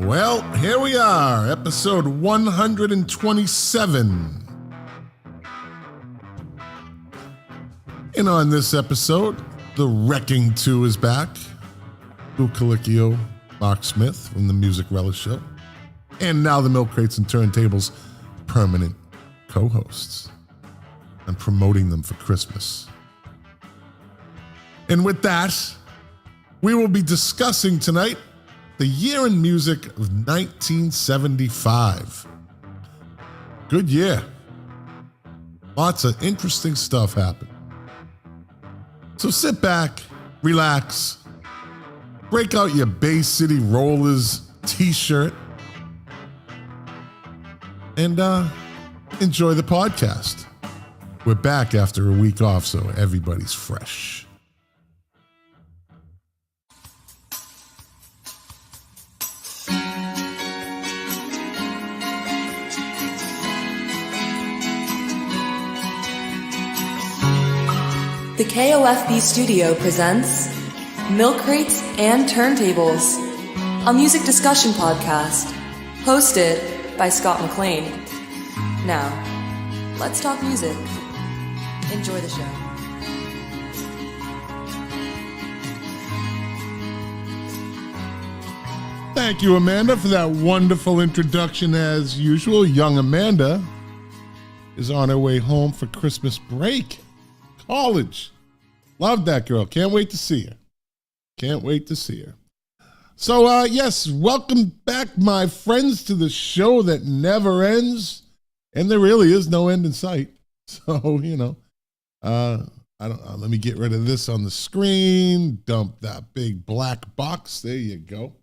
Well, here we are, episode 127. And on this episode, the Wrecking 2 is back. Lou Colicchio, Mark Smith from the Music Relish Show. And now the Milk Crates and Turntables permanent co-hosts. I'm promoting them for Christmas. And with that, we will be discussing tonight the year in music of 1975. Good year. Lots of interesting stuff happened. So sit back, relax, break out your Bay City Rollers t-shirt, and enjoy the podcast. We're back after a week off, so everybody's fresh. The KOFB studio presents Milk Crates and Turntables, a music discussion podcast hosted by Scott McLean. Now, let's talk music. Enjoy the show. Thank you, Amanda, for that wonderful introduction as usual. Young Amanda is on her way home for Christmas break. College. Love that girl. Can't wait to see her. Can't wait to see her. So, yes, welcome back, my friends, to the show that never ends. And there really is no end in sight. So, let me get rid of this on the screen. Dump that big black box. There you go.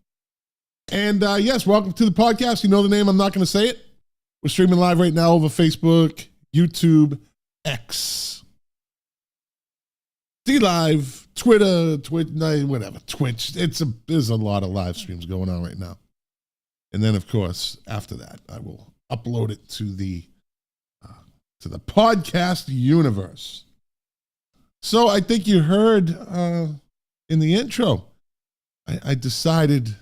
And, yes, welcome to the podcast. You know the name. I'm not going to say it. We're streaming live right now over Facebook, YouTube, X. D-Live, Twitter, Twitch, whatever, Twitch. There's a lot of live streams going on right now. And then, of course, after that, I will upload it to the podcast universe. So I think you heard in the intro, I decided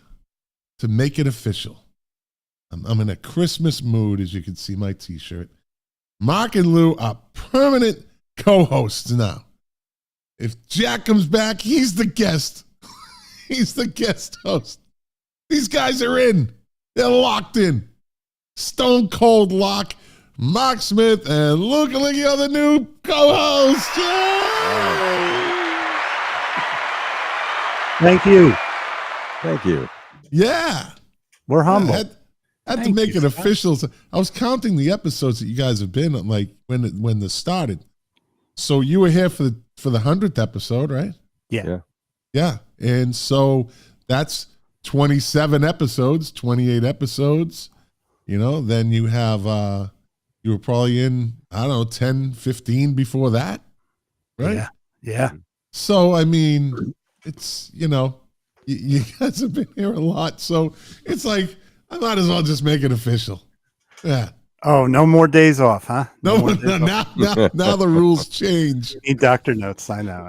to make it official. I'm in a Christmas mood, as you can see my t-shirt. Mark and Lou are permanent co-hosts now. If Jack comes back, he's the guest. He's the guest host. These guys are in. They're locked in. Stone cold lock. Mark Smith and Lou Colicchio, the new co-host. Thank you. Thank you. Yeah. We're humble. I had to make it official. I was counting the episodes that you guys have been on, like when this started. So you were here for the 100th episode, right? Yeah. And so that's 27 episodes, 28 episodes. Then you have, you were probably in, 10, 15 before that, right? Yeah. So, I mean, it's, you guys have been here a lot. So it's like, I might as well just make it official. Yeah. Oh, no more days off, huh? Now the rules change. You need doctor notes. I know.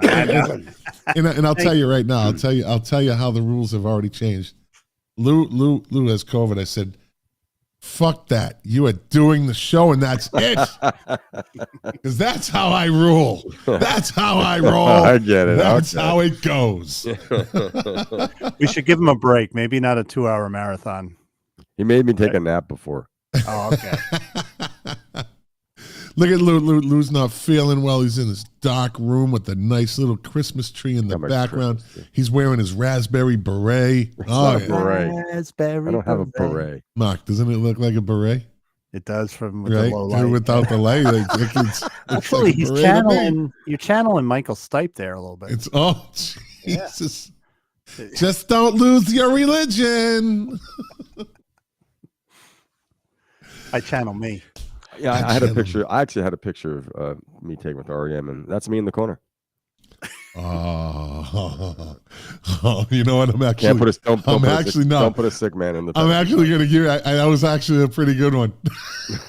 And I'll tell you right now. I'll tell you how the rules have already changed. Lou has COVID. I said, fuck that. You are doing the show, and that's it. Because that's how I rule. That's how I roll. I get it. That's how it goes. We should give him a break. Maybe not a 2-hour marathon. He made me take a nap before. Oh, okay. Look at Lou. Lou's not feeling well. He's in this dark room with a nice little Christmas tree in the background. He's wearing his raspberry beret. Not a beret. Raspberry I don't have a beret. Mark, doesn't it look like a beret? It does from with Right? the low light. Without the light. Actually, he's channeling. You're channeling Michael Stipe there a little bit. It's Jesus. Yeah. Just don't lose your religion. I channel me. Yeah, I had a picture. I actually had a picture of me taking with REM, and that's me in the corner. You know what? I'm actually. Can't put a, don't, I'm don't actually put a, not. Don't put a sick man in the. I'm actually going to give. That was actually a pretty good one.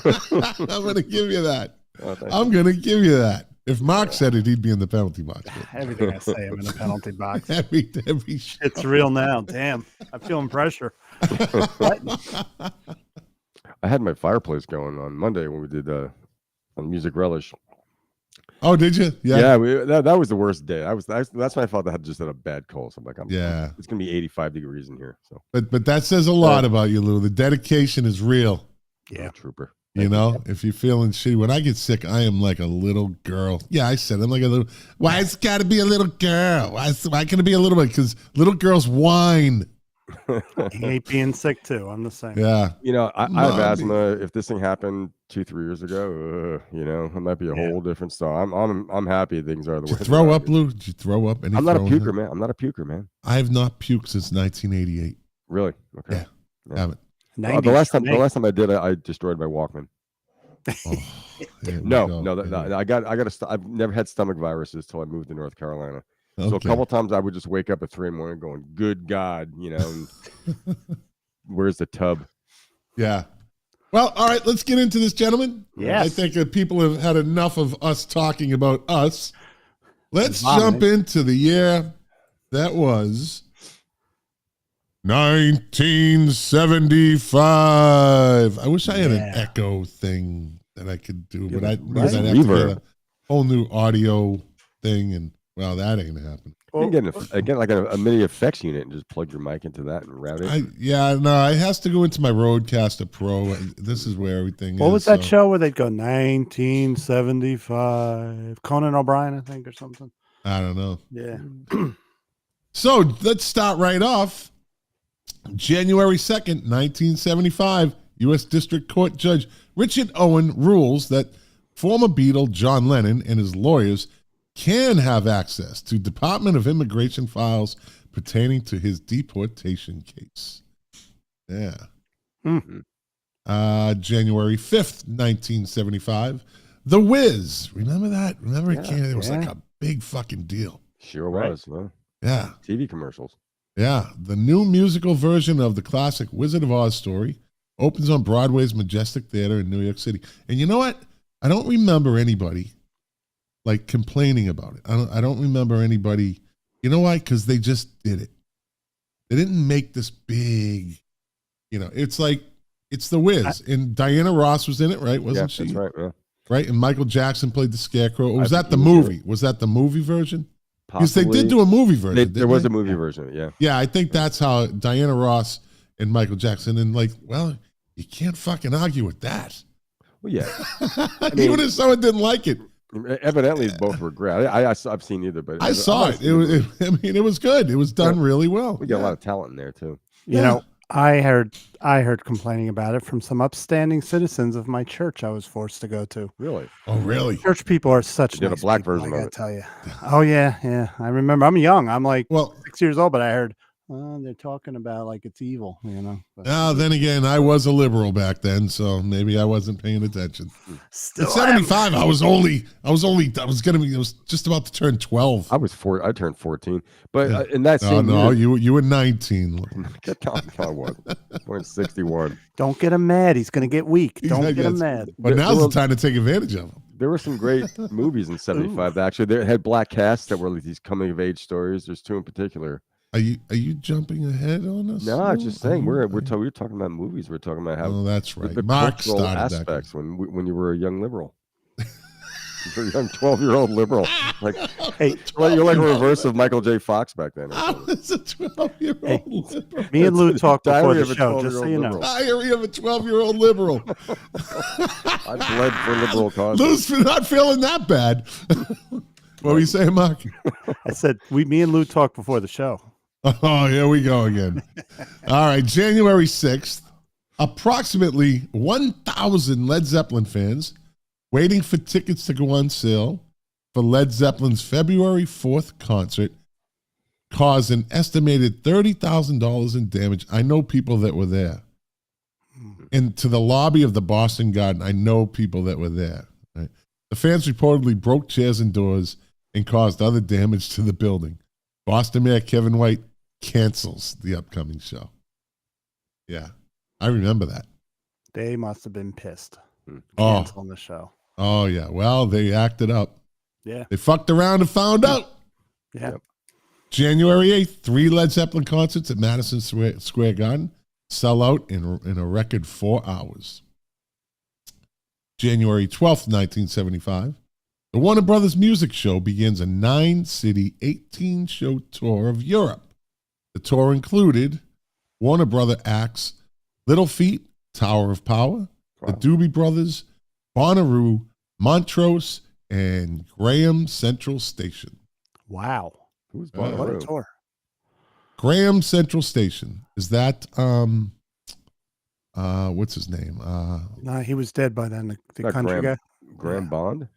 I'm going to give you that. Oh, I'm going to give you that. If Mark said it, he'd be in the penalty box. Everything I say, I'm in the penalty box. every show. It's real now. Damn, I'm feeling pressure. I had my fireplace going on Monday when we did on Music Relish. Oh, did you? Yeah. That was the worst day. That's when I felt I had a bad cold. So I'm like, it's gonna be 85 degrees in here. So, but that says a lot about you, Lou. The dedication is real. Yeah, trooper. You know, if you're feeling shitty, when I get sick, I am like a little girl. Yeah, I said I'm like a little. Why it's got to be a little girl? Why can it be a little bit? Because little girls whine. He hate being sick too. I'm the same. Yeah. You know, I have asthma. If this thing happened 2-3 years ago, you know, it might be a whole different story. I'm happy things are the way. Did you throw up, Lou? Did you throw up? I'm not a puker, man. I'm not a puker, man. I have not puked since 1988. Really? Okay. Yeah. Haven't. The last time I did, I destroyed my Walkman. Oh, no. I've never had stomach viruses till I moved to North Carolina. So a couple times I would just wake up at 3 a.m. going, "Good God, you know, where's the tub?" Yeah. Well, all right, let's get into this, gentlemen. Yes. I think that people have had enough of us talking about us. Let's jump into the year that was 1975. I wish I had an echo thing that I could do, but because I'd have to get a whole new audio thing, and well, that ain't gonna happen. You can get like a mini effects unit and just plug your mic into that and route it. It has to go into my Rodecaster Pro. This is where everything is. What was that show where they'd go 1975? Conan O'Brien, I think, or something. I don't know. Yeah. So let's start right off. January 2nd, 1975, U.S. District Court Judge Richard Owen rules that former Beatle John Lennon and his lawyers can have access to Department of Immigration files pertaining to his deportation case. Yeah. January 5th, 1975, The Wiz. Remember that? Remember it was like a big fucking deal. Sure was. Huh? Yeah. TV commercials. Yeah, the new musical version of the classic Wizard of Oz story opens on Broadway's Majestic Theater in New York City. And you know what? I don't remember anybody like complaining about it. I don't remember anybody. You know why? Because they just did it. They didn't make this big. You know, it's like it's the Wiz, and Diana Ross was in it, right? Wasn't she? That's right. Yeah. Right, and Michael Jackson played the Scarecrow. Or was that the movie? Was that the movie version? Because they did do a movie version. There was a movie version, yeah. Yeah, I think that's how Diana Ross and Michael Jackson, and like, well, you can't fucking argue with that. Well, yeah. Even if someone didn't like it. Evidently, both were great. I've seen either, but I saw it. It was good. It was done really well. We got a lot of talent in there too. You know, I heard complaining about it from some upstanding citizens of my church I was forced to go to. Really? Oh, really? Church people are such nice nice a black people, version I of gotta it. tell you. Oh yeah. I remember. I'm young. I'm like 6 years old, but I heard they're talking about like it's evil, you know. But, then again, I was a liberal back then, so maybe I wasn't paying attention. Still At 75, I was just about to turn 12. I turned 14, but in that same year, you were 19. I was. Born 61. Don't get him mad. He's going to get weak. Don't get him mad. But now's the time to take advantage of him. There were some great movies in 75 that actually they had black casts that were like these coming of age stories. There's two in particular. Are you jumping ahead on us? No, I'm just saying we're talking about movies. We're talking about how. Oh, that's right. The Mark cultural started aspects when you were a young liberal. You're a young 12-year-old liberal. Like, hey, you're like a reverse of Michael J. Fox back then. I was a 12-year-old liberal. Me and Lou talked before the show, just so you know. Diary of a 12-year-old liberal. I bled for liberal causes. Lou's not feeling that bad. What were you saying, Mark? I said me and Lou talked before the show. Oh, here we go again. All right, January 6th, approximately 1,000 Led Zeppelin fans waiting for tickets to go on sale for Led Zeppelin's February 4th concert caused an estimated $30,000 in damage. I know people that were there. And to the lobby of the Boston Garden, I know people that were there. Right? The fans reportedly broke chairs and doors and caused other damage to the building. Boston Mayor Kevin White cancels the upcoming show. Yeah, I remember that. They must have been pissed. Canceling the show. Oh, yeah. Well, they acted up. Yeah. They fucked around and found out. Yeah. January 8th, 3 Led Zeppelin concerts at Madison Square Garden sell out in a record 4 hours. January 12th, 1975, the Warner Brothers Music Show begins a 9-city, 18-show tour of Europe. The tour included Warner Brother acts Little Feat, Tower of Power, the Doobie Brothers, Bonnaroo, Montrose, and Graham Central Station. Wow. Who's Bonnaroo? What a tour. Graham Central Station. Is that what's his name? No, he was dead by then. The country guy. Graham Bond?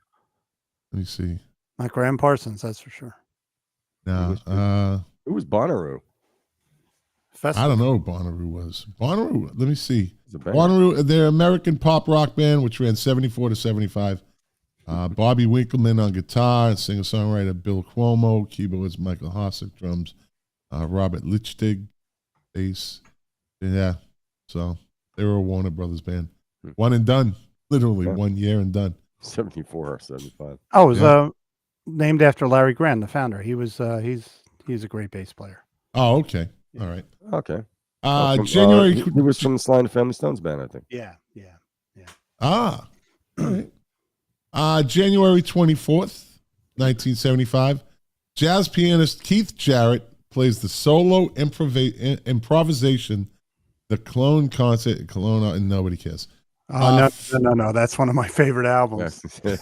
Let me see. Not Graham Parsons, that's for sure. No. Who was Bonnaroo? I don't know who Bonnaroo was. Bonnaroo, let me see. Bonnaroo, they're an American pop rock band which ran 74 to 75. Bobby Winkleman on guitar and singer-songwriter Bill Cuomo, keyboards Michael Hossack, drums Robert Lichtig, bass. Yeah, so they were a Warner Brothers band. One and done, literally 1 year and done. 74 or 75. Oh, it was named after Larry Graham, the founder. He was he's a great bass player. Oh, okay. All right. Okay. January. He was from the Sly and the Family Stones band, I think. Yeah. All right. January 24th, 1975, jazz pianist Keith Jarrett plays the solo improvisation, The Cologne Concert in Cologne, and Nobody Cares. No. That's one of my favorite albums. It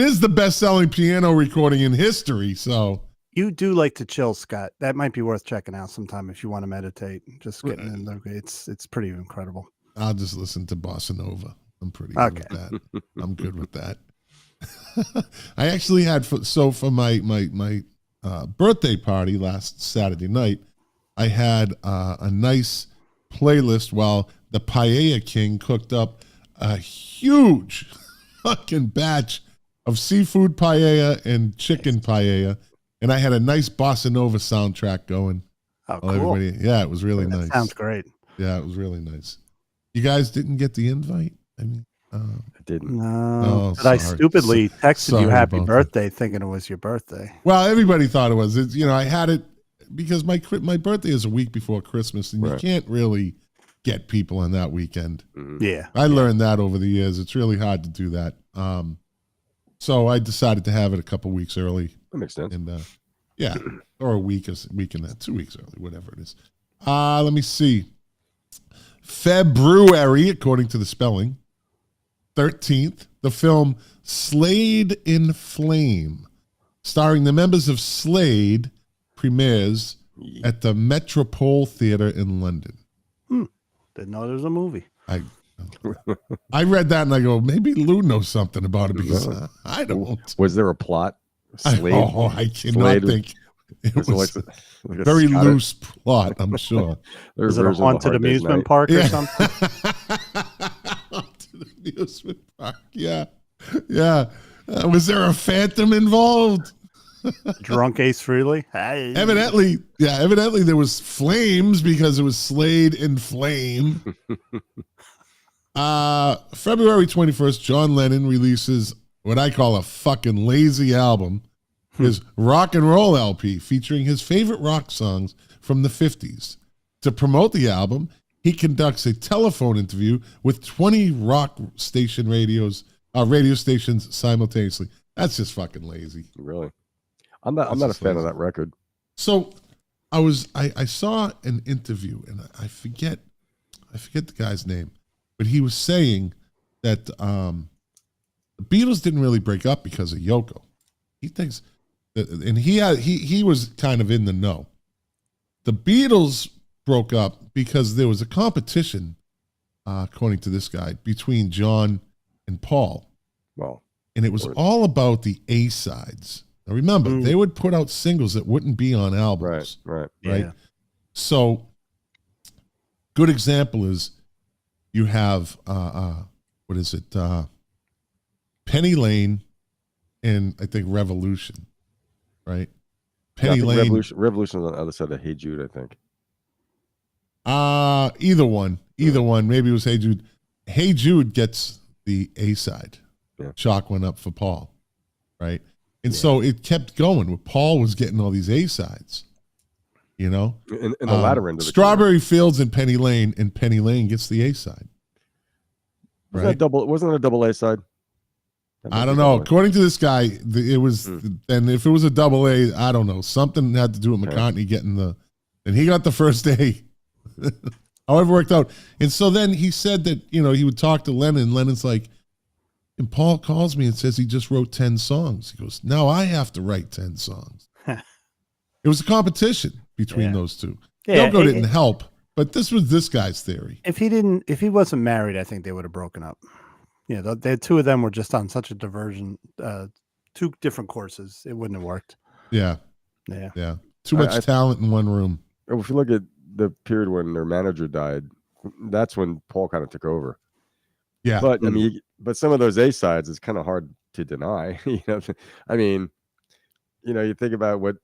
is the best-selling piano recording in history, so... You do like to chill, Scott. That might be worth checking out sometime if you want to meditate. Just getting in there. It's pretty incredible. I'll just listen to Bossa Nova. I'm pretty good with that. I'm good with that. I actually had for my birthday party last Saturday night, I had a nice playlist while the Paella King cooked up a huge fucking batch of seafood paella and chicken paella. And I had a nice Bossa Nova soundtrack going. Oh, cool. Yeah, it was really nice. Sounds great. Yeah, it was really nice. You guys didn't get the invite? I mean, I didn't. No. But I stupidly texted you happy birthday thinking it was your birthday. Well, everybody thought it was. I had it because my birthday is a week before Christmas, and you can't really get people on that weekend. Yeah. I learned that over the years. It's really hard to do that. So I decided to have it a couple weeks early. That makes sense. And or a week and that, 2 weeks early, whatever it is. Let me see. February, according to the spelling, 13th, the film Slade in Flame, starring the members of Slade, premieres at the Metropole Theatre in London. Didn't know there was a movie. I read that and I go, maybe Lou knows something about it because I don't. Was there a plot? Slade? I cannot think. It was like a very loose plot, I'm sure. Was it a haunted amusement park or something? Haunted amusement park, yeah. Was there a phantom involved? Drunk Ace Frehley? Evidently there was flames because it was Slade in Flame. February 21st, John Lennon releases what I call a fucking lazy album, his rock and roll LP featuring his favorite rock songs from the 50s. To promote the album, he conducts a telephone interview with 20 rock station radio stations simultaneously. That's just fucking lazy. Really? I'm not a fan of that record. So I saw an interview and I forget the guy's name, but he was saying that the Beatles didn't really break up because of Yoko. He thinks that, and he was kind of in the know. The Beatles broke up because there was a competition, according to this guy, between John and Paul. Well, and it was all about the A-sides. Now remember, they would put out singles that wouldn't be on albums. Right. Yeah. So, good example is you have what is it? Penny Lane and I think Revolution, right? Penny Lane. Revolution on the other side of Hey Jude, I think. Either one. Maybe it was Hey Jude. Hey Jude gets the A side. Yeah. Chalk went up for Paul. right? And so it kept going. Paul was getting all these A-sides, you know? In the latter end of the Strawberry Fields and Penny Lane gets the A-side. Wasn't it a double A-side? I don't know. According to this guy, it was, and if it was a double A, I don't know. Something had to do with McCartney getting and he got the first A. However, it worked out. And so then he said that, he would talk to Lennon. Lennon's like, and Paul calls me and says he just wrote 10 songs. He goes, now I have to write 10 songs. It was a competition between those two. Yeah, Yoko didn't help, but this was this guy's theory. If he wasn't married, I think they would have broken up. Yeah, the two of them were just on such a diversion, two different courses. It wouldn't have worked. Yeah. Too much talent in one room. If you look at the period when their manager died, that's when Paul kind of took over. Yeah. But I mean, but some of those A-sides is kind of hard to deny. I mean, you think about what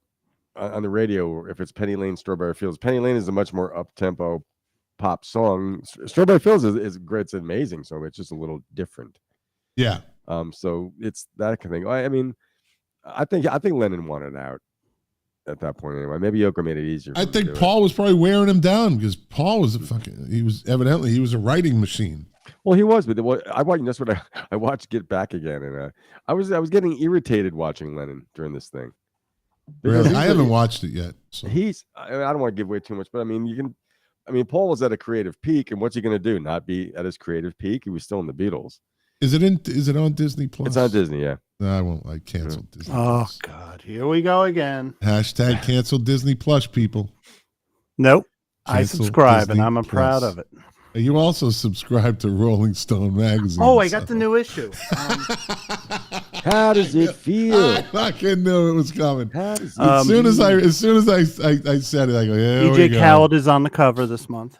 on the radio, if it's Penny Lane, Strawberry Fields. Penny Lane is a much more up-tempo pop song. Strawberry Fields is great. It's an amazing song. It's just a little different. Yeah. So it's that kind of thing. I mean, I think Lennon wanted out at that point anyway. Maybe Yoko made it easier. I think Paul was probably wearing him down because Paul was he was a writing machine. Well, he was, but that's what I watched Get Back Again, and I was getting irritated watching Lennon during this thing. Really? I haven't watched it yet. So. I don't want to give away too much, but I mean, Paul was at a creative peak, and what's he going to do? Not be at his creative peak? He was still in the Beatles. Is it on Disney Plus? It's on Disney, yeah. No, I won't. I canceled Disney Plus. God, here we go again. Hashtag cancel Disney Plus, people. Nope. Cancel I subscribe, Disney and I'm proud of it. You also subscribe to Rolling Stone magazine. Oh, I got the new issue. How does it feel? I fucking knew it was coming. As soon as I said it, I go, yeah. DJ Khaled is on the cover this month.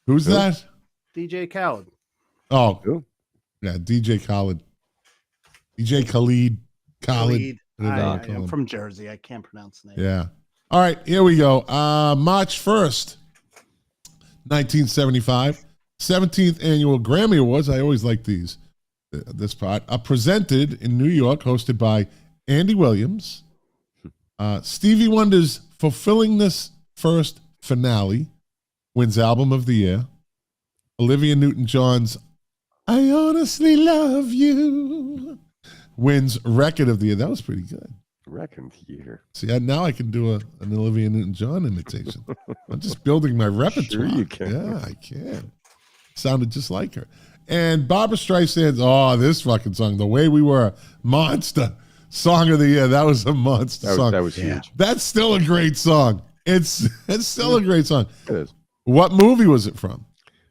Who's that? DJ Khaled. Oh, yeah, DJ Khaled. DJ Khaled. I'm from Jersey. I can't pronounce the name. Yeah. All right, here we go. March 1st. 1975, 17th Annual Grammy Awards. I always like this part. Presented in New York, hosted by Andy Williams. Stevie Wonder's Fulfilling This First finale wins Album of the Year. Olivia Newton-John's I Honestly Love You wins Record of the Year. That was pretty good. Record here. See, now I can do an Olivia Newton-John imitation. I'm just building my repertoire. Sure you can. Yeah, I can. Sounded just like her. And Barbra Streisand's, this fucking song, The Way We Were, monster. Song of the Year. That was a monster song. That was huge. That's still a great song. It's still a great song. It is. What movie was it from?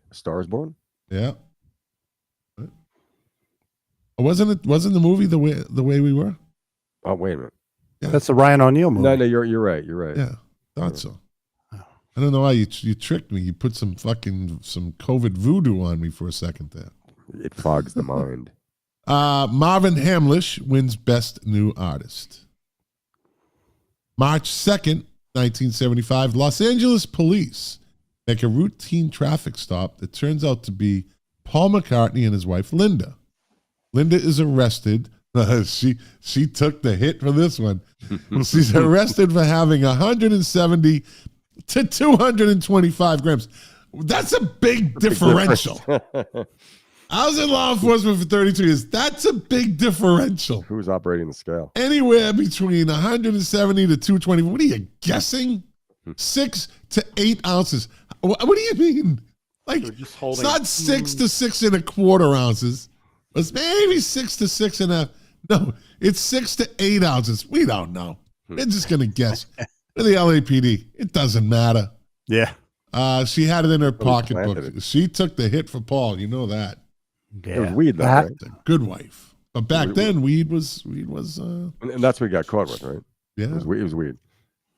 A Star is Born? Yeah. Wasn't the movie The Way We Were? Oh, wait a minute. Yeah. That's the Ryan O'Neal movie. No, you're right. You're right. Yeah, thought so. I don't know why you tricked me. You put some COVID voodoo on me for a second there. It fogs the mind. Marvin Hamlish wins Best New Artist. March 2nd, 1975, Los Angeles police make a routine traffic stop that turns out to be Paul McCartney and his wife, Linda. Linda is arrested. She took the hit for this one. She's arrested for having 170 to 225 grams. That's a big differential. I was in law enforcement for 32 years. That's a big differential. Who's operating the scale? Anywhere between 170 to 220. What are you guessing? 6 to 8 ounces. What do you mean? Like, it's not 6 to 6 1/4 ounces. It's maybe 6 to 6 1/2. No, it's 6 to 8 ounces. We don't know. We're just going to guess. For the LAPD, it doesn't matter. Yeah. She had it in her pocketbook. She took the hit for Paul. You know that. Yeah. It was weed, though, right? A good wife. But back then, weed was. And that's what he got caught with, right? Yeah. It was weed.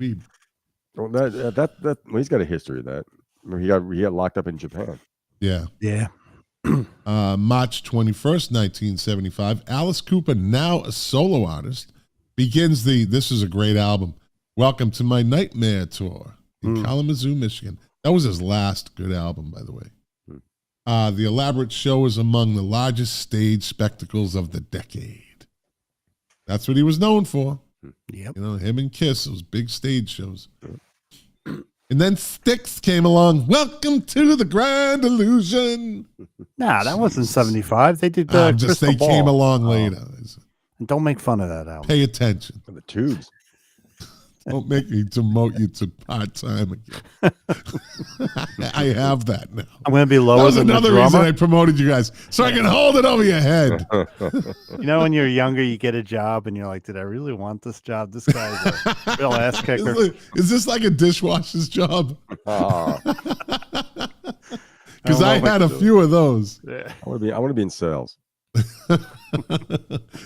Weed. Well, well, he's got a history of that. He got locked up in Japan. Yeah. Yeah. March 21st, 1975, Alice Cooper, now a solo artist, begins this is a great album, Welcome to My Nightmare Tour in Kalamazoo, Michigan. That was his last good album, by the way. The elaborate show is among the largest stage spectacles of the decade. That's what he was known for. Yep. You know, him and Kiss, those big stage shows. And then Styx came along. Welcome to the Grand Illusion. Nah, that wasn't 75. They did they came along later. And don't make fun of that album. Pay attention. The Tubes. Don't make me demote you to part-time again. I have that now. I'm going to be lower than the drummer. Another reason I promoed you guys, so I can hold it over your head. You know, when you're younger, you get a job and you're like, did I really want this job? This guy's a real ass kicker. Is this like a dishwasher's job? Because I had a few of those. Yeah. I want to be in sales.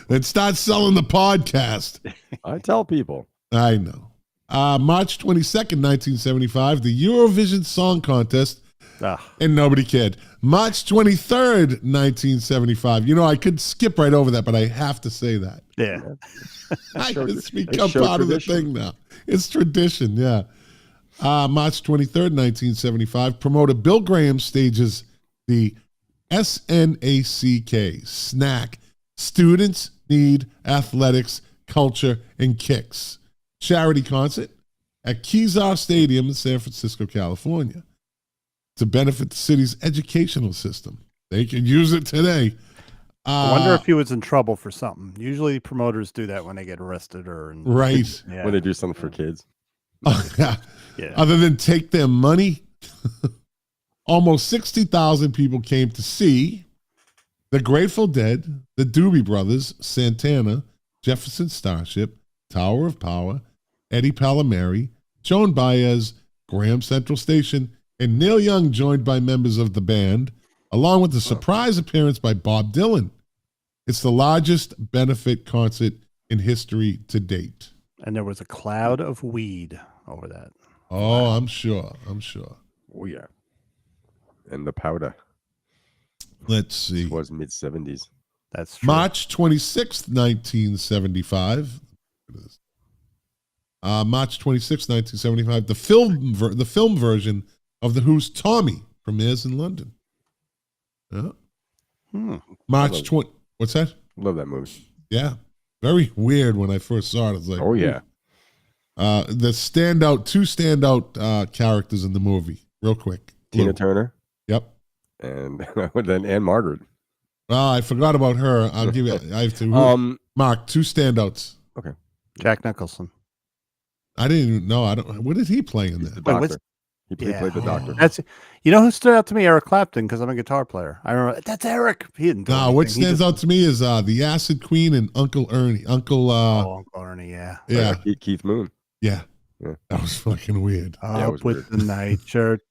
Then start selling the podcast. I tell people. I know. March 22nd, 1975, the Eurovision Song Contest, and nobody cared. March 23rd, 1975. You know, I could skip right over that, but I have to say that. Yeah. It's become part of the thing now. It's tradition, yeah. March 23rd, 1975, promoter Bill Graham stages the SNACK, SNACK, Students Need Athletics, Culture, and Kicks charity concert at Kezar Stadium in San Francisco, California, to benefit the city's educational system. They can use it today. I wonder if he was in trouble for something. Usually promoters do that when they get arrested or right. Yeah. When they do something for kids. Yeah. Other than take their money, almost 60,000 people came to see the Grateful Dead, the Doobie Brothers, Santana, Jefferson Starship, Tower of Power, Eddie Palmieri, Joan Baez, Graham Central Station, and Neil Young, joined by members of the band, along with a surprise appearance by Bob Dylan. It's the largest benefit concert in history to date. And there was a cloud of weed over that. Oh, wow. I'm sure. Oh, yeah. And the powder. Let's see. It was mid-70s. That's true. March 26th, 1975. March 26th, 1975. The film version of The Who's Tommy premieres in London. Yeah. March 20. What's that? Love that movie. Yeah. Very weird when I first saw it. I was like, oh, yeah. Two standout characters in the movie, real quick. Tina Turner. Yep. And then Anne Margaret. I forgot about her. I'll give you. I have to. Mark, two standouts. Okay. Jack Nicholson. I didn't even know. I don't. What did he play in that? The doctor. He played the doctor. That's, you know who stood out to me? Eric Clapton, because I'm a guitar player. I remember that's Eric. He didn't. Do what stands out to me is the Acid Queen and Uncle Ernie. Uncle Ernie. Yeah. Yeah. Keith Moon. Yeah. That was fucking weird. Up with the night shirt.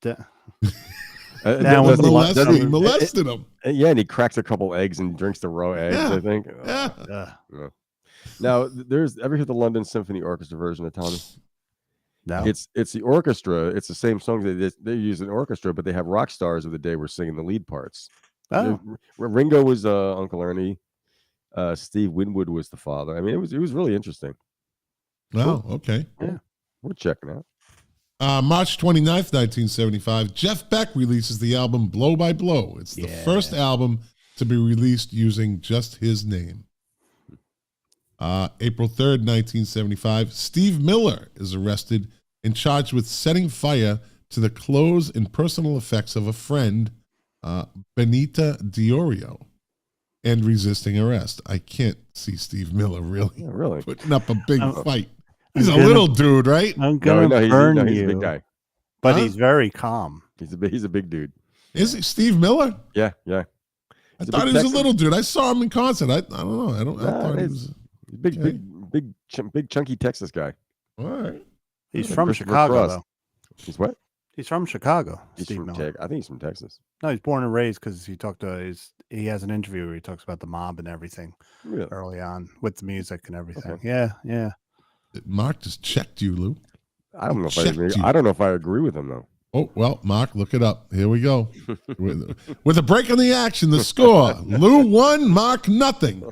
Now molested him. Yeah, and he cracks a couple eggs and drinks the raw eggs. Yeah. I think. Yeah. Now, ever hear the London Symphony Orchestra version of Tommy? No. It's the orchestra. It's the same song that they use in orchestra, but they have rock stars of the day were singing the lead parts. Oh. Ringo was Uncle Ernie. Steve Winwood was the father. I mean, it was really interesting. Oh, okay. Yeah, we're checking out. March 29th, 1975, Jeff Beck releases the album Blow by Blow. It's the first album to be released using just his name. April 3rd, 1975, Steve Miller is arrested and charged with setting fire to the clothes and personal effects of a friend, Benita Diorio, and resisting arrest. I can't see Steve Miller really putting up a big fight. He's a little dude, right? I'm gonna burn you. He's a big guy, but he's very calm. He's a big dude. Is he Steve Miller? Yeah. I thought he was a little dude. I saw him in concert. I don't know. I thought he was big chunky Texas guy. All right. He's from Chicago, though. He's what? He's from Chicago. I think he's from Texas. No, he's born and raised because he has an interview where he talks about the mob and everything early on with the music and everything. Okay. Yeah. Mark just checked you, Lou. I don't know if I agree. I don't know if I agree with him though. Oh, well, Mark, look it up. Here we go. With a break on the action, the score. Lou 1, Mark nothing.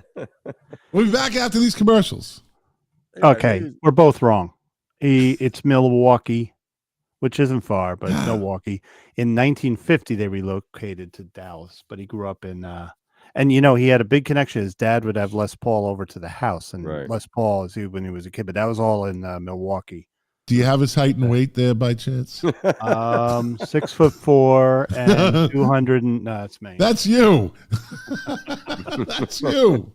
We'll be back after these commercials. Okay, we're both wrong. It's Milwaukee, which isn't far, but it's Milwaukee. In 1950, they relocated to Dallas, but he grew up in And he had a big connection. His dad would have Les Paul over to the house, and Right. Les Paul is when he was a kid, but that was all in Milwaukee. Do you have his height and weight there by chance? 6'4" and 200. No, that's me. That's you. That's you.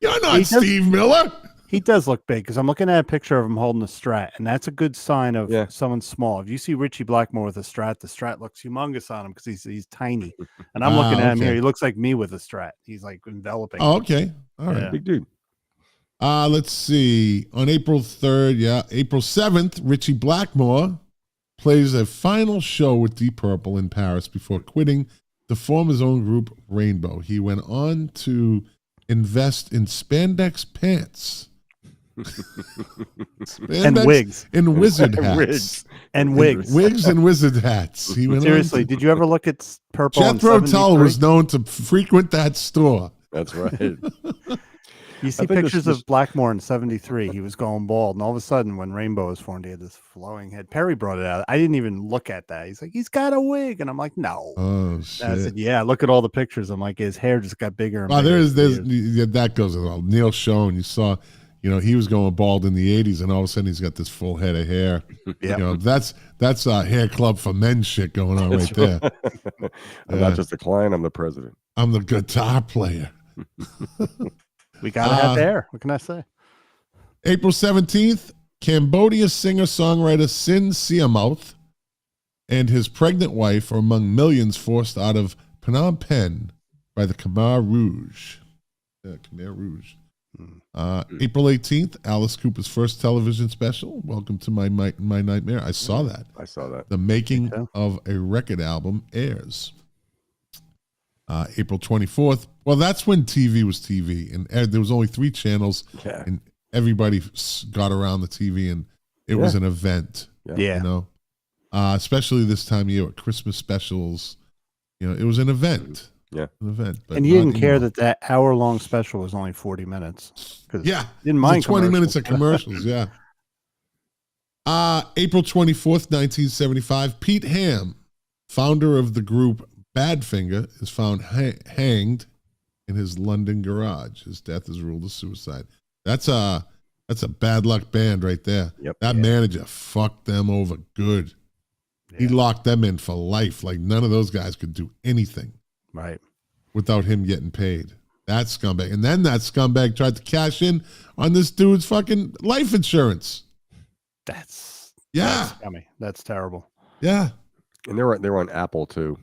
You're not Steve Miller. He does look big because I'm looking at a picture of him holding a Strat, and that's a good sign of someone small. If you see Richie Blackmore with a Strat, the Strat looks humongous on him because he's tiny. And I'm looking at him here. He looks like me with a Strat. He's like enveloping. Oh, okay. All right. Big dude. Let's see. On April 3rd, April 7th, Richie Blackmore plays a final show with Deep Purple in Paris before quitting to form his own group, Rainbow. He went on to invest in spandex pants. And wigs. And wizard hats. Wigs and wizard hats. He went Seriously, did you ever look at Purple? Jethro Tull was known to frequent that store. That's right. You see pictures of Blackmore in 73. He was going bald. And all of a sudden, when Rainbow was formed, he had this flowing head. Perry brought it out. I didn't even look at that. He's like, he's got a wig. And I'm like, no. Oh, shit. And I said, yeah, look at all the pictures. I'm like, his hair just got bigger. And that goes as well. Neil Schoen, you saw, he was going bald in the 80s, and all of a sudden he's got this full head of hair. Yeah. That's a hair club for men shit going on right there. I'm not just a client, I'm the president. I'm the guitar player. We got to have hair. What can I say? April 17th, Cambodia singer-songwriter Sin Siamouth and his pregnant wife are among millions forced out of Phnom Penh by the Khmer Rouge. Khmer Rouge. April 18th, Alice Cooper's first television special, Welcome to My Nightmare. I saw that. The making of a record album airs. April 24th. Well, that's when TV was TV, and there was only 3 channels, and everybody got around the TV, and it was an event. Especially this time of year with Christmas specials. It was an event. Yeah, an event. But and you didn't care that hour-long special was only 40 minutes. Didn't mind 20 minutes of commercials. Yeah. April 24th, 1975. Pete Ham, founder of the group Badfinger, is found hanged in his London garage. His death is ruled as suicide. That's a bad luck band right there. Yep. That manager fucked them over good. Yeah. He locked them in for life. Like none of those guys could do anything. Right. Without him getting paid. That scumbag. And then that scumbag tried to cash in on this dude's fucking life insurance. That's scummy. That's terrible. Yeah. And they were on Apple too.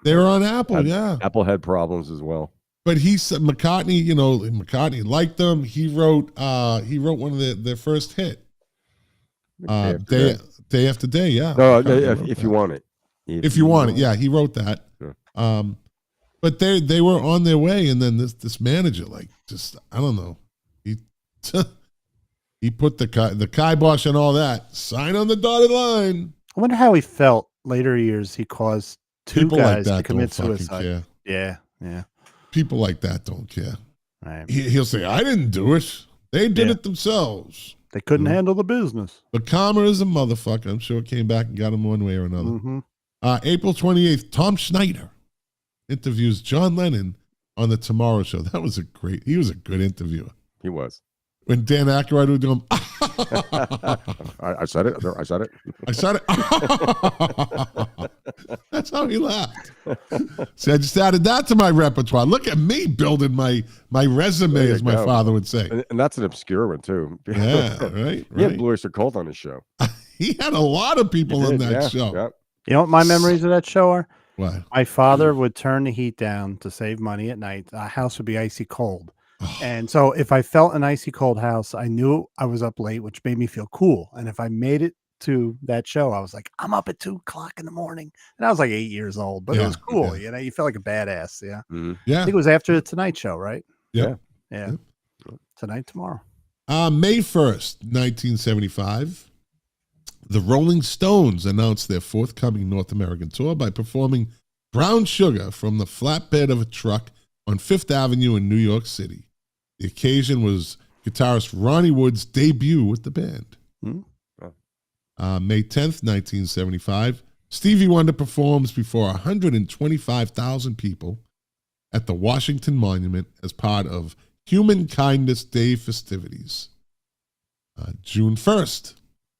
They were on Apple, Apple had problems as well. But he said McCartney liked them. He wrote one of their first hit. Day After Day, yeah. No, if you want it. If you want it, yeah, he wrote that. Sure. But they were on their way, and then this manager, I don't know, he put the kibosh and all that. Sign on the dotted line. I wonder how he felt later years. He caused 2 People guys like that to commit don't suicide. Care. Yeah. People like that don't care. Right. He'll say, I didn't do it. They did it themselves. They couldn't handle the business. But Karma is a motherfucker. I'm sure it came back and got him one way or another. Mm-hmm. April 28th, Tom Schneider interviews John Lennon on the Tomorrow Show. He was a good interviewer. He was. When Dan Aykroyd would do him, I said it. I said it. That's how he laughed. See, I just added that to my repertoire. Look at me building my resume, as my father would say. And that's an obscure one, too. Yeah, right. He had Blue Oyster Cult on his show. He had a lot of people in that show. Yeah. You know what my memories of that show are? What? My father would turn the heat down to save money at night. The house would be icy cold. And so if I felt an icy cold house, I knew I was up late, which made me feel cool. And if I made it to that show, I was like, I'm up at 2:00 in the morning. And I was like 8 years old, but it was cool. Yeah. You felt like a badass. Yeah. Mm-hmm. Yeah. I think it was after the Tonight Show, right? Yeah. Yeah. Tonight, tomorrow. May 1st, 1975, the Rolling Stones announced their forthcoming North American tour by performing Brown Sugar from the flatbed of a truck on Fifth Avenue in New York City. The occasion was guitarist Ronnie Wood's debut with the band. May 10th, 1975, Stevie Wonder performs before 125,000 people at the Washington Monument as part of Human Kindness Day festivities. June 1st,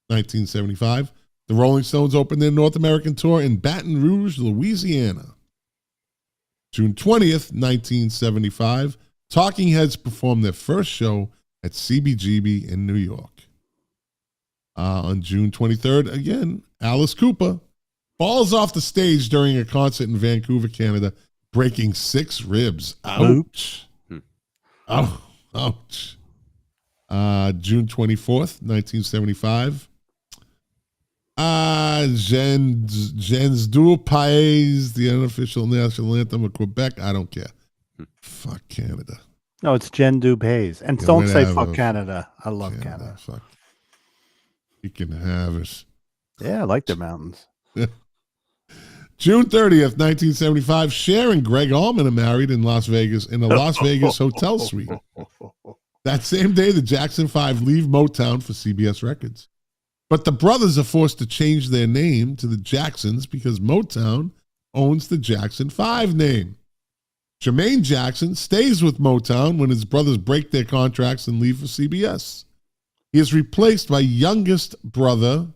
1975, the Rolling Stones opened their North American tour in Baton Rouge, Louisiana. June 20th, 1975, Talking Heads performed their first show at CBGB in New York. On June 23rd, again, Alice Cooper falls off the stage during a concert in Vancouver, Canada, breaking 6 ribs. Ouch. Oh, ouch. June 24th, 1975. Gens du Pays, the unofficial national anthem of Quebec. I don't care. Fuck Canada. No, it's Jen du Pays. And Yeah, don't say whatever. fuck Canada. I love Canada. Fuck. You can have it. Yeah, I like the mountains. June 30th, 1975, Cher and Greg Allman are married in Las Vegas in a Las Vegas hotel suite. That same day, the Jackson 5 leave Motown for CBS Records. But the brothers are forced to change their name to the Jacksons because Motown owns the Jackson 5 name. Jermaine Jackson stays with Motown when his brothers break their contracts and leave for CBS. He is replaced by youngest brother,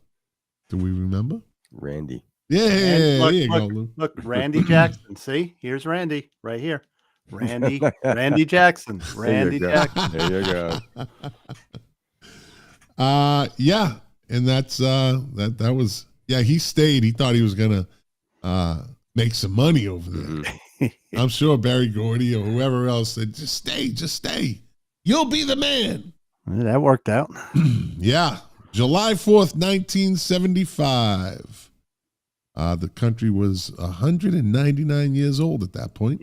do we remember? Randy. Yeah, there you go, Lou. Look, Randy Jackson. See, here's Randy right here. Randy Jackson. Randy Jackson. There you go. Yeah, and that's that was he stayed. He thought he was gonna make some money over there. I'm sure Barry Gordy or whoever else said, just stay. You'll be the man. That worked out. Yeah. July 4th, 1975. The country was 199 years old at that point.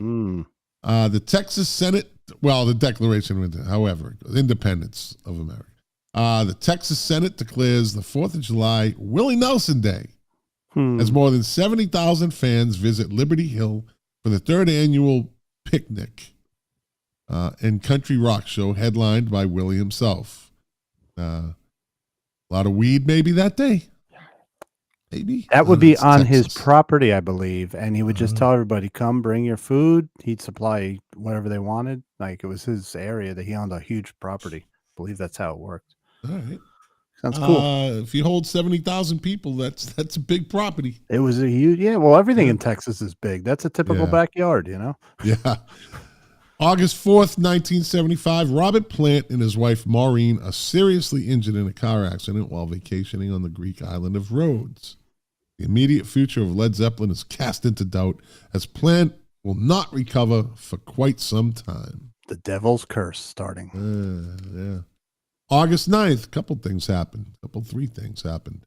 The Texas Senate, the Declaration, however, independence of America. The Texas Senate declares the 4th of July Willie Nelson Day as more than 70,000 fans visit Liberty Hill for the 3rd annual picnic and country rock show headlined by Willie himself. A lot of weed maybe that day. Maybe. That would be on Texas. his property, I believe. And he would just tell everybody, come bring your food. He'd supply whatever they wanted. Like it was his area that he owned a huge property. I believe that's how it worked. All right. Sounds cool. If you hold 70,000 people, that's a big property. It was a huge, everything in Texas is big. That's a typical backyard, Yeah. August 4th, 1975, Robert Plant and his wife Maureen are seriously injured in a car accident while vacationing on the Greek island of Rhodes. The immediate future of Led Zeppelin is cast into doubt as Plant will not recover for quite some time. The devil's curse starting. Yeah. August 9th, three things happened.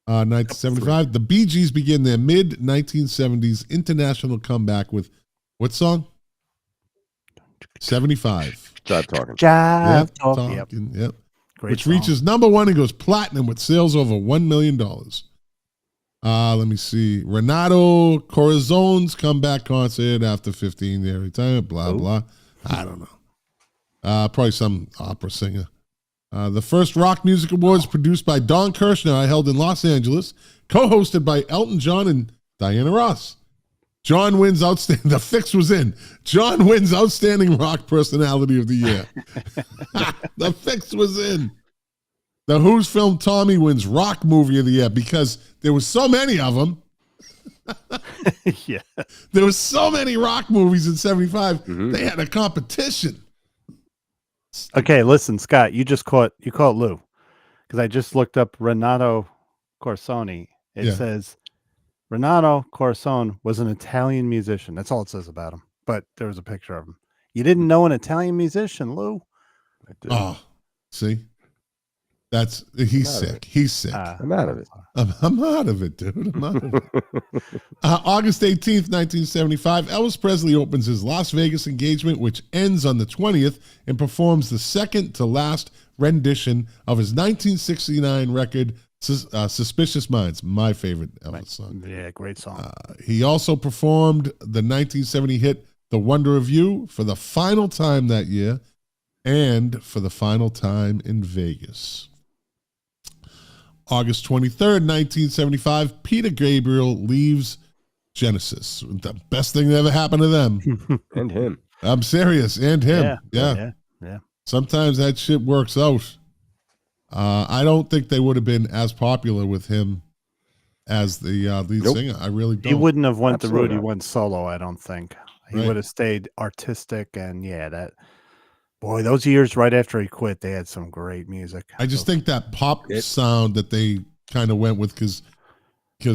1975, the Bee Gees begin their mid-1970s international comeback with what song? 75. Jive Talking. Talking. Yep. Which song. reaches number 1 and goes platinum with sales over $1 million. Let me see. Renato Corazon's comeback concert after 15-year retirement, blah, blah. I don't know. Probably some opera singer. The first Rock Music Awards produced by Don Kirshner are held in Los Angeles, co-hosted by Elton John and Diana Ross. John wins outstanding. The fix was in. John wins outstanding rock personality of the year. The fix was in. The Who's film Tommy wins rock movie of the year because there was so many of them. Yeah. There was so many rock movies in 75. They had a competition. Okay, listen, Scott, you caught Lou because I just looked up Renato Corsoni. It says Renato Corsone was an Italian musician. That's all it says about him. But there was a picture of him. You didn't know an Italian musician, Lou? I did. Oh, see? He's sick. He's sick. I'm out of it. I'm out of it, dude. I'm out of it. August 18th, 1975, Elvis Presley opens his Las Vegas engagement, which ends on the 20th, and performs the second to last rendition of his 1969 record, Suspicious Minds, my favorite Elvis song. Yeah, great song. He also performed the 1970 hit The Wonder of You for the final time that year and for the final time in Vegas. August 23rd, 1975, Peter Gabriel leaves Genesis. The best thing that ever happened to them. And him. I'm serious. And him. Yeah. Sometimes that shit works out. I don't think they would have been as popular with him as the lead singer. I really don't. He wouldn't have went the route Absolutely he not. went solo, I don't think. He Right. would have stayed artistic, and that boy, those years right after he quit, they had some great music. I just think that pop sound that they kind of went with because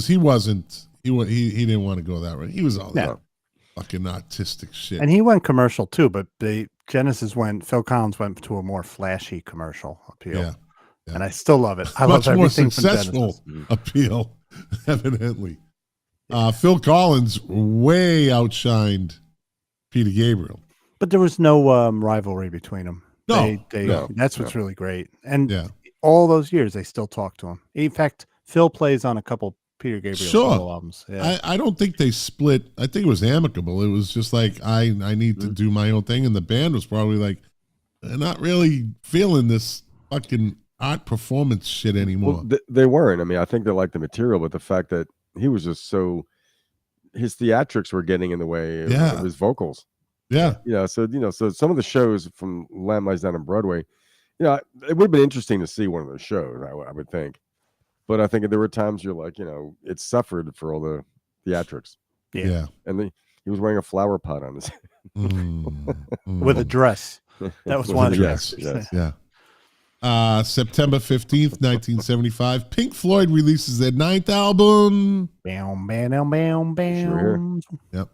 he didn't want to go that way. He was all that fucking artistic shit. And he went commercial too, but Phil Collins went to a more flashy commercial appeal. Yeah. And I still love it. I Much love more everything from successful Genesis. appeal, evidently. Phil Collins way outshined Peter Gabriel. But there was no rivalry between them. No, That's what's really great. And Yeah. all those years, they still talk to him. In fact, Phil plays on a couple Peter Gabriel solo albums. Yeah. I don't think they split. I think it was amicable. It was just like, I need to do my own thing. And the band was probably like, they're not really feeling this fucking art performance shit anymore. Well, they weren't. I mean, I think they liked the material, but the fact that he was just his theatrics were getting in the way of his vocals. Yeah. So some of the shows from Landmines down on Broadway, it would have been interesting to see one of those shows, I would think. But I think there were times you're like, it suffered for all the theatrics. Yeah. And he was wearing a flower pot on his with a dress. That was one of the yes. Yeah. September 15th, 1975, Pink Floyd releases their 9th album. Bam, bam, bam, bam. Yep.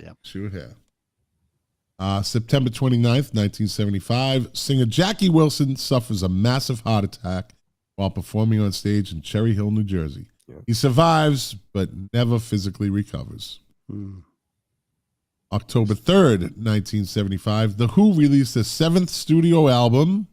Yep. Sure have. September 29th, 1975, singer Jackie Wilson suffers a massive heart attack while performing on stage in Cherry Hill, New Jersey. Yeah. He survives, but never physically recovers. October 3rd, 1975, The Who released their 7th studio album.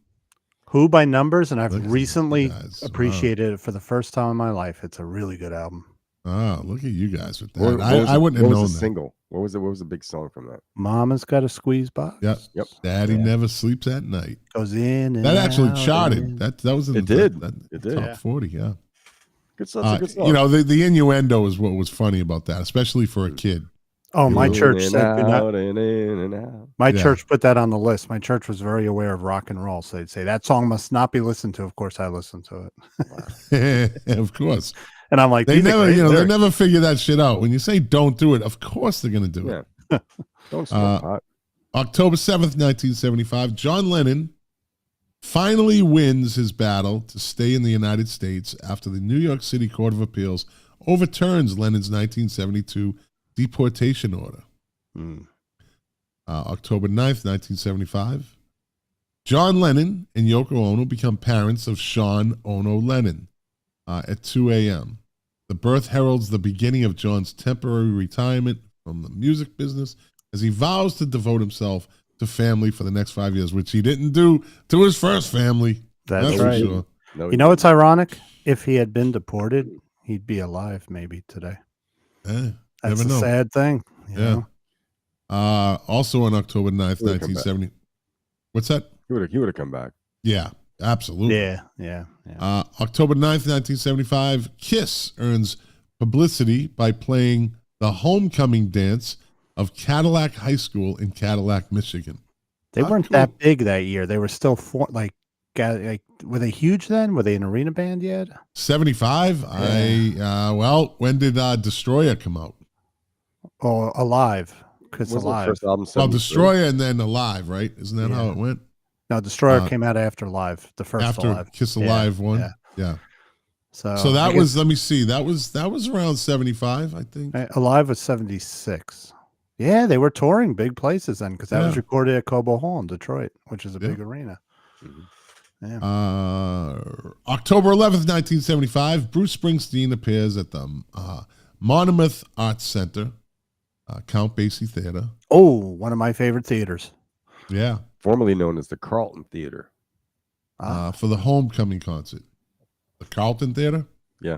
Who by numbers, and I've recently appreciated it for the first time in my life. It's a really good album. Oh, look at you guys with that. I wouldn't have known that. Single? What was the big song from that? Mama's Got a Squeeze Box. Yep. Daddy Never Sleeps at Night. Goes in and that actually out charted. That was in it did. Top 40. Yeah. Good stuff. Good song. The innuendo is what was funny about that, especially for a kid. Oh, my church said in and out. My church put that on the list. My church was very aware of rock and roll, so they'd say that song must not be listened to. Of course, I listened to it. Of course. And I'm like, they never figure that shit out. When you say don't do it, of course they're going to do it. Don't smoke pot. October 7th, 1975, John Lennon finally wins his battle to stay in the United States after the New York City Court of Appeals overturns Lennon's 1972 deportation order. October 9th, 1975, John Lennon and Yoko Ono become parents of Sean Ono Lennon at 2 a.m. The birth heralds the beginning of John's temporary retirement from the music business as he vows to devote himself to family for the next 5 years, which he didn't do to his first family. That's right. Sure. You know what's ironic? If he had been deported, he'd be alive maybe today. That's a sad thing. You know? Also on October 9th, 1970. What's that? He would have come back. Yeah, absolutely. Yeah. October 9th, 1975, Kiss earns publicity by playing the homecoming dance of Cadillac High School in Cadillac, Michigan. They weren't that big that year. They were still like were they huge then? Were they an arena band yet? 75? When did Destroyer come out? Oh, Alive. Because Alive. First album, Destroyer and then Alive, right? Isn't that how it went? No, Destroyer came out after Live. The first after Alive. Kiss Alive one. Yeah. So that was, let me see, that was around 75, I think. Alive was 76. Yeah, they were touring big places then because that was recorded at Cobo Hall in Detroit, which is a big arena. Yeah. October 11th, 1975, Bruce Springsteen appears at the Monmouth Arts Center, Count Basie Theater. Oh, one of my favorite theaters. Yeah. Formerly known as the Carlton Theater. For the homecoming concert. The Carlton Theater? Yeah.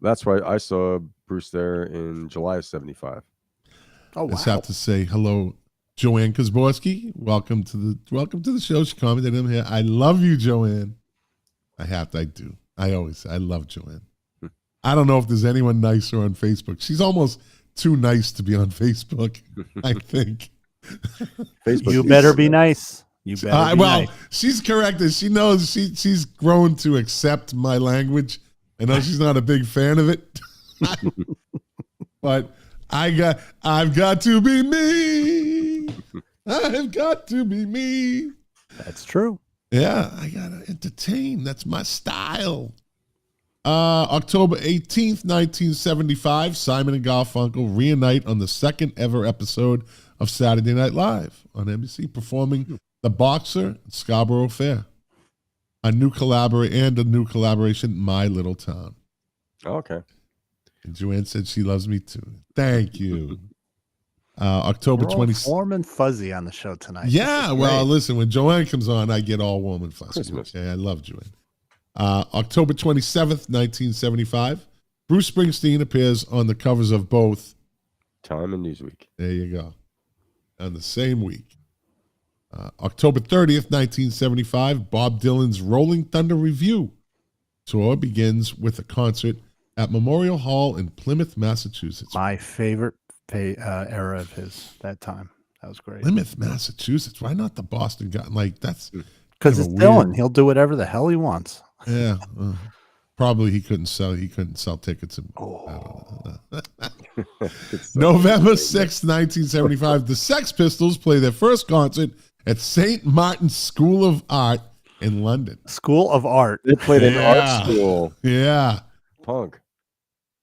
That's right. I saw Bruce there in July of 75. Oh, wow. I just have to say hello, Joanne Kozborski. Welcome to the show. She commented in here. I love you, Joanne. I love Joanne. I don't know if there's anyone nicer on Facebook. She's almost too nice to be on Facebook, I think. Facebook. You better be nice. You better be nice. She's corrected. She knows she's grown to accept my language. I know she's not a big fan of it. But I've got to be me. I've got to be me. That's true. Yeah, I gotta entertain. That's my style. October 18th, 1975, Simon and Garfunkel reunite on the second ever episode of Saturday Night Live on NBC, performing The Boxer at Scarborough Fair. A new collaboration, My Little Town. Okay. And Joanne said she loves me too. Thank you. October 20th. Warm and fuzzy on the show tonight. Yeah, well, listen, when Joanne comes on, I get all warm and fuzzy. Okay, I love Joanne. October 27th, 1975, Bruce Springsteen appears on the covers of both Time and Newsweek. There you go. On the same week. October 30th, 1975, Bob Dylan's Rolling Thunder Review tour begins with a concert at Memorial Hall in Plymouth, Massachusetts. My favorite era of his, that time. That was great. Plymouth, Massachusetts. Why not the Boston guy? Like, that's because it's Dylan. He'll do whatever the hell he wants. Yeah. Probably he couldn't sell tickets. November 6th, 1975, the Sex Pistols play their first concert at St. Martin's School of Art in London. School of Art. They played in art school. Yeah. Punk.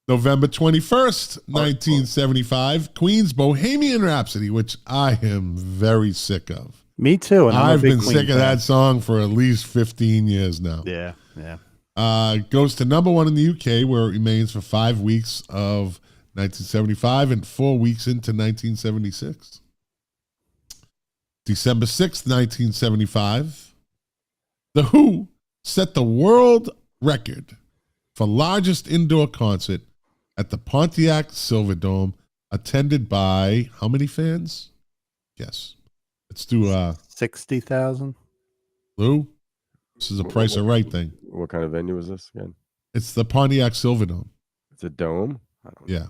November 21st, 1975, Queen's Bohemian Rhapsody, which I am very sick of. Me too. And I've been sick of that song for at least 15 years now. Yeah. Goes to number one in the UK, where it remains for 5 weeks of 1975 and 4 weeks into 1976. December 6th, 1975, The Who set the world record for largest indoor concert at the Pontiac Silverdome, attended by how many fans? Yes. Let's do 60,000. Lou, this is a Price of Right thing. What kind of venue is this again? It's the Pontiac Silverdome. It's a dome? Yeah.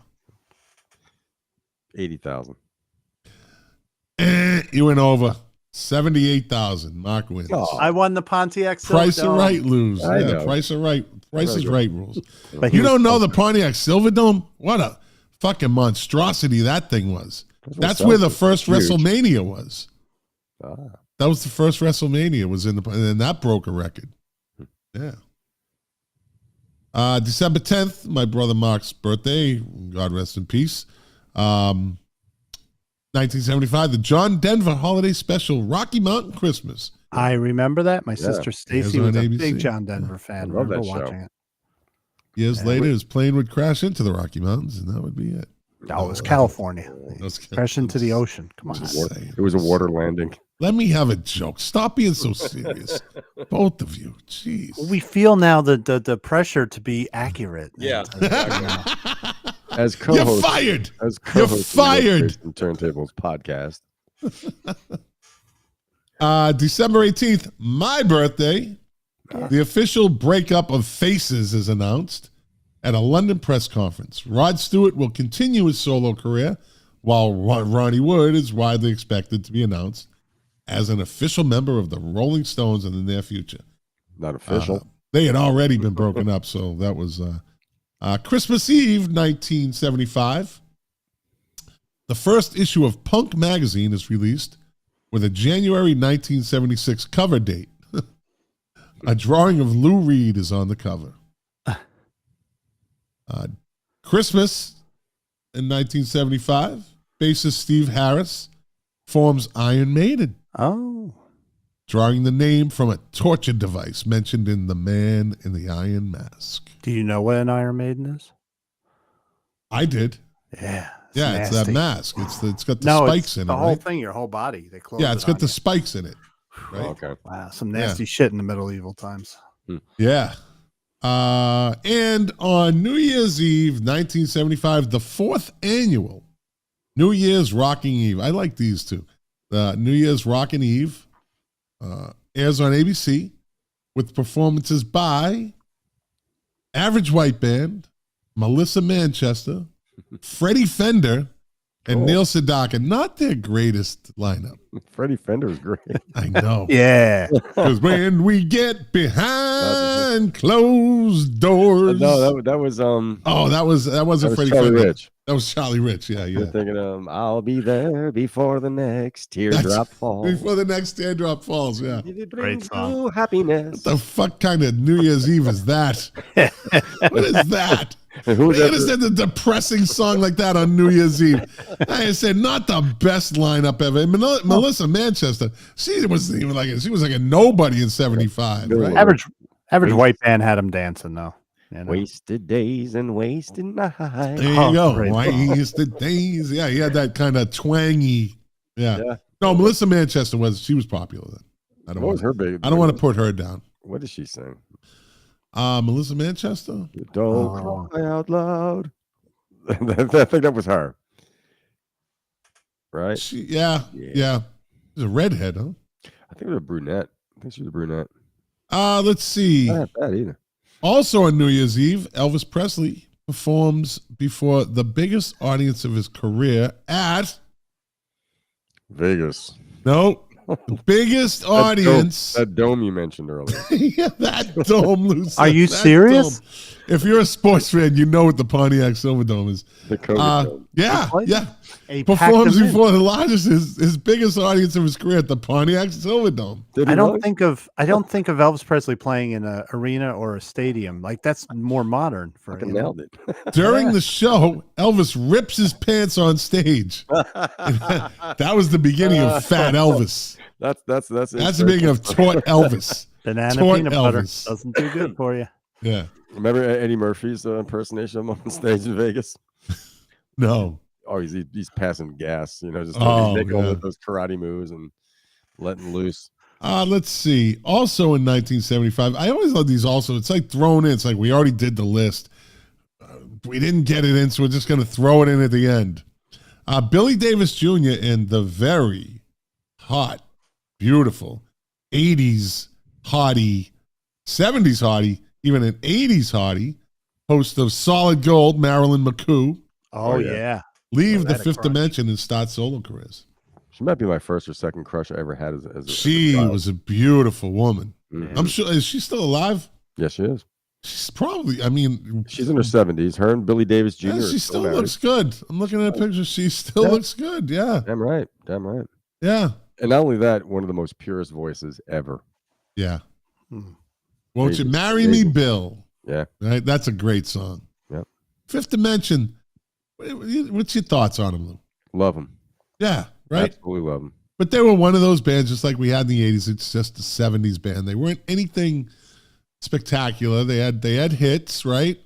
80,000. You went over. 78,000. Mark wins. Oh, I won the Pontiac Silverdome. Price of Right lose. Yeah, Price of Right. Price is Right rules. But you don't know the Pontiac Silverdome? What a fucking monstrosity that thing was. That's where the first WrestleMania was. That was the first WrestleMania was in and that broke a record. Yeah. December 10th, my brother Mark's birthday. God rest in peace. 1975, the John Denver holiday special, Rocky Mountain Christmas. I remember that. My sister Stacy was a big John Denver fan. I remember watching it. Years later, his plane would crash into the Rocky Mountains, and that would be it. No, it was California. Crash into the ocean. Come on. It was a water landing. Let me have a joke. Stop being so serious. Both of you. Jeez. We feel now the pressure to be accurate. Yeah. As co-host, you're fired. As co-host, you're fired. Turntables podcast. December 18th, my birthday. The official breakup of Faces is announced at a London press conference. Rod Stewart will continue his solo career, while Ronnie Wood is widely expected to be announced as an official member of the Rolling Stones in the near future. Not official. They had already been broken up, so that was Christmas Eve, 1975. The first issue of Punk magazine is released with a January 1976 cover date. A drawing of Lou Reed is on the cover. Christmas in 1975, bassist Steve Harris forms Iron Maiden. Oh. Drawing the name from a torture device mentioned in The Man in the Iron Mask. Do you know what an Iron Maiden is? I did. Yeah. It's that mask. It's got the spikes in it. The whole thing, your whole body. They close. Yeah, it's got the spikes in it. Right? Okay. Wow, some nasty shit in the medieval times. Yeah. And on New Year's Eve, 1975, the fourth annual New Year's Rocking Eve. I like these two. The New Year's Rocking Eve airs on ABC with performances by Average White Band, Melissa Manchester, Freddie Fender, and Neil Sedaka. Not their greatest lineup. Freddie Fender is great. I know. Yeah. Because when we get behind closed doors. No, that was that wasn't Freddie Charlie Fender. Rich. That was Charlie Rich. Yeah. You're thinking I'll be there before the next teardrop falls. Before the next teardrop falls. Yeah. Great song. Happiness. What the fuck kind of New Year's Eve is that? What is that? And who was I that? understand a depressing song like that on New Year's Eve. I said, not the best lineup ever. And Melissa Manchester, she wasn't even like it. She was like a nobody in 75. Right? Average white band had them dancing though. You know? Wasted days and wasted nights. There you go. Wasted days. Yeah, he had that kind of twangy. Yeah. No, Melissa Manchester she was popular then. I don't want to put her down. What did she sing? Melissa Manchester? Don't cry out loud. I think that was her. Right? Yeah. She's a redhead, huh? I think it was a brunette. I think she was a brunette. Let's see. Not bad either. Also on New Year's Eve, Elvis Presley performs before the biggest audience of his career at Vegas. No. The biggest audience. That dome you mentioned earlier. Yeah, that dome, Lucy. Are you serious? Dome. If you're a sports fan, you know what the Pontiac Silverdome is. The COVID dome. Yeah. Performs before the largest, his biggest audience of his career at the Pontiac Silverdome. I don't think of Elvis Presley playing in an arena or a stadium. Like that's more modern for him. Nailed it. During the show, Elvis rips his pants on stage. That was the beginning of Fat Elvis. That's the beginning of Taut Elvis. Banana Taut peanut butter Elvis. doesn't do good for you. Yeah. Remember Eddie Murphy's impersonation on stage in Vegas? No. Oh, he's passing gas, just he's making all those karate moves and letting loose. Let's see. Also in 1975, I always love these. Also, it's like thrown in. It's like we already did the list. We didn't get it in, so we're just going to throw it in at the end. Billy Davis Jr. and the very hot, beautiful 80s hottie, 70s hottie, even an 80s hottie, host of Solid Gold, Marilyn McCoo. Oh yeah. Leave the fifth dimension and start solo careers. She might be my first or second crush I ever had She was a beautiful woman. Mm-hmm. I'm sure. Is she still alive? Yes, she is. She's probably, she's in her 70s. Her and Billy Davis Jr. Yeah, she still looks good. I'm looking at a picture. She still looks good. Yeah. Damn right. Yeah. And not only that, one of the most purest voices ever. Yeah. Won't you marry me, Bill? Yeah. Right. That's a great song. Yep. Fifth Dimension. What's your thoughts on them, Lou? Love them. Yeah. Right. Absolutely love them. But they were one of those bands, just like we had in the 80s. It's just a 70s band. They weren't anything spectacular. They had hits, right?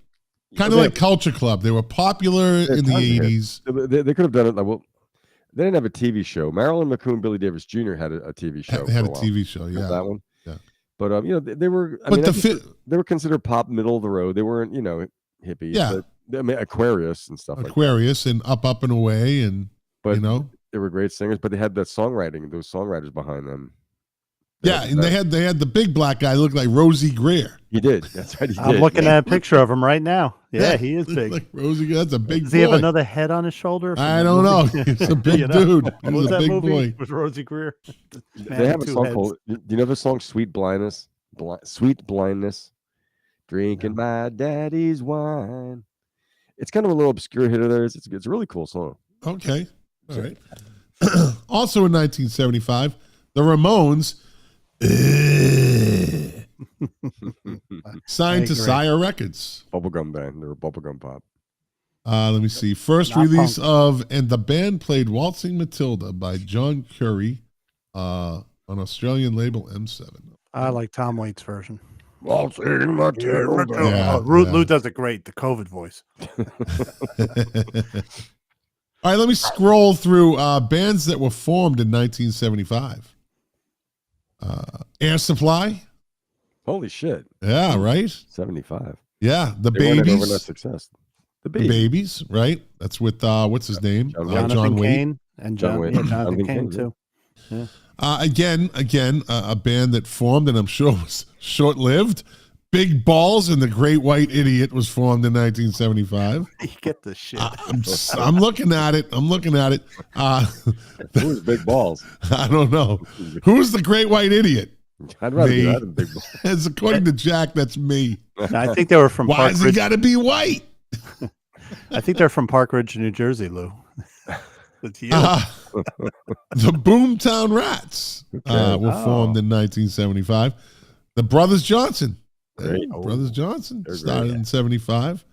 Kind of like Culture Club. They were popular in the 80s. They could have done it. Well, they didn't have a TV show. Marilyn McCoo and Billy Davis Jr. had a TV show. They had a TV show, yeah. That one. Yeah. But they were. They were considered pop, middle of the road. They weren't, hippie. Yeah. But, Aquarius and stuff. Aquarius and Up and Away, and they were great singers. But they had that songwriting. Those songwriters behind them. Yeah, and they had the big black guy look like Rosie Greer. He did. That's right. I'm looking at a picture of him right now. Yeah, he is big. Like Rosie, that's a big. Does he have another head on his shoulder? I don't know. He's a big dude. He's a big boy. With Rosie Greer. They have a song called. Do you know the song "Sweet Blindness"? Sweet Blindness. Drinking my daddy's wine. It's kind of a little obscure hit of theirs. It's a really cool song. Okay. All right. Also in 1975, the Ramones. Signed to Sire Records. Bubblegum band. They were bubblegum pop. Let me see. First release and the band played Waltzing Matilda by John Curry on Australian label M7. I like Tom Waits' version. Waltzing Matilda. Yeah, Lou does it great. The COVID voice. All right, let me scroll through bands that were formed in 1975. Air Supply. Holy shit. Yeah, right? 75. Yeah, the they Babies. Overnight success. The Babies, right? That's with, what's his name? John Wayne. And Jonathan Kane Kane, too. Yeah. Again, a band that formed, and I'm sure was short-lived, Big Balls and the Great White Idiot was formed in 1975. You get the shit. I'm looking at it. Who's Big Balls? I don't know. Who's the Great White Idiot? I'd rather Me. do that than Big Balls. As according to Jack, that's me. I think they were from Why Park has he Ridge. got to be white? I think they're from Park Ridge, New Jersey, Lou. It's you. The Boomtown Rats were formed in 1975. The Brothers Johnson. Great. Brothers Johnson They're started great. in 75.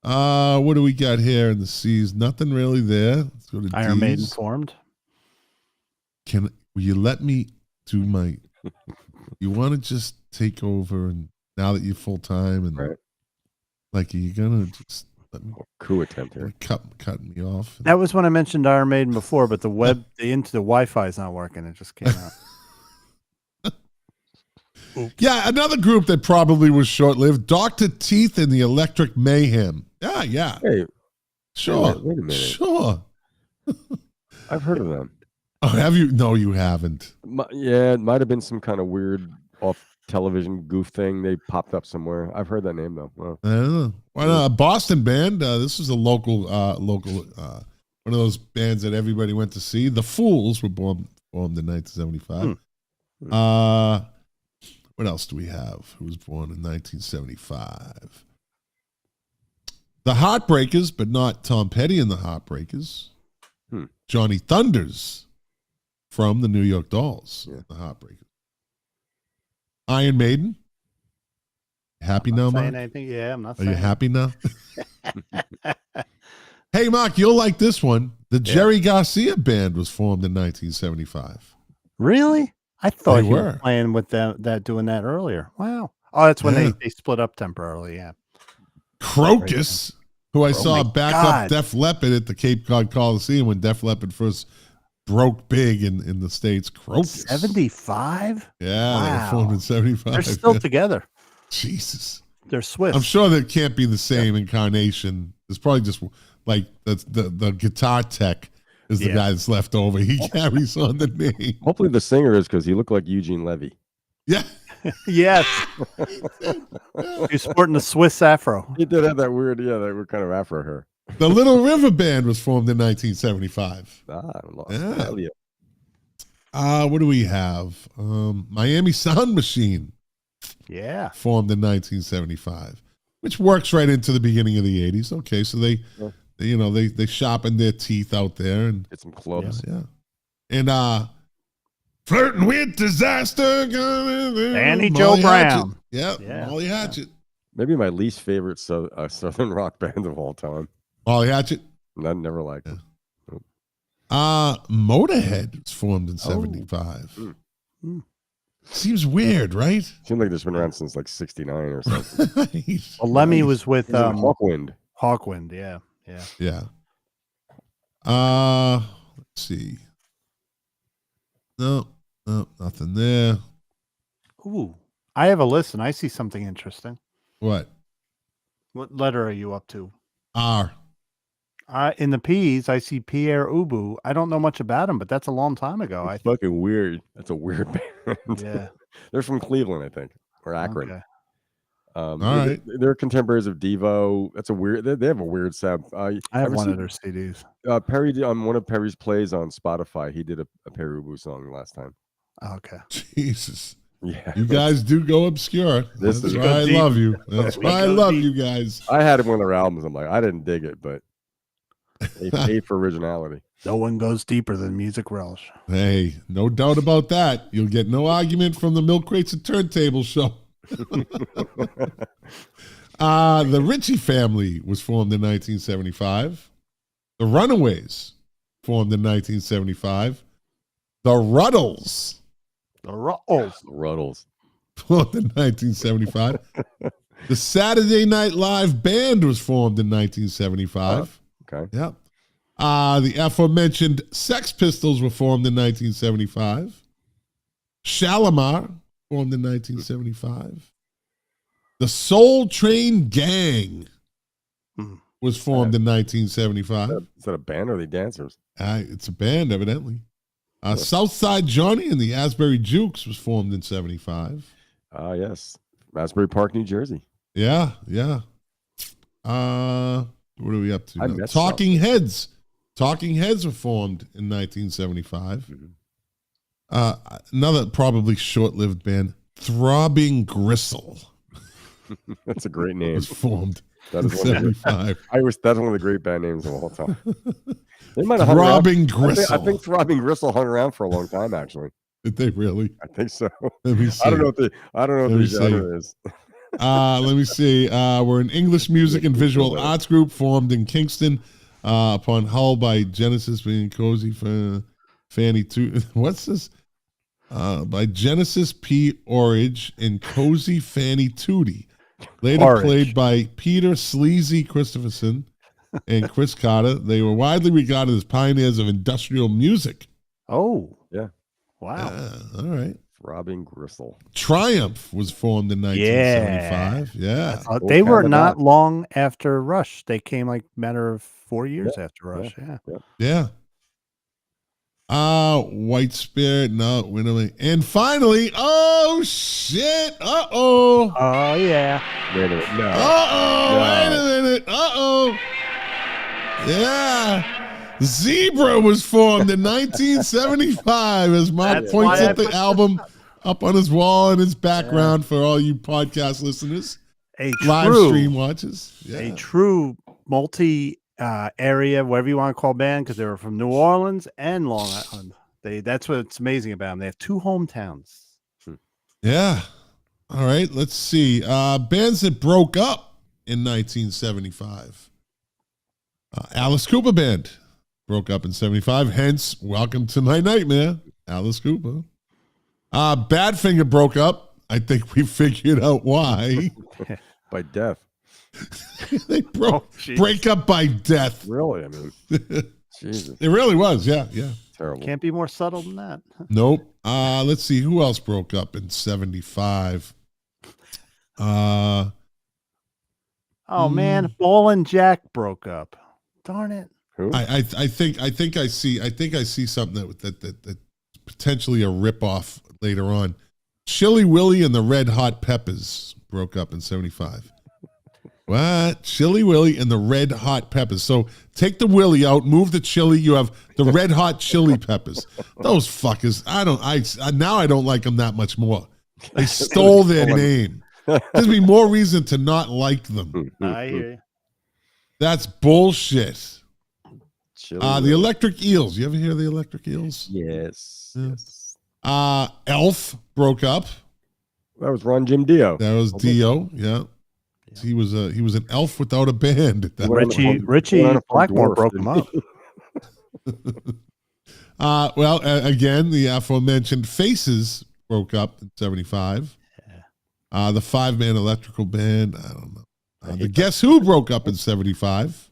What do we got here in the C's? Nothing really there. Let's go to Iron Maiden D's. formed. Will you let me do my? You want to just take over, and now that you're full time, and Right. like, are you gonna just let me Coup attempt here. cut me off? That was when I mentioned Iron Maiden before, but the Wi-Fi is not working. It just came out. Yeah, another group that probably was short-lived. Dr. Teeth and the Electric Mayhem. Yeah. Hey, Sure. wait a minute. Sure. I've heard of them. Oh, have you? No, you haven't. Yeah, it might have been some kind of weird off-television goof thing. They popped up somewhere. I've heard that name though. Well, I don't know. Why not? A Boston band. This is a local, one of those bands that everybody went to see. The Fools were formed in 1975. What else do we have? Who was born in 1975? The Heartbreakers, but not Tom Petty and the Heartbreakers. Johnny Thunders from the New York Dolls. Yeah. The Heartbreakers. Iron Maiden. Happy now, Mark? Anything? Yeah, I'm not Are saying. you happy now? Hey, Mark, you'll like this one. The Jerry Garcia Band was formed in 1975. Really? I thought They you were were. playing with doing that earlier. Wow. Oh, that's when Yeah. they split up temporarily. Yeah. Crocus, who I saw my back God. up Def Leppard at the Cape Cod Coliseum when Def Leppard first broke big in the States. Crocus. 75? Yeah, they were Wow. formed in 75. They're still Yeah. together. Jesus. They're Swiss. I'm sure that can't be the same incarnation. It's probably just like the guitar tech is the Yeah. guy that's left over. He carries on the name. hopefully the singer is because he looked like Eugene Levy. Yeah. Yes. You're sporting a Swiss afro. He did have that weird, that weird kind of afro hair. The Little River Band was formed in 1975. Yeah. What do we have? Miami Sound Machine Yeah. formed in 1975, which works right into the beginning of the 80s. Okay, so they sharpened their teeth out there and Get some clubs. yeah. And Flirting with Disaster. Danny Joe Molly Hatchet. Brown. Yeah, Yeah. Molly Hatchet. Maybe my least favorite Southern rock band of all time. Molly Hatchet. I never liked it. Motorhead was formed in 75. Seems weird, right? Seems like it's been around since like 69 or something. Well, Lemmy was with Hawkwind. Hawkwind. Yeah. Yeah. Let's see. No, nothing there. Ooh. I have a list and I see something interesting. What? What letter are you up to? R. In the P's, I see Pierre Ubu. I don't know much about him, but that's a long time ago. It's fucking weird. That's a weird band. Yeah. They're from Cleveland, I think, or Akron. Okay. All right. They're contemporaries of Devo. That's a weird. They have a weird sound. I have one of their CDs. Perry on one of Perry's plays on Spotify. He did a Perry Ubu song last time. Okay. Jesus. Yeah, You guys do go obscure. This That's is why I deep. love you. That's why I love you guys. I had one of their albums. I'm like, I didn't dig it, but they paid for originality. No one goes deeper than Music Relish. Hey, no doubt about that. You'll get no argument from the Milk Crates and Turntables show. The Ritchie family was formed in 1975. The Runaways formed in 1975. The Ruddles The Ruddles. Ruddles. formed in 1975. The Saturday Night Live Band was formed in 1975. Okay. Yep. The aforementioned Sex Pistols were formed in 1975. Shalimar formed in 1975. The Soul Train Gang was formed in 1975. Is that a band or are they dancers? It's a band, evidently. Southside Johnny and the Asbury Jukes was formed in 75. Yes. Asbury Park, New Jersey. Yeah. What are we up to now? Talking Heads. Talking Heads were formed in 1975. Another probably short-lived band, Throbbing Gristle. That's a great name. Was formed in in 75. That's one of the great band names of all time. They might have Throbbing Gristle. I think Throbbing Gristle hung around for a long time, actually. Did they really? I think so. Let me see. I don't know what the genre is. Let me see. We're an English music and visual arts group formed in Kingston upon Hull by Genesis being Cozy for Fanny Tootie. What's this? By Genesis P. Orridge and Cozy Fanny Tootie. Later played by Peter Sleazy Christopherson and Chris Carter. They were widely regarded as pioneers of industrial music. Oh. Yeah. Wow. All right. Throbbing Gristle. Triumph was formed in 1975. Yeah. They were not long after Rush. They came like a matter of 4 years after Rush. Yeah. White Spirit. No, wait a minute. And finally, oh shit. Uh-oh. Oh yeah. Wait a minute. No. Uh-oh. Wait a minute. Uh-oh. Yeah. Zebra was formed in 1975 as Mark points at the album up on his wall in his background for all you podcast listeners. Live stream watchers. Yeah. A true multi area, whatever you want to call band, because they were from New Orleans and Long Island. That's what's amazing about them. They have two hometowns. Yeah. All right. Let's see. Bands that broke up in 1975. Alice Cooper Band broke up in 75. Hence, Welcome to My Nightmare. Alice Cooper. Badfinger broke up. I think we figured out why. By death. They break up by death. Really? I mean, Jesus. It really was. Yeah. Terrible. Can't be more subtle than that. Nope. Let's see. Who else broke up in 75? Oh, man. Ball and Jack broke up. Darn it. Who? I think I see something that potentially a ripoff later on. Chili Willy and the Red Hot Peppers broke up in 75. What? Chili Willy and the Red Hot Peppers. So take the Willy out, move the chili. You have the Red Hot Chili Peppers. Those fuckers. I don't like them that much more. They stole their name. Gives me more reason to not like them. I hear you. That's bullshit. The Electric Eels. You ever hear the Electric Eels? Yes. Elf broke up. That was Ron Jim Dio. That was Dio. Yeah. He was an elf without a band. Richie Blackmore broke him up. Again, the aforementioned Faces broke up in 75. Yeah. The 5-man electrical band. I don't know. The Guess Who broke up in 75.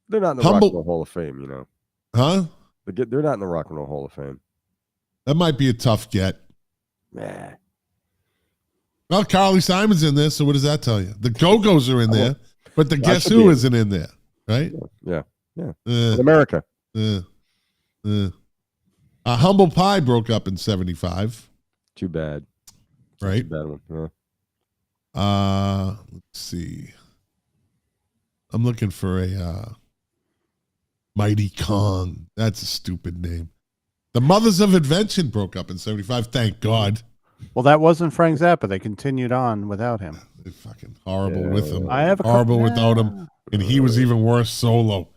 They're not in the Rock and Roll Hall of Fame, you know. Huh? They're not in the Rock and Roll Hall of Fame. That might be a tough get. Nah. Well, Carly Simon's in there, so what does that tell you? The Go-Go's are in there, but the Guess Who isn't in there, right? Yeah. In America. Humble Pie broke up in 75. Too bad. Right? Too bad one. Yeah. Let's see. I'm looking for a Mighty Kong. That's a stupid name. The Mothers of Invention broke up in 75. Thank God. Well, that wasn't Frank Zappa. They continued on without him. They're fucking horrible with him. I have horrible without him, and he was even worse solo.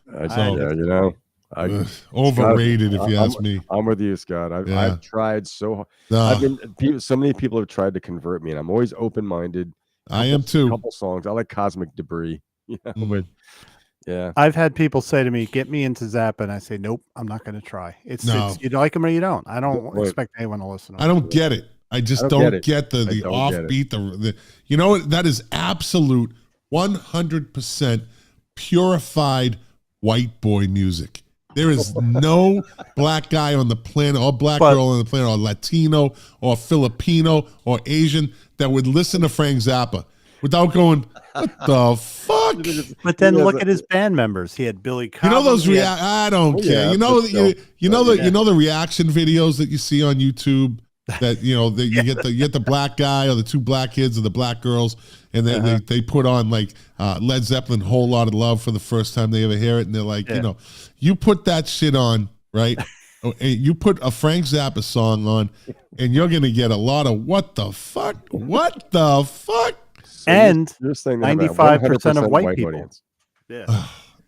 Overrated, if you ask me. I'm with you, Scott. I've tried so hard. So many people have tried to convert me, and I'm always open-minded. I am too. A couple songs. I like Cosmic Debris. But yeah. I've had people say to me, "Get me into Zappa," and I say, "Nope, I'm not going to try." It's you like them or you don't. I don't expect anyone to listen. I don't get it. I just don't get the offbeat. The you know what? That is absolute 100% purified white boy music. There is no black guy on the planet or black girl on the planet or Latino or Filipino or Asian that would listen to Frank Zappa without going, what the fuck? But then look at his band members. He had Billy Cobham. You know those I don't care. You know the reaction videos that you see on YouTube That you get the black guy or the two black kids or the black girls, and they put on like Led Zeppelin "Whole Lot of Love" for the first time they ever hear it, and they're like, you put that shit on, right? You put a Frank Zappa song on, and you're gonna get a lot of what the fuck. So and 95% of white people. Audience. Yeah.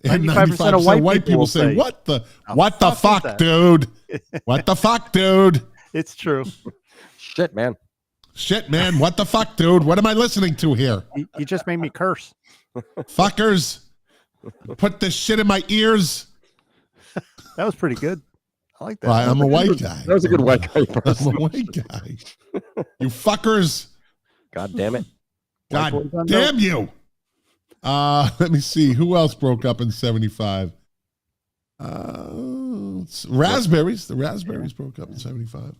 And 95% of white people say, what the fuck, dude? What the fuck, dude? It's true. Shit, man. What the fuck, dude? What am I listening to here? You just made me curse. Fuckers. Put this shit in my ears. That was pretty good. I like that. I'm a white guy. That was a good white guy. I'm a white guy. You fuckers. God damn it. God damn you. Let me see. Who else broke up in 75? Raspberries. The Raspberries broke up in 75.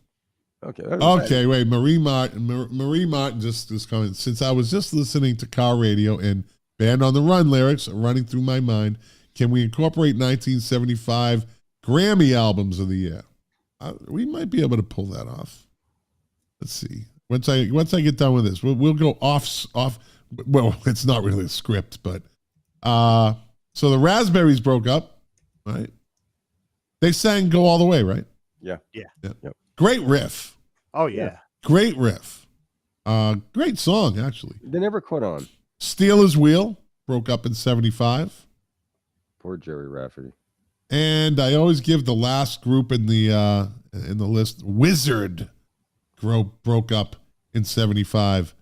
Okay, wait. Marie Martin just coming. Since I was just listening to car radio and Band on the Run lyrics running through my mind, can we incorporate 1975 Grammy albums of the year? We might be able to pull that off. Let's see. Once I get done with this, we'll go off. Well, it's not really a script, but so the Raspberries broke up, right? They sang "Go All the Way," right? Yeah. Yep. Great riff. Oh yeah. Great riff. Great song actually. They never caught on. Steelers Wheel broke up in 75. Poor Jerry Rafferty. And I always give the last group in the list. Wizard broke up in 75.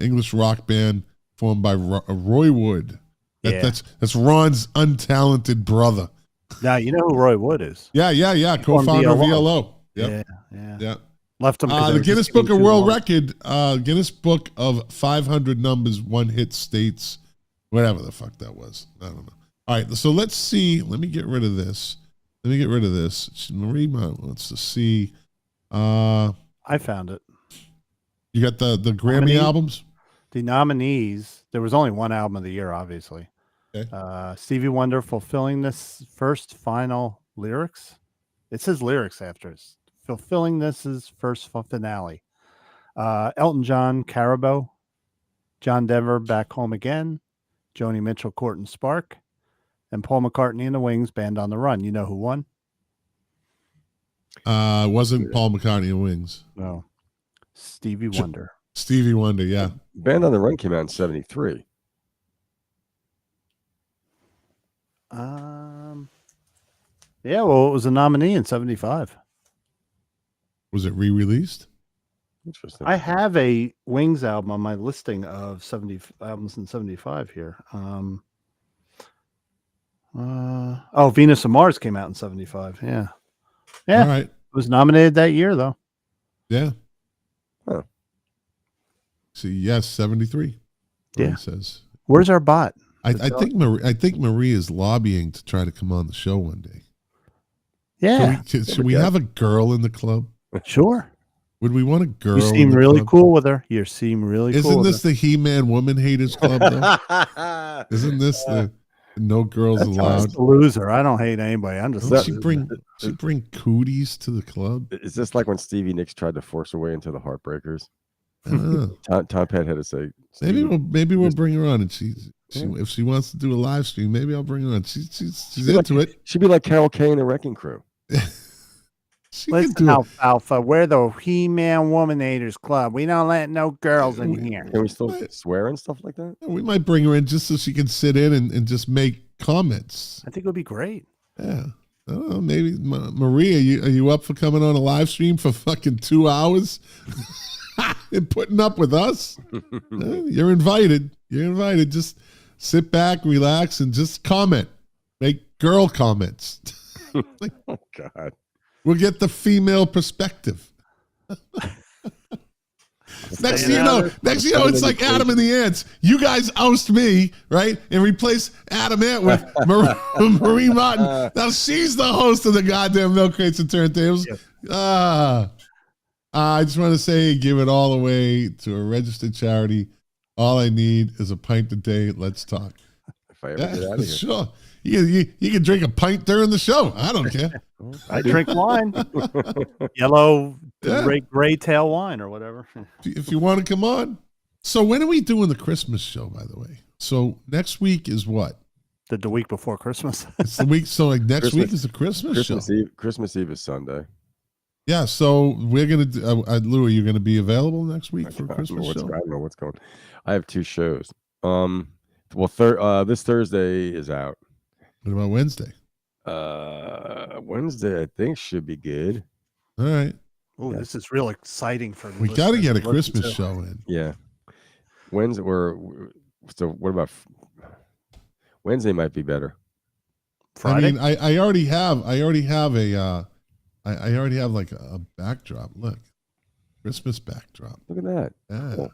English rock band formed by Roy Wood. That's Ron's untalented brother. Now you know who Roy Wood is. Yeah. Co-founder of VLO. Yep. Yeah. Left him. The Guinness Book of World Record. Guinness Book of 500 numbers, one hit states, whatever the fuck that was. I don't know. All right, so let's see. Let me get rid of this. Marie, let's see. I found it. You got the Grammy albums? The nominees. There was only one album of the year, obviously. Okay. Stevie Wonder fulfilling this first final lyrics. It says lyrics after it. Fulfilling this is first finale. Elton John, Carabo. John Denver, Back Home Again. Joni Mitchell, Court and Spark. And Paul McCartney and the Wings, Band on the Run. You know who won? Wasn't Paul McCartney and Wings. No. Stevie Wonder. Stevie Wonder, yeah. Band on the Run came out in 73. Yeah, well, it was a nominee in 75. Was it re-released? Interesting. I have a Wings album on my listing of 70 albums in 75 here. Venus and Mars came out in 75. Yeah. All right. It was nominated that year, though. Yeah. Huh. See, yes, 73. Yeah. It says. Where's our bot? I think Marie is lobbying to try to come on the show one day. Yeah. Should we have a girl in the club? Sure. Would we want a girl? You seem really cool with her. You seem really cool. Isn't this the He-Man Woman Haters Club, though? Isn't this the no girls allowed? A loser. I don't hate anybody. I'm just. She bring cooties to the club. Is this like when Stevie Nicks tried to force her way into the Heartbreakers? Tom Petty had to say, maybe we'll bring her on, and if she wants to do a live stream, maybe I'll bring her on. She's into it. She'd be like Carol Kay in the Wrecking Crew. Listen, Alfalfa, we're the He-Man Womanators Club. We don't let no girls in here. Can we still swear and stuff like that? We might bring her in just so she can sit in and just make comments. I think it would be great. Yeah. I don't know, maybe Maria, are you up for coming on a live stream for fucking 2 hours and putting up with us? You're invited. Just sit back, relax, and just comment. Make girl comments. Oh God. We'll get the female perspective. Next thing you know, it's like Adam and the Ants. You guys oust me, right? And replace Adam Ant with Marie Martin. Now she's the host of the goddamn Milk Crates and Turntables. Yep. I just want to say, give it all away to a registered charity. All I need is a pint a day. Let's talk. If I ever get out of here. Sure. You can drink a pint during the show. I don't care. I drink wine. Yellow Gray tail wine or whatever. If you want to come on. So when are we doing the Christmas show, by the way? So next week is what? The week before Christmas. It's the week. So like next week is the Christmas show. Christmas Eve is Sunday. Yeah. So we're going to, Lou, are you going to be available next week for Christmas show? I don't know what's going on. I have 2 shows. Well, this Thursday is out. What about Wednesday? Wednesday, I think, should be good. All right. Oh, this is real exciting for we got to get a Christmas show in. Yeah. Wednesday, so what about Wednesday? Might be better. Friday? I mean, I already have a I already have like a backdrop. Look, Christmas backdrop. Look at that. Yeah. Cool.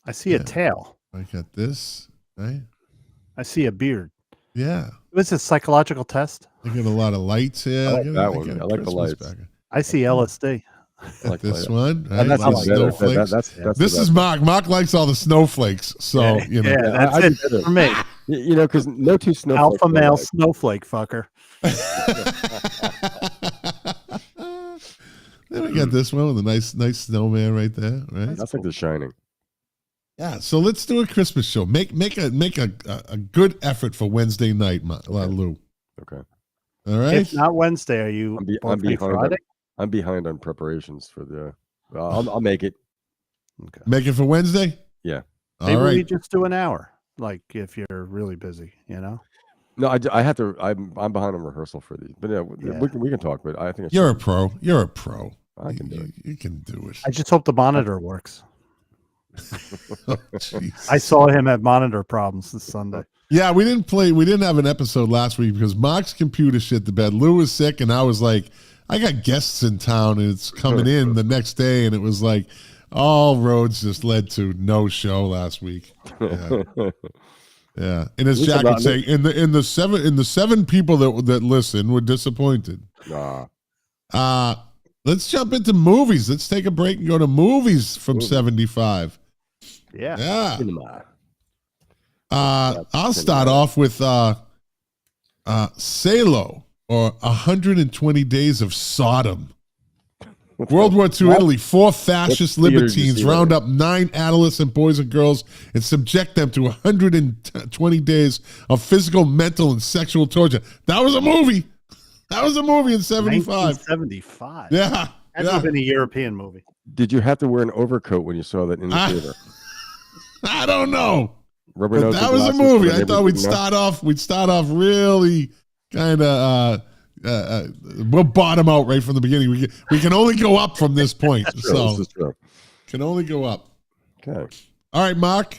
I see a tail. I got this. Right. I see a beard. Yeah. What's a psychological test? I get a lot of lights here. I like that one. I like the lights. Background. I see LSD. I like this one. Right? That's snowflakes. This is Mark. Mark likes all the snowflakes. So, you know. Yeah, that's it for me. You know, because no 2 snowflakes. Alpha male snowflake fucker. Then we got this one with a nice snowman right there. Right. That's like The Shining. Yeah. So let's do a Christmas show. Make a good effort for Wednesday night, Lou. Okay. All right. If not Wednesday, are you? I'm behind. Friday? I'm behind on preparations for the. I'll make it. Okay. Make it for Wednesday. Yeah. Maybe we just do an hour. Like if you're really busy, you know. No, I have to. I'm behind on rehearsal for these, but we can talk. But I think you're a pro. You're a pro. I can do it. You can do it. I just hope the monitor works. Oh, I saw him have monitor problems this Sunday. Yeah, we didn't have an episode last week because Mark's computer shit the bed. Lou was sick, and I was like, I got guests in town, and it's coming in the next day, and it was like all roads just led to no show last week. Yeah. Yeah, and as Jack would say, in the 7 people that listen were disappointed. Let's jump into movies. Let's take a break and go to movies from 75. Yeah. I'll start off with Salo, or 120 Days of Sodom. World War II Italy, 4 fascist libertines round up 9 adolescent boys and girls and subject them to 120 days of physical, mental, and sexual torture. That was a movie. That was a movie in 75. 1975. Yeah. That would have been a European movie. Did you have to wear an overcoat when you saw that in the theater? I don't know. But that was a movie. I thought we'd start off really kind of we'll bottom out right from the beginning. We can only go up from this point. This is true. Can only go up. Okay. All right, Mark.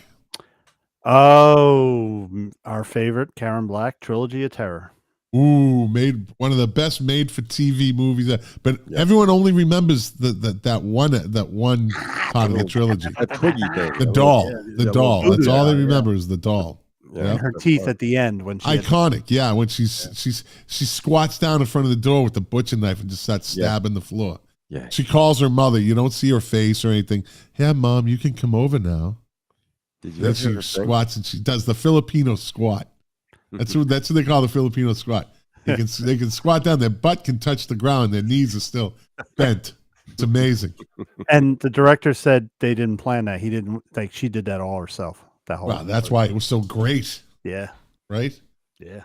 Oh, our favorite Karen Black, Trilogy of Terror. Ooh, made one of the best made for TV movies. But everyone only remembers that one part of the trilogy. The doll. The doll. That's all they remember is the doll. Yeah. And her teeth at the end when she iconic. Yeah, when she squats down in front of the door with the butcher knife and just starts stabbing the floor. Yeah. She calls her mother. You don't see her face or anything. Yeah, Mom, you can come over now. Then she squats and she does the Filipino squat. That's what they call the Filipino squat. They can squat down. Their butt can touch the ground. Their knees are still bent. It's amazing. And the director said they didn't plan that. He didn't she did that all herself. That whole. Wow, that's why it was so great. Yeah. Right. Yeah.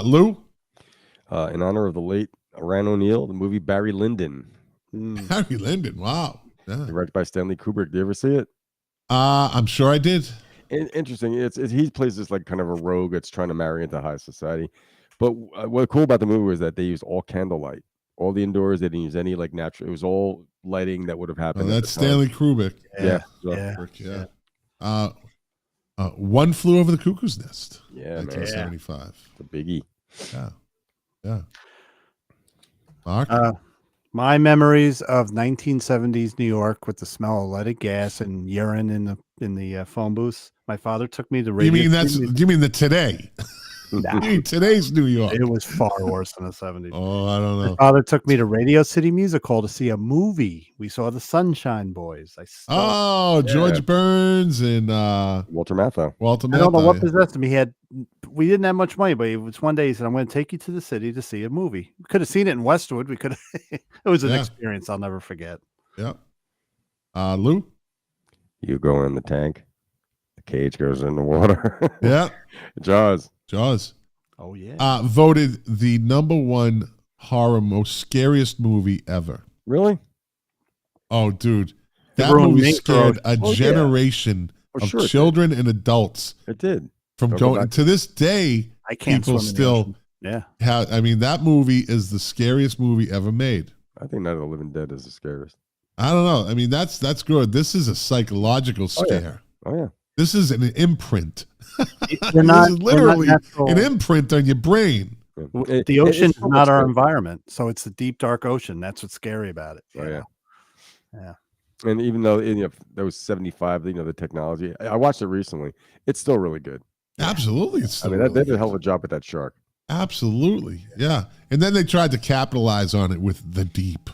Lou. In honor of the late Ryan O'Neal, the movie Barry Lyndon. Barry Lyndon. Wow. Yeah. Directed by Stanley Kubrick. Did you ever see it? I'm sure I did. Interesting. He plays this like kind of a rogue that's trying to marry into high society. But what's cool about the movie was that they used all candlelight, all the indoors. They didn't use any like natural. It was all lighting that would have happened. That's Stanley Kubrick. Yeah. One Flew Over the Cuckoo's Nest. Yeah, 1975. The biggie. Yeah. Mark. My memories of 1970s New York with the smell of leaded gas and urine in the phone booth. My father took me to radio. You mean the today? Nah. You mean today's New York? It was far worse than the 70s. Oh, I don't know. My father took me to Radio City Music Hall to see a movie. We saw the Sunshine Boys. George Burns and Walter Matthau. I don't know what possessed him. we didn't have much money, but it was one day he said, "I'm going to take you to the city to see a movie." We could have seen it in Westwood. We could have. It was an experience I'll never forget. Yep. Lou? You go in the tank. The cage goes in the water. Yeah. Jaws. Oh, yeah. Voted the #1 horror, most scariest movie ever. Really? Oh, dude. That movie scared a generation of children and adults. It did. From going to this day, I can't people still have. I mean, that movie is the scariest movie ever made. I think Night of the Living Dead is the scariest. I don't know. I mean, that's good. This is a psychological scare. Oh yeah. This is an imprint. This is literally an imprint on your brain. The ocean is not our environment, so it's the deep, dark ocean. That's what's scary about it. Yeah. And even though that was 75, the technology. I watched it recently. It's still really good. Absolutely, it's still. they did a hell of a job with that shark. Absolutely, yeah. And then they tried to capitalize on it with The Deep.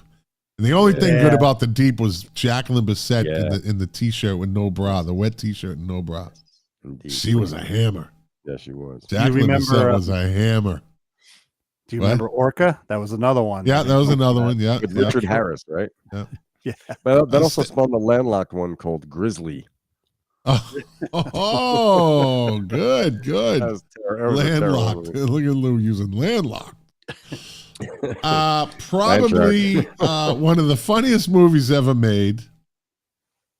And the only thing good about The Deep was Jacqueline Bisset in the t-shirt with no bra, the wet t-shirt and no bra. Indeed. She was a hammer. Yeah, she was. Jacqueline Bisset was a hammer. Do you remember Orca? That was another one. Yeah, that was another one. Yeah, with Richard Harris, right? Yeah. Yeah. But that also spawned a landlocked one called Grizzly. Oh, good. Landlocked. Look at Lou using landlocked. Probably one of the funniest movies ever made.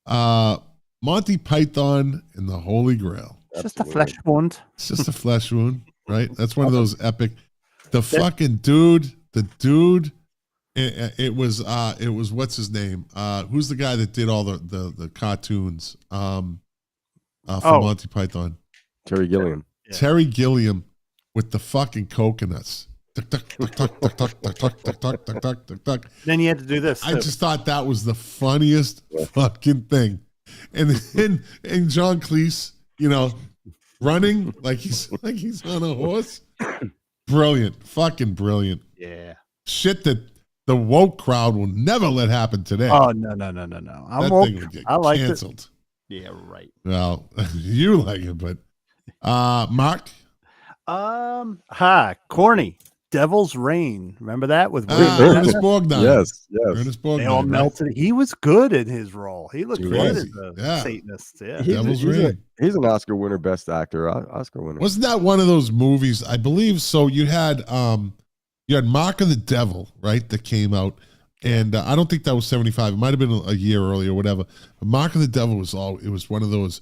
Monty Python and the Holy Grail. It's just a flesh wound. It's just a flesh wound, right? That's one of those epic. The fucking dude. It was what's his name? Who's the guy that did all the cartoons? For Monty Python. Terry Gilliam. Yeah. Terry Gilliam with the fucking coconuts. Then you had to do this. I just thought that was the funniest fucking thing. And then John Cleese, running like he's on a horse. Brilliant. Fucking brilliant. Yeah. Shit that the woke crowd will never let happen today. Oh, no. I'm woke. Thing would get canceled. It. Yeah, right. Well, you like it, but Mark? Corny. Devil's Reign. Remember that with Ernest Borgnine? Yes. Ernest Borgnine. They all melted. He was good in his role. He looked good as a Satanist. Yeah. Devil's Reign. He's an Oscar winner, best actor, Oscar winner. Wasn't that one of those movies? I believe so. You had Mark of the Devil, right? That came out. And I don't think that was 75. It might have been a year earlier or whatever. But Mark of the Devil was one of those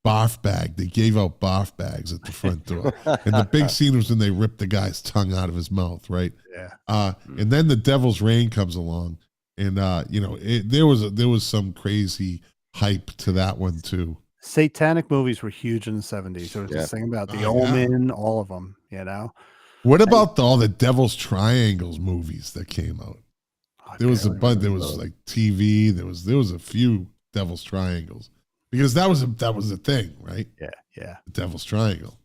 barf bag. They gave out barf bags at the front door. And the big scene was when they ripped the guy's tongue out of his mouth, right? Yeah. And then the Devil's Reign comes along. And, there was some crazy hype to that one, too. Satanic movies were huge in the 70s. There was this thing about The Omen, all of them, What about all the Devil's Triangles movies that came out? There was a bunch. There was like TV. There was a few Devil's Triangles because that was a thing, right? Yeah. The Devil's Triangle.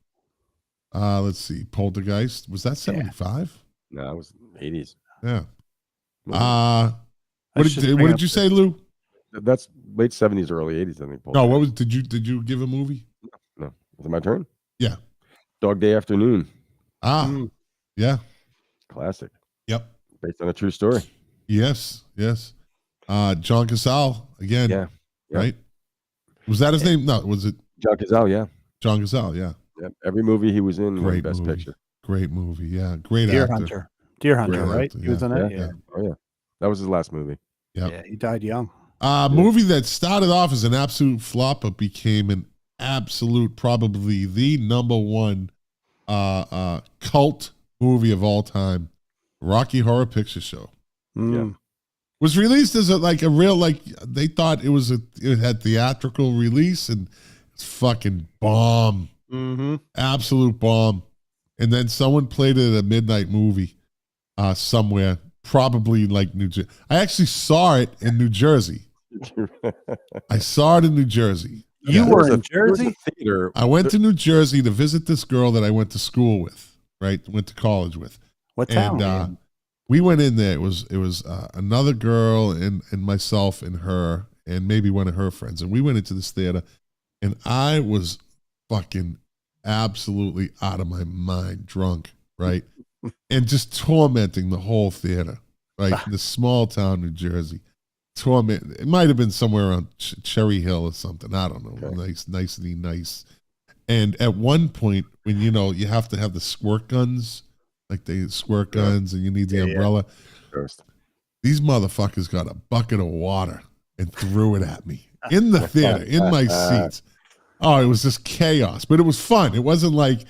Let's see. Poltergeist, was that 75? No, it was 80s. Yeah. What did you say, Lou? That's late 70s, early 80s, I think. No, what was did you give a movie? No. Was it my turn? Yeah. Dog Day Afternoon. Yeah. Classic. Yep. Based on a true story. Yes. John Cazale again. Yeah. Right? Was that his name? No, was it John Cazale? Yeah. John Cazale, yeah. Yep. Every movie he was in, great Best movie. Picture. Great movie, yeah. Great Deer actor. Hunter. Deer Hunter, Great right? actor, He was in it? Yeah. Oh, yeah. That was his last movie. Yep. Yeah, he died young. Movie that started off as an absolute flop, but became an absolute, probably the #1 cult movie of all time. Rocky Horror Picture Show. Yeah. Was released as a real, they thought it had theatrical release, and it's fucking bomb. Mm-hmm. Absolute bomb. And then someone played it at a midnight movie somewhere, probably like New Jersey. I actually saw it in New Jersey. I saw it in New Jersey. You were in Jersey? Theater. I went to New Jersey to visit this girl that I went to school with, right? Went to college with. What town? And we went in there. It was another girl and myself and her and maybe one of her friends. And we went into this theater, and I was fucking absolutely out of my mind, drunk, right? And just tormenting the whole theater, right? In this small town, New Jersey. It might have been somewhere around Cherry Hill or something. I don't know. Okay. Nice. And at one point, when you have to have the squirt guns, like the squirt guns, and you need the umbrella. Yeah. These motherfuckers got a bucket of water and threw it at me in the theater, in my seats. Oh, it was just chaos, but it was fun. It wasn't like,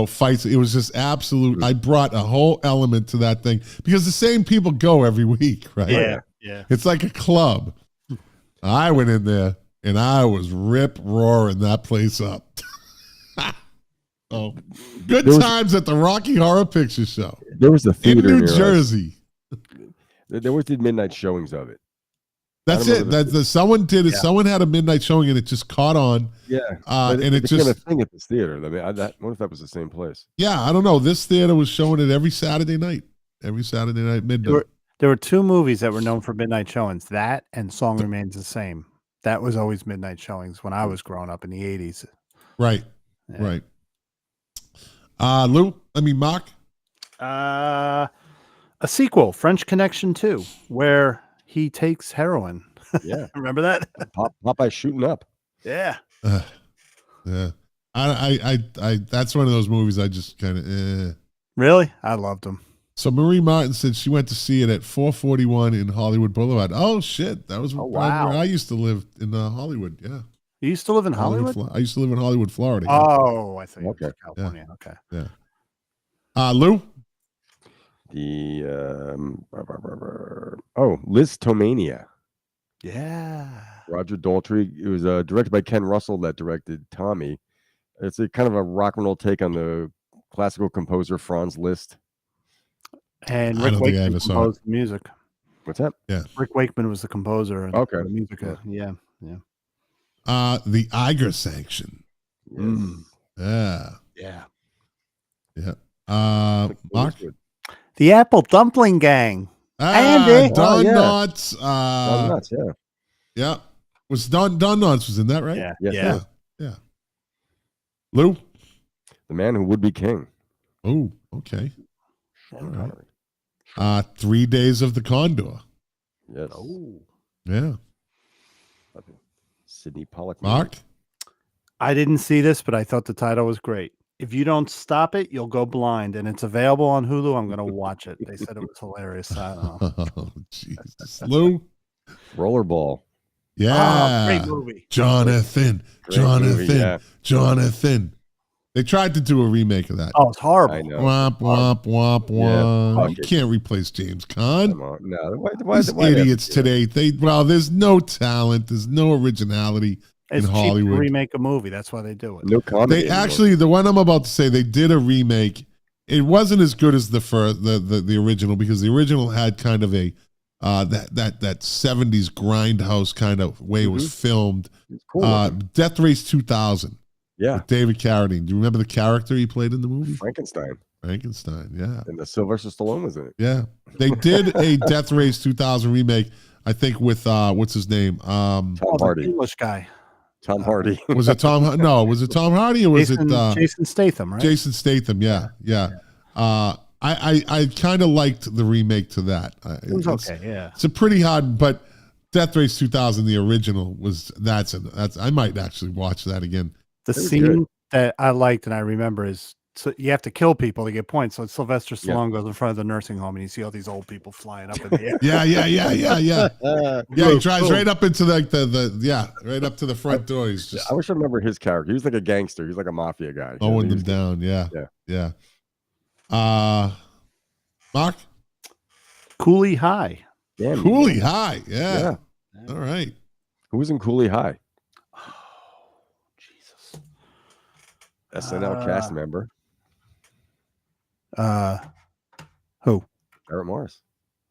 fights. It was just absolute. I brought a whole element to that thing because the same people go every week, right? Yeah. It's like a club. I went in there and I was rip roaring that place up. Oh, good times at the Rocky Horror Picture Show. There was a theater in New Jersey. There was the midnight showings of it. That's it. Someone did it. Yeah. Someone had a midnight showing and it just caught on. Yeah, and it just a thing at this theater. I mean, what if that was the same place? Yeah, I don't know. This theater was showing it every Saturday night. Midnight. There were two movies that were known for midnight showings. That and Song Remains the Same. That was always midnight showings when I was growing up in the 80s. Right. Yeah. Right. Mark? A sequel, French Connection 2, where he takes heroin. Yeah. Remember that? Popeye shooting up. Yeah. Yeah. I that's one of those movies I just kind of Really? I loved him. So Marie Martin said she went to see it at 441 in Hollywood Boulevard. Oh shit, that was where I used to live in Hollywood. Yeah. You used to live in Hollywood? I used to live in Hollywood, Florida. Yeah. Oh, I think. Okay. California. Yeah. Okay. Yeah. Lou? Liz Tomania. Yeah. Roger Daltrey. It was directed by Ken Russell that directed Tommy. It's a kind of a rock and roll take on the classical composer Franz Liszt. And Rick Wakeman composed the music. What's that? Yeah. Rick Wakeman was the composer. And the music. Yeah. The Eiger Sanction. Yes. Yeah. Mark? The Apple Dumpling Gang. Andy. Don Knotts. Don Knotts, yeah. Yeah. Was Don Knotts was in that, right? Yeah. Yeah. Lou? The Man Who Would Be King. Oh, okay. All right. 3 Days of the Condor. Yes. Oh. Yeah. Sidney Pollack. Mark? I didn't see this, but I thought the title was great. If you don't stop it, you'll go blind, and it's available on Hulu. I'm going to watch it. They said it was hilarious. I don't know. Oh, Jesus. Lou? Rollerball. Yeah. Great movie. Jonathan. They tried to do a remake of that. Oh, it's horrible. I know. Womp, womp, womp, womp. Yeah, you can't replace James Caan. Come on. No. Why idiots today. There's no talent. There's no originality in Hollywood. Cheap to remake a movie. That's why they do it. No comedy. They actually, the one I'm about to say, they did a remake. It wasn't as good as the original because the original had kind of a that 70s grindhouse kind of way it was filmed. Cool. Death Race 2000. Yeah. With David Carradine. Do you remember the character he played in the movie? Frankenstein, yeah. And the Sylvester Stallone was in it. Yeah. They did a Death Race 2000 remake, I think, with what's his name? Tom Hardy. The English guy. Tom Hardy. Was it Tom? No, was it Tom Hardy or was it Jason Statham? Right. Jason Statham. Yeah. I kind of liked the remake to that. It was okay. Yeah. It's a pretty hard, but Death Race 2000, the original was that's. I might actually watch that again. The scene that I liked and I remember is so you have to kill people to get points. So Sylvester Stallone goes in front of the nursing home and you see all these old people flying up in the air. Yeah. He drives right up into right up to the front door. He's just, I wish I remember his character. He was like a gangster. He was like a mafia guy. Mowing them down. Yeah. Mark? Cooley High. Damn, Cooley High. Yeah. All right. Who was in Cooley High? SNL cast member. Who? Eric Morris.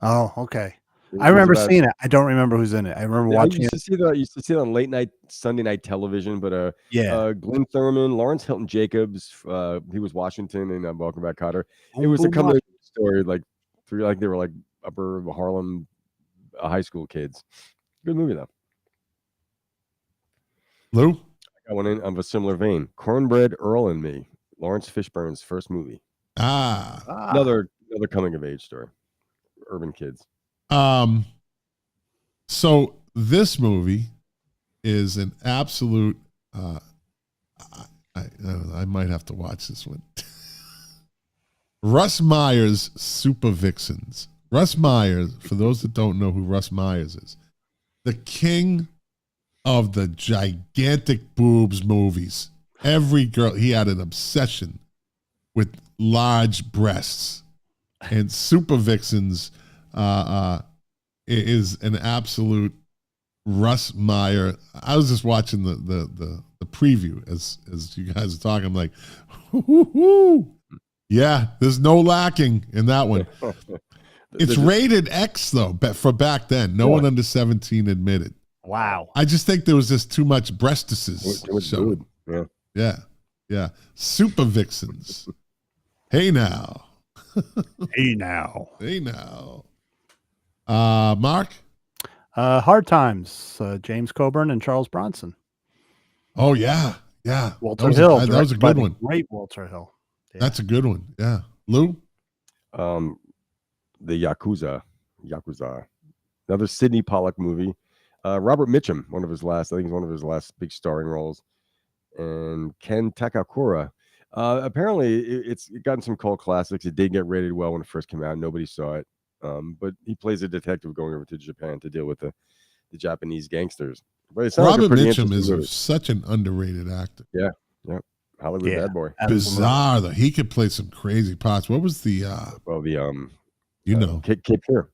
Oh, okay. I remember seeing it. I don't remember who's in it. I remember watching it. You used to see it on late night, Sunday night television. But Glenn Thurman, Lawrence Hilton Jacobs, he was Washington in Welcome Back, Kotter. It was a coming story, like they were like upper Harlem high school kids. Good movie though. Lou? I got one in of a similar vein. Cornbread Earl and Me. Lawrence Fishburne's first movie. Another coming of age story. Urban kids. So this movie is an absolute. I might have to watch this one. Russ Meyer's Super Vixens. Russ Myers, for those that don't know who Russ Myers is, the king of the gigantic boobs movies. Every girl, he had an obsession with large breasts, and Super Vixens is an absolute Russ Meyer. I was just watching the preview as you guys are talking. I'm like, hoo. Yeah, there's no lacking in that one. It's rated X though, but for back then, no one under 17 admitted. Wow. I just think there was just too much breastises. It was good. Yeah. Super Vixens. Hey now. Mark? Hard Times, James Coburn and Charles Bronson. Oh, yeah. Walter Hill. That was a good one. Great Walter Hill. Yeah. That's a good one. Yeah. Lou? The Yakuza. Another Sidney Pollack movie. Robert Mitchum, one of his last big starring roles. And Ken Takakura. Apparently, it's gotten some cult classics. It did get rated well when it first came out. Nobody saw it. But he plays a detective going over to Japan to deal with the Japanese gangsters. But it sounds Robert like Mitchum is such an underrated actor. Yeah. Hollywood bad boy. Bizarre though. He could play some crazy parts. What was the Cape Fear.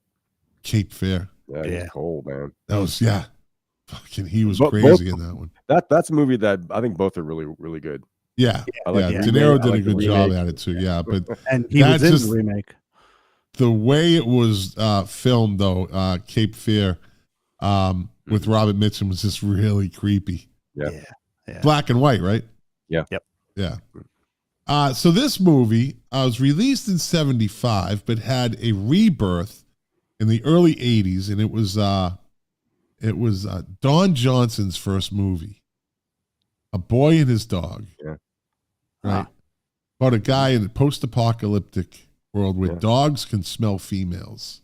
Cape Fear. Yeah, he's cold, man. That was fucking he was crazy in that one. That's a movie that I think both are really, really good. Yeah. De Niro did a good job at it too. Yeah, but and he was in the remake. The way it was filmed though, Cape Fear, with Robert Mitchum was just really creepy. Yeah. Black and white, right? Yeah. Yep. Yeah. So this movie was released in 1975, but had a rebirth in the early 1980s, and it was Don Johnson's first movie, A Boy and His Dog. Yeah. Right. About a guy in a post-apocalyptic world where dogs can smell females.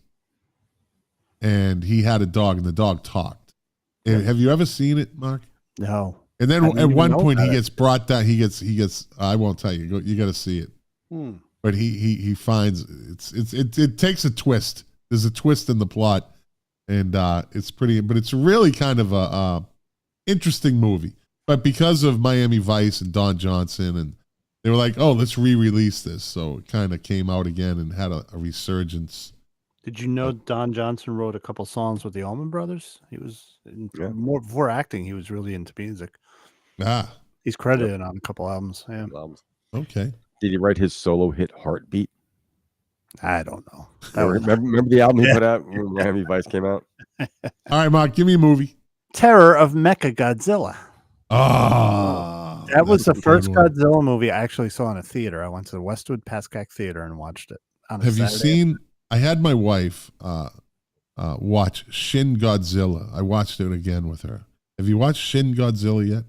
And he had a dog, and the dog talked. And have you ever seen it, Mark? No. And then at one point he gets brought down. He gets. I won't tell you. You got to see it. But he finds it takes a twist. There's a twist in the plot, and it's pretty. But it's really kind of a interesting movie. But because of Miami Vice and Don Johnson, and they were like, oh, let's re-release this. So it kind of came out again and had a resurgence. Did you know Don Johnson wrote a couple songs with the Allman Brothers? He was more before acting. He was really into music. He's credited on a couple albums. Yeah. Okay. Did he write his solo hit "Heartbeat"? I don't know. Remember the album he put out when Miami Vice came out? All right, Mark, give me a movie. Terror of Mechagodzilla. That was the first Godzilla movie I actually saw in a theater. I went to the Westwood Pascack Theater and watched it. Have you seen? I had my wife watch Shin Godzilla. I watched it again with her. Have you watched Shin Godzilla yet?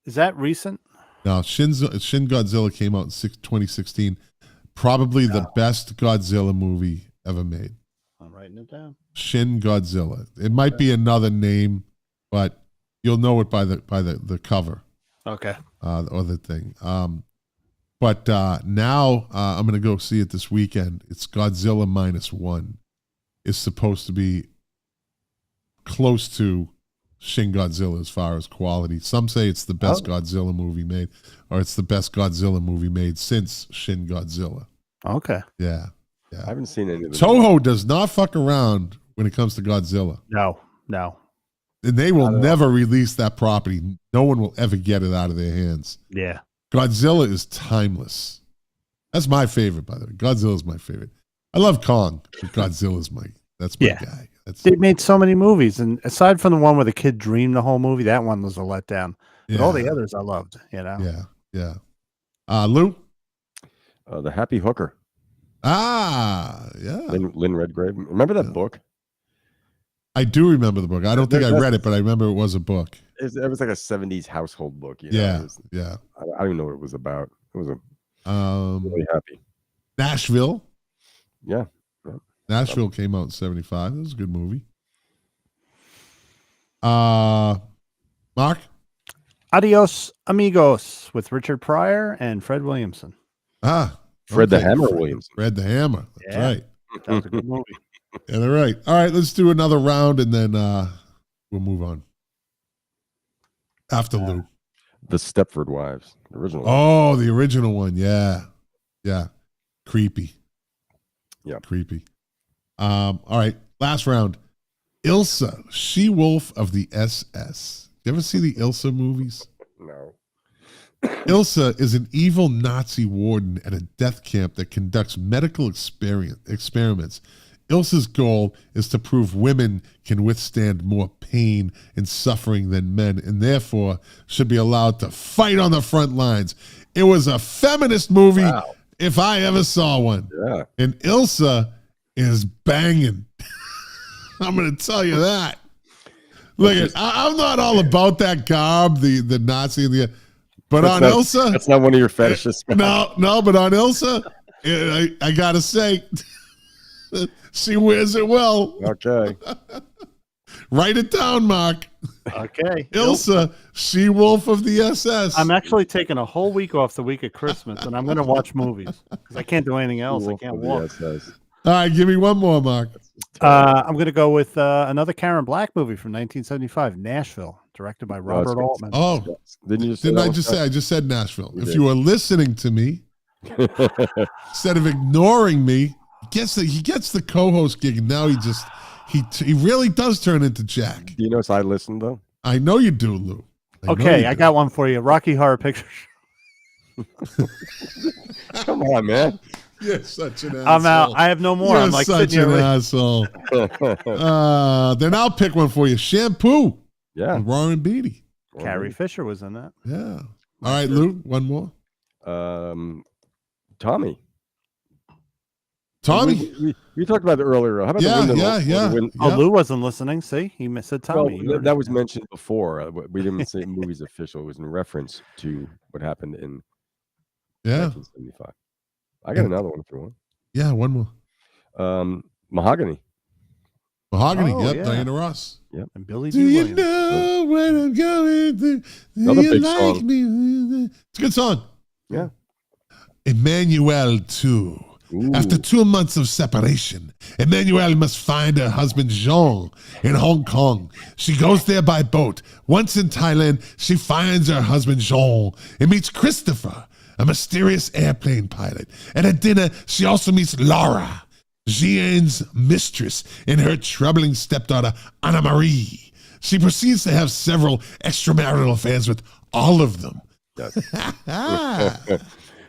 Is that recent? No, Shin Godzilla came out in 2016. Probably the best Godzilla movie ever made. I'm writing it down. Shin Godzilla. It might be another name, but you'll know it by the cover. Okay. Or the thing. But now I'm going to go see it this weekend. It's Godzilla -1. It's supposed to be close to Shin Godzilla as far as quality. Some say it's the best Godzilla movie made, or it's the best Godzilla movie made since Shin Godzilla. Okay. Yeah. I haven't seen any of them. Toho does not fuck around when it comes to Godzilla. No. And they will never release that property. No one will ever get it out of their hands. Yeah. Godzilla is timeless. That's my favorite, by the way. Godzilla's my favorite. I love Kong, but Godzilla's my guy. They made so many movies, and aside from the one where the kid dreamed the whole movie, that one was a letdown. But all the others I loved, Yeah. Lou? The Happy Hooker. Yeah. Lynn Redgrave. Remember that book? I do remember the book. I don't think I read it, but I remember it was a book. It was like a 70s household book. Yeah. I don't even know what it was about. It was Really happy. Nashville. Yeah. Nashville came out in 75. That was a good movie. Mark? Adios, Amigos with Richard Pryor and Fred Williamson. Fred the Hammer Williamson. Fred the Hammer. That's right. That was a good movie. Yeah, they're right. All right, let's do another round and then we'll move on. After Lou. The Stepford Wives. The original one. Oh, the original one. Yeah. Yeah. Creepy. Yeah. Creepy. All right, last round. Ilsa, She-Wolf of the SS. You ever see the Ilsa movies? No. Ilsa is an evil Nazi warden at a death camp that conducts medical experiments. Ilsa's goal is to prove women can withstand more pain and suffering than men, and therefore should be allowed to fight on the front lines. It was a feminist movie, if I ever saw one. Yeah. And Ilsa is banging. I'm going to tell you that. Look, I'm not all about that garb, the Nazi, and but on Ilsa, that's not one of your fetishes. No, but on Ilsa, I got to say, she wears it well. Okay. Write it down, Mark. Okay. Ilsa, She-Wolf of the SS. I'm actually taking a whole week off the week of Christmas, and I'm going to watch movies because I can't do anything else. I can't walk. All right, give me one more, Mark. I'm going to go with another Karen Black movie from 1975, Nashville, directed by Robert Altman. Oh, didn't I just say? I just said Nashville. If you are listening to me, instead of ignoring me, he gets the co-host gig, and now he really does turn into Jack. Do you notice I listen though? I know you do, Lou. I got one for you. Rocky Horror Picture Show. Come on, man. You're such an asshole. I'm out. I have no more. You're I'm like such an asshole. Then I'll pick one for you. Shampoo. Yeah. With Warren Beatty. Carrie Fisher was in that. Yeah. All right, Lou, one more. Tommy. We talked about it earlier. How about the Oh, Lou wasn't listening. See, he said Tommy. Well, that was mentioned before. We didn't say movie's official. It was in reference to what happened in 1975. I got another one if you want. Yeah, one more. Mahogany. Diana Ross. Yep. And Billy Do you know when I'm going through? Another big like song. Me? It's a good song. Yeah. Emmanuelle too. Ooh. After 2 months of separation, Emmanuelle must find her husband Jean in Hong Kong. She goes there by boat. Once in Thailand, she finds her husband Jean and meets Christopher, a mysterious airplane pilot. At a dinner, she also meets Laura, Jean's mistress, and her troubling stepdaughter, Anna Marie. She proceeds to have several extramarital affairs with all of them.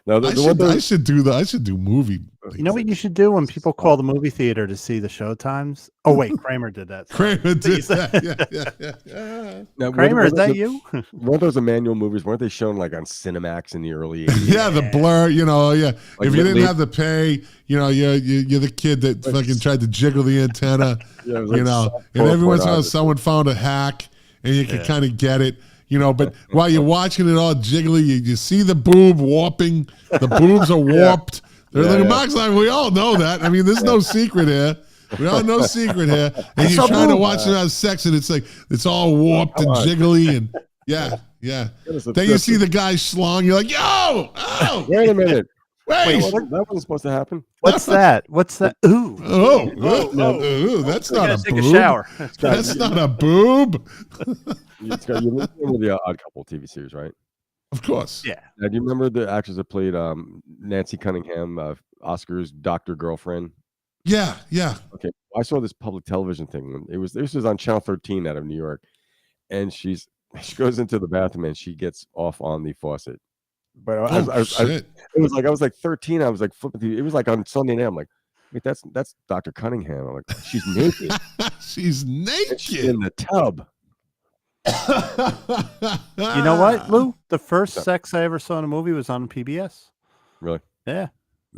Now, I should do movie. You know what you should do when people call the movie theater to see the show times? Oh wait, Kramer did that. Kramer did that. Yeah. Now, Kramer, is that you? Weren't those Emmanuel movies? Weren't they shown like on Cinemax in the early 80s? Yeah, the blur. Like if you didn't have to pay, you're the kid that fucking tried to jiggle the antenna. And every once in a while someone found a hack, and you could kind of get it. But while you're watching it all jiggly, you see the boob warping. The boobs are warped. They're like, Mark's like, we all know that. I mean, there's no secret here. We all know secret here. And you're trying to watch it have sex, and it's like, it's all warped and jiggly. And yeah. Then you see the guy schlong. You're like, yo! Wait a minute. Wait. That wasn't supposed to happen. What's that? Ooh. Oh, that's not a boob. Take a shower. That's not a boob. You remember the Odd Couple TV series, right? Of course. Yeah. Now, do you remember the actress that played Nancy Cunningham, Oscar's doctor girlfriend? Yeah. Okay. I saw this public television thing. This was on Channel 13 out of New York, and she goes into the bathroom and she gets off on the faucet. But I was like 13. I was like flipping through. It was like on Sunday night. I'm like, wait, that's Dr. Cunningham. I'm like, she's naked. She's naked. And she's in the tub. You know what, Lou? The first sex I ever saw in a movie was on PBS. Really? Yeah.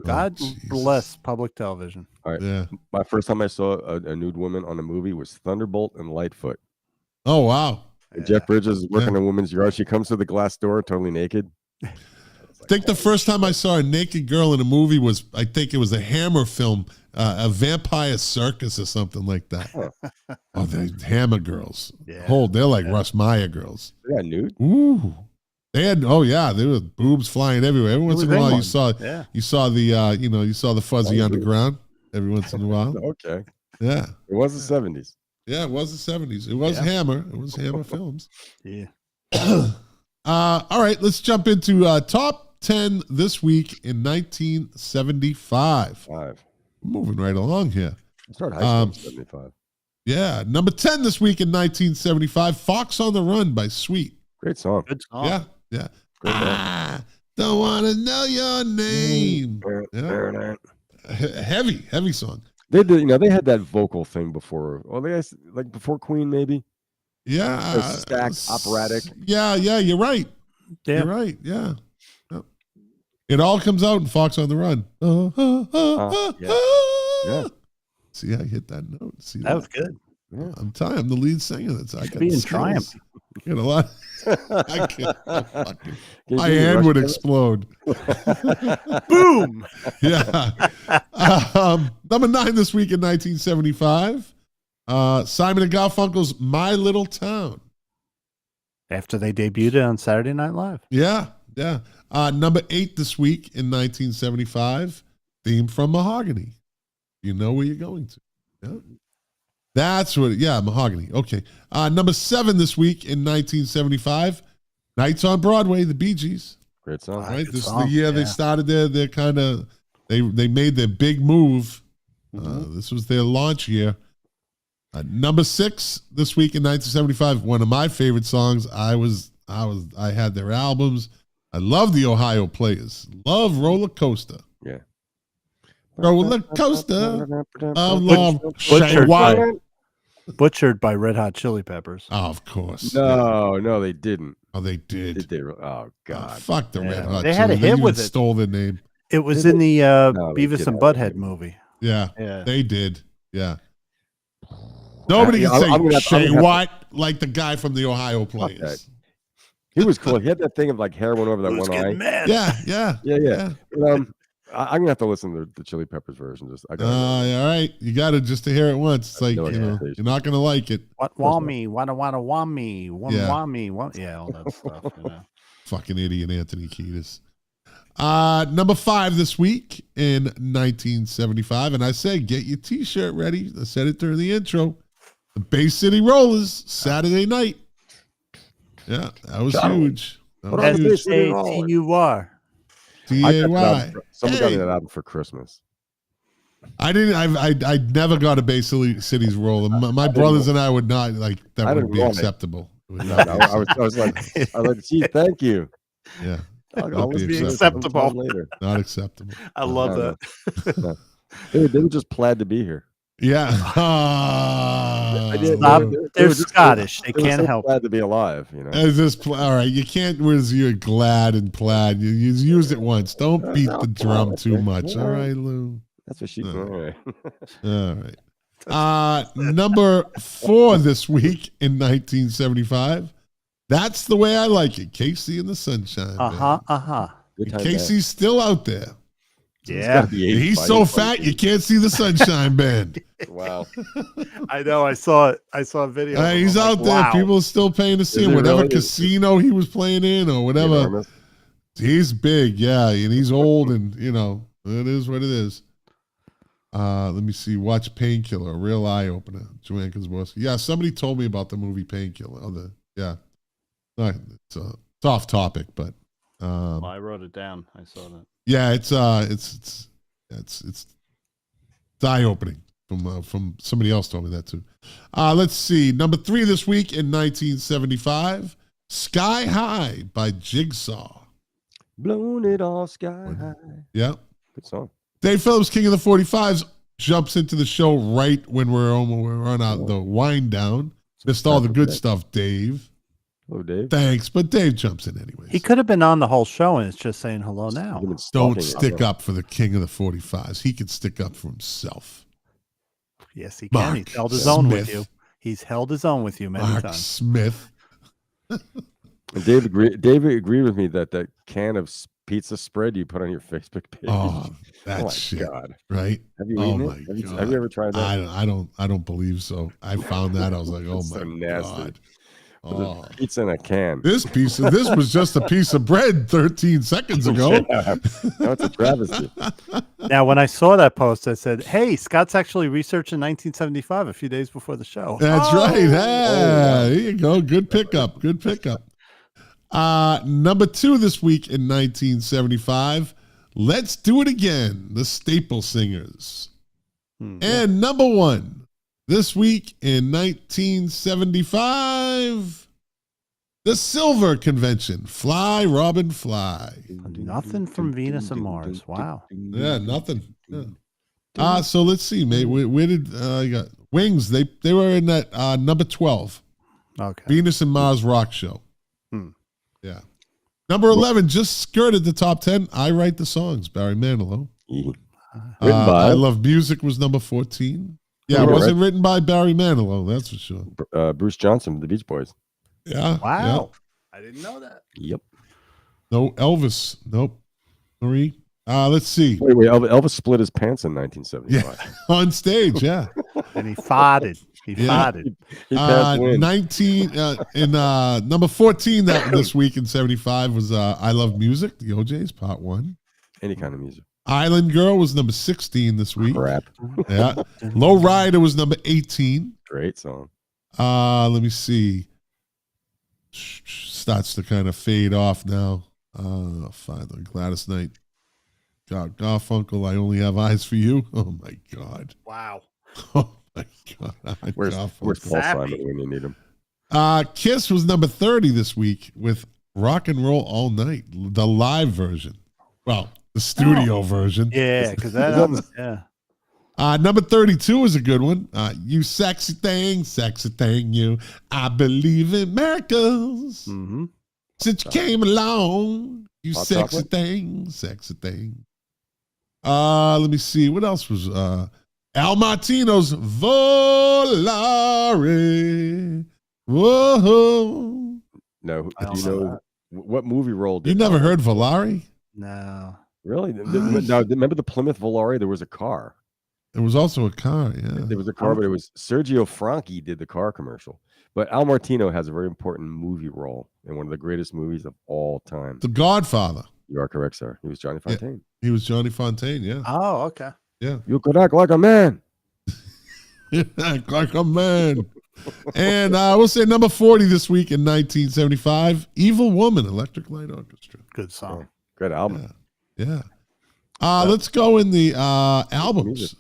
God bless public television. All right. Yeah. My first time I saw a nude woman on a movie was Thunderbolt and Lightfoot. Oh, wow. And Jeff Bridges is working in a woman's yard. She comes to the glass door totally naked. I think the first time I saw a naked girl in a movie was, I think it was a Hammer film, a Vampire Circus or something like that. Oh, the Hammer girls. Yeah. They're like Russ Meyer girls. They got nude? Ooh. They had, there were boobs flying everywhere. Every once in a while you saw the you saw the fuzzy underground every once in a while. Okay. Yeah. It was the 70s. Yeah, it was the 70s. It was Hammer. It was Hammer Films. Yeah. All right, let's jump into top 10 this week in 1975. Moving right along here. I started high school in 75. Yeah, number 10 this week in 1975, Fox on the Run by Sweet. Great song. Good song. Yeah. Don't want to know your name. Heavy song. They did, they had that vocal thing before. Well, they like before Queen, maybe. Yeah. Stacked, operatic. Yeah, you're right. Yeah. You're right. Yeah. It all comes out in Fox on the Run. Yeah. See, I hit that note. See, that was good. Yeah. I'm telling you, I'm the lead singer. I got be in Triumph. Get a lot. My hand would explode. Boom. Yeah. Number 9 this week in 1975. Simon and Garfunkel's "My Little Town." After they debuted it on Saturday Night Live. Yeah. Number 8 this week in 1975. Theme from Mahogany. You know where you're going to. Yeah. That's what, Mahogany. Okay. Number 7 this week in 1975, Nights on Broadway, the Bee Gees. Great song. Right? This is the year they started they're kind of, they made their big move. This was their launch year. Number 6 this week in 1975, one of my favorite songs. I had their albums. I love the Ohio Players. Love Roller Coaster. Yeah. Roller Coaster of love. Butchered by Red Hot Chili Peppers. Oh, of course. No, they didn't. Oh, they did. Did they? Oh, God. Fuck the Red Hot. They had a hit with it. Stole their name. It was in the Beavis and Butthead movie. Yeah, they did. Yeah. Nobody can say what like the guy from the Ohio Players. He was cool. He had that thing of like hair went over that one eye. Mad. Yeah. I'm gonna have to listen to the Chili Peppers version. All right, you got to just to hear it once. It's like you're not gonna like it. What want me? Want me? Want me? Yeah, all that stuff. Fucking idiot, Anthony Kiedis. Number 5 this week in 1975, and I said get your T-shirt ready. I said it during the intro. The Bay City Rollers, Saturday night. Yeah, that was huge. S-A-T-U-R. T-A-Y. Someone got me that album for Christmas. I didn't. I never got a Bay City's roller. My brothers and I would not like that. Would be acceptable. I was like, gee, thank you. Yeah, I'll be acceptable later. Not acceptable. I love that. They were just glad to be here. Yeah. They're Scottish. They can't help. Glad to be alive. All right. You can't. You're glad and plaid. You used it once. Don't beat the drum too much. All right, Lou. That's what she's doing. All right. Number 4 this week in 1975. That's the way I like it. Casey and the Sunshine. Casey's still out there. Yeah, he's so fat you can't see the Sunshine Band. Wow. I know. I saw it. I saw a video. He's out there. Wow. People are still paying to see him. Whatever casino he was playing in or whatever. He's big, and he's old, and it is what it is. Let me see. Watch Painkiller, a real eye opener. Joanne Kazborski. Yeah, somebody told me about the movie Painkiller. It's off topic, but I wrote it down. I saw that. Yeah, it's eye opening. From somebody else told me that too. Let's see. Number 3 this week in 1975, "Sky High" by Jigsaw. Blown it all sky high. Yeah, good song. Dave Phillips, King of the 45s, jumps into the show right when we're on out the wind down. Missed all the good stuff, Dave. Hello, Dave. Thanks, but Dave jumps in anyways. He could have been on the whole show, and it's just saying hello now. Don't stick up for the King of the 45s. He can stick up for himself. Yes, he can. He's held his own with you. He's held his own with you many times. Smith. And David agreed with me that can of pizza spread you put on your Facebook page. Oh, that my shit. God. Right? Have you eaten it? Have you ever tried that? I don't believe so. I found that. I was like, oh my so nasty. God. Oh. Pizza in a can. This was just a piece of bread 13 seconds ago. Yeah. Now it's a travesty. Now, when I saw that post, I said, hey, Scott's actually researching 1975 a few days before the show. That's right. Hey, there you go. Good pickup. Good pickup. Number 2 this week in 1975. Let's Do It Again. The Staple Singers. And number 1 this week in 1975. The Silver Convention. Fly, Robin, Fly. Nothing from Venus and Mars. Wow. Yeah, nothing. Yeah. So let's see, mate. Where did you got Wings? They were in that number 12. Okay. Venus and Mars rock show. Yeah. Number 11 just skirted the top 10. I Write the Songs. Barry Manilow. I Love Music was number 14. Yeah, it wasn't written by Barry Manilow. That's for sure. Bruce Johnson, the Beach Boys. Yeah. Wow. Yeah. I didn't know that. Yep. No Elvis. Nope. Marie. Let's see. Wait. Elvis split his pants in 1975. Yeah. On stage, yeah. And he farted. He farted. He passed 19 in number 14 this week in 75 was I Love Music, the OJ's part 1. Any kind of music. Island Girl was number 16 this week. Crap. Yeah. Low Rider was number 18. Great song. Let me see. Starts to kind of fade off now. Finally, Gladys Knight. God, Garfunkel, I Only Have Eyes for You. Oh my God. Wow. Oh my God. Where's Paul Simon when you need him? Kiss was number 30 this week with Rock and Roll All Night, the live version. Well, the studio version. Yeah, because that yeah. Number 32 is a good one. You sexy thing, you. I believe in miracles. Mm-hmm. Since you came along, you Hot sexy chocolate? thing, sexy thing. Let me see. What else was Al Martino's Volare. Whoa. No, do you know what movie role did You never heard Volare? No. Really? No, remember the Plymouth Volare? There was a car. There was also a car, yeah. There was a car, but it was Sergio Franchi did the car commercial. But Al Martino has a very important movie role in one of the greatest movies of all time. The Godfather. You are correct, sir. He was Johnny Fontaine. He was Johnny Fontaine, yeah. Oh, okay. Yeah. You could act like a man. Act like a man. And I will say number 40 this week in 1975, Evil Woman, Electric Light Orchestra. Good song. Good album. Yeah. Let's go in the albums.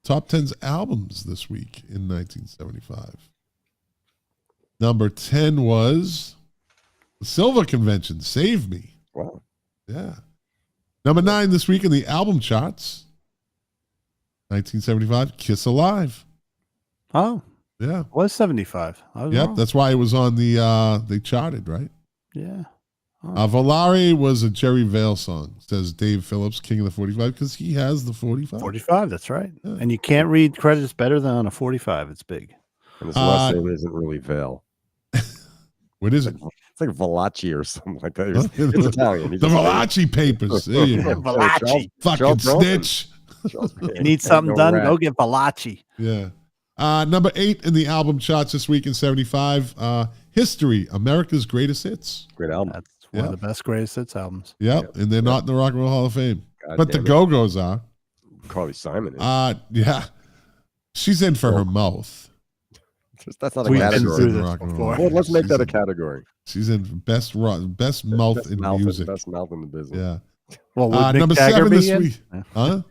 Top 10's albums this week in 1975. Number 10 was the Silver Convention, Save Me. Wow. Yeah. Number 9 this week in the album charts, 1975, Kiss Alive. Oh, Yeah. it was 75. I was Yep, wrong. that's why it was on the, they charted, right? Yeah. Volare was a Jerry Vale song, says Dave Phillips, King of the 45, because he has the 45. 45, that's right. Yeah. And you can't read credits better than on a 45. It's big. And his last name isn't really Vale. What is it? It's like Valachi or something like that. It's Italian. The Valachi Papers. There you go. Valachi. Fucking snitch. You need something done, go get Valachi. Yeah. Number 8 in the album charts this week in 75, History, America's Greatest Hits. Great album. That's one of the best greatest hits albums. Yep, and they're not in the Rock and Roll Hall of Fame. God But the damn it. Go-Go's are. Carly Simon is. Yeah. She's in for her mouth. That's not a We've been category. through this Rock and before. roll. Well, let's make She's that a in- category. She's in best mouth in music. Best mouth in the business. Yeah. Well, would Mick Number Jagger 7 be this in? week. Huh?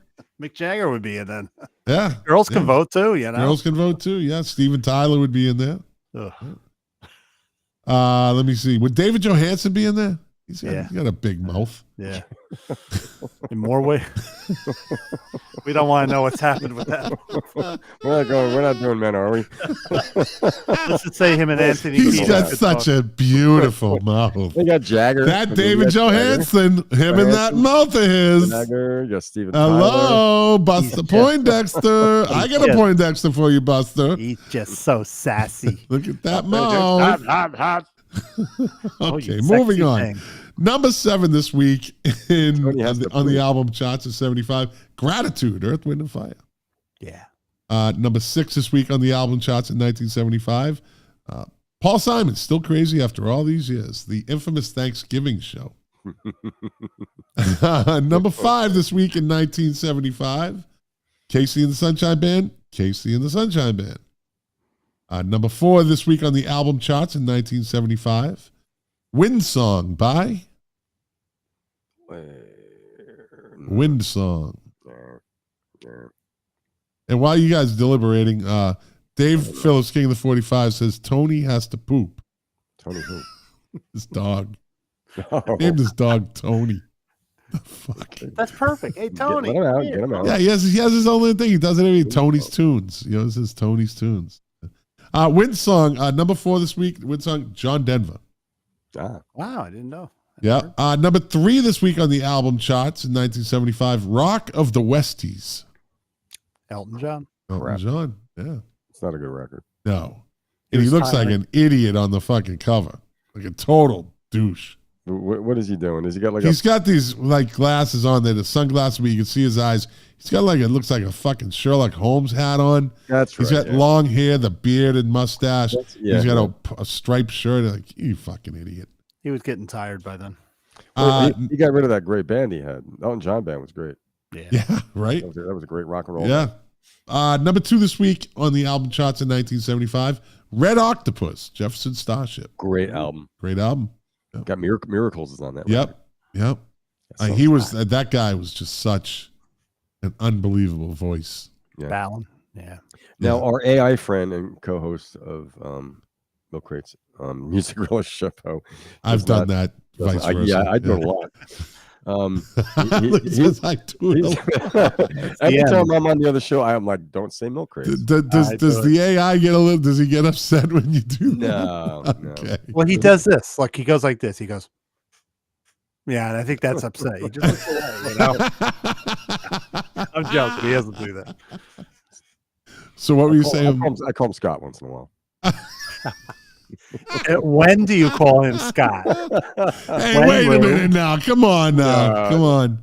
Mick Jagger would be in then. Yeah. Girls can Yeah. vote too, you know. Girls can vote too. Yeah. Steven Tyler would be in there. Ugh. Let me see. Would David Johansen be in there? He's got a big mouth. Yeah. In more ways. We don't want to know what's happened with that. We're not doing men, are we? Let's just say him and Anthony. He's Kiedis got could such talk. a beautiful mouth. We got Jagger. That David Johansen, him and that mouth of his. Jagger. You got Steven Tyler. Hello, Buster He's Poindexter. I got a just- Poindexter for you, Buster. He's just so sassy. Look at that mouth. Hot. Oh, Okay, you moving sexy on. thing. Number 7 this week on the poop. album charts is 75. Gratitude, Earth, Wind, and Fire. Yeah. Number 6 this week on the album charts in 1975. Paul Simon, Still Crazy After All These Years. The infamous Thanksgiving show. Number 5 this week in 1975. Casey and the Sunshine Band. Casey and the Sunshine Band. Number 4 this week on the album charts in 1975. Wind Song by Wind Song. And while you guys deliberating, Dave Phillips, King of the 45, says Tony has to poop. Tony who? His dog. Oh. Named his dog Tony. The fuck. That's perfect. Hey, Tony. Get him out. Yeah, he has his own little thing. He does it every Tony's Tunes. You know, this is Tony's Tunes. Wind Song, number 4 this week. Wind Song, John Denver. Ah. Wow, I didn't know. Yeah. Number 3 this week on the album charts in 1975. Rock of the Westies. Elton John. Elton John. Yeah. It's not a good record. No. And he looks like an idiot on the fucking cover. Like a total douche. What is he doing? Has he got like He's got these like glasses on there, the sunglasses where you can see his eyes. He's got like, it looks like a fucking Sherlock Holmes hat on. That's right. He's got long hair, the beard and mustache. He's got a striped shirt. Like, you fucking idiot. He was getting tired by then. He got rid of that great band he had. Elton John band was great. Yeah, right? That was a great rock and roll. Yeah. Number 2 this week on the album charts in 1975. Red Octopus, Jefferson Starship. Great album. Great album. Yep. Got Miracles is on that. Yep. That guy was just such an unbelievable voice. Yeah. Ballin. Yeah. Now, our AI friend and co-host of Milk Crates Music Relationship show. I've done that. Vice versa. Yeah, I do a lot. I do it every time I'm on the other show, I'm like, don't say Milk Crates. Does the AI get does he get upset when you do that? No. Okay. Well, he does this. Like, he goes like this. He goes, yeah, and I think that's upset. He just looks away, you know? I'm joking. He doesn't do that. So what were you saying? I call him Scott once in a while. When do you call him Scott? Hey, wait a minute now. Come on now. Come on.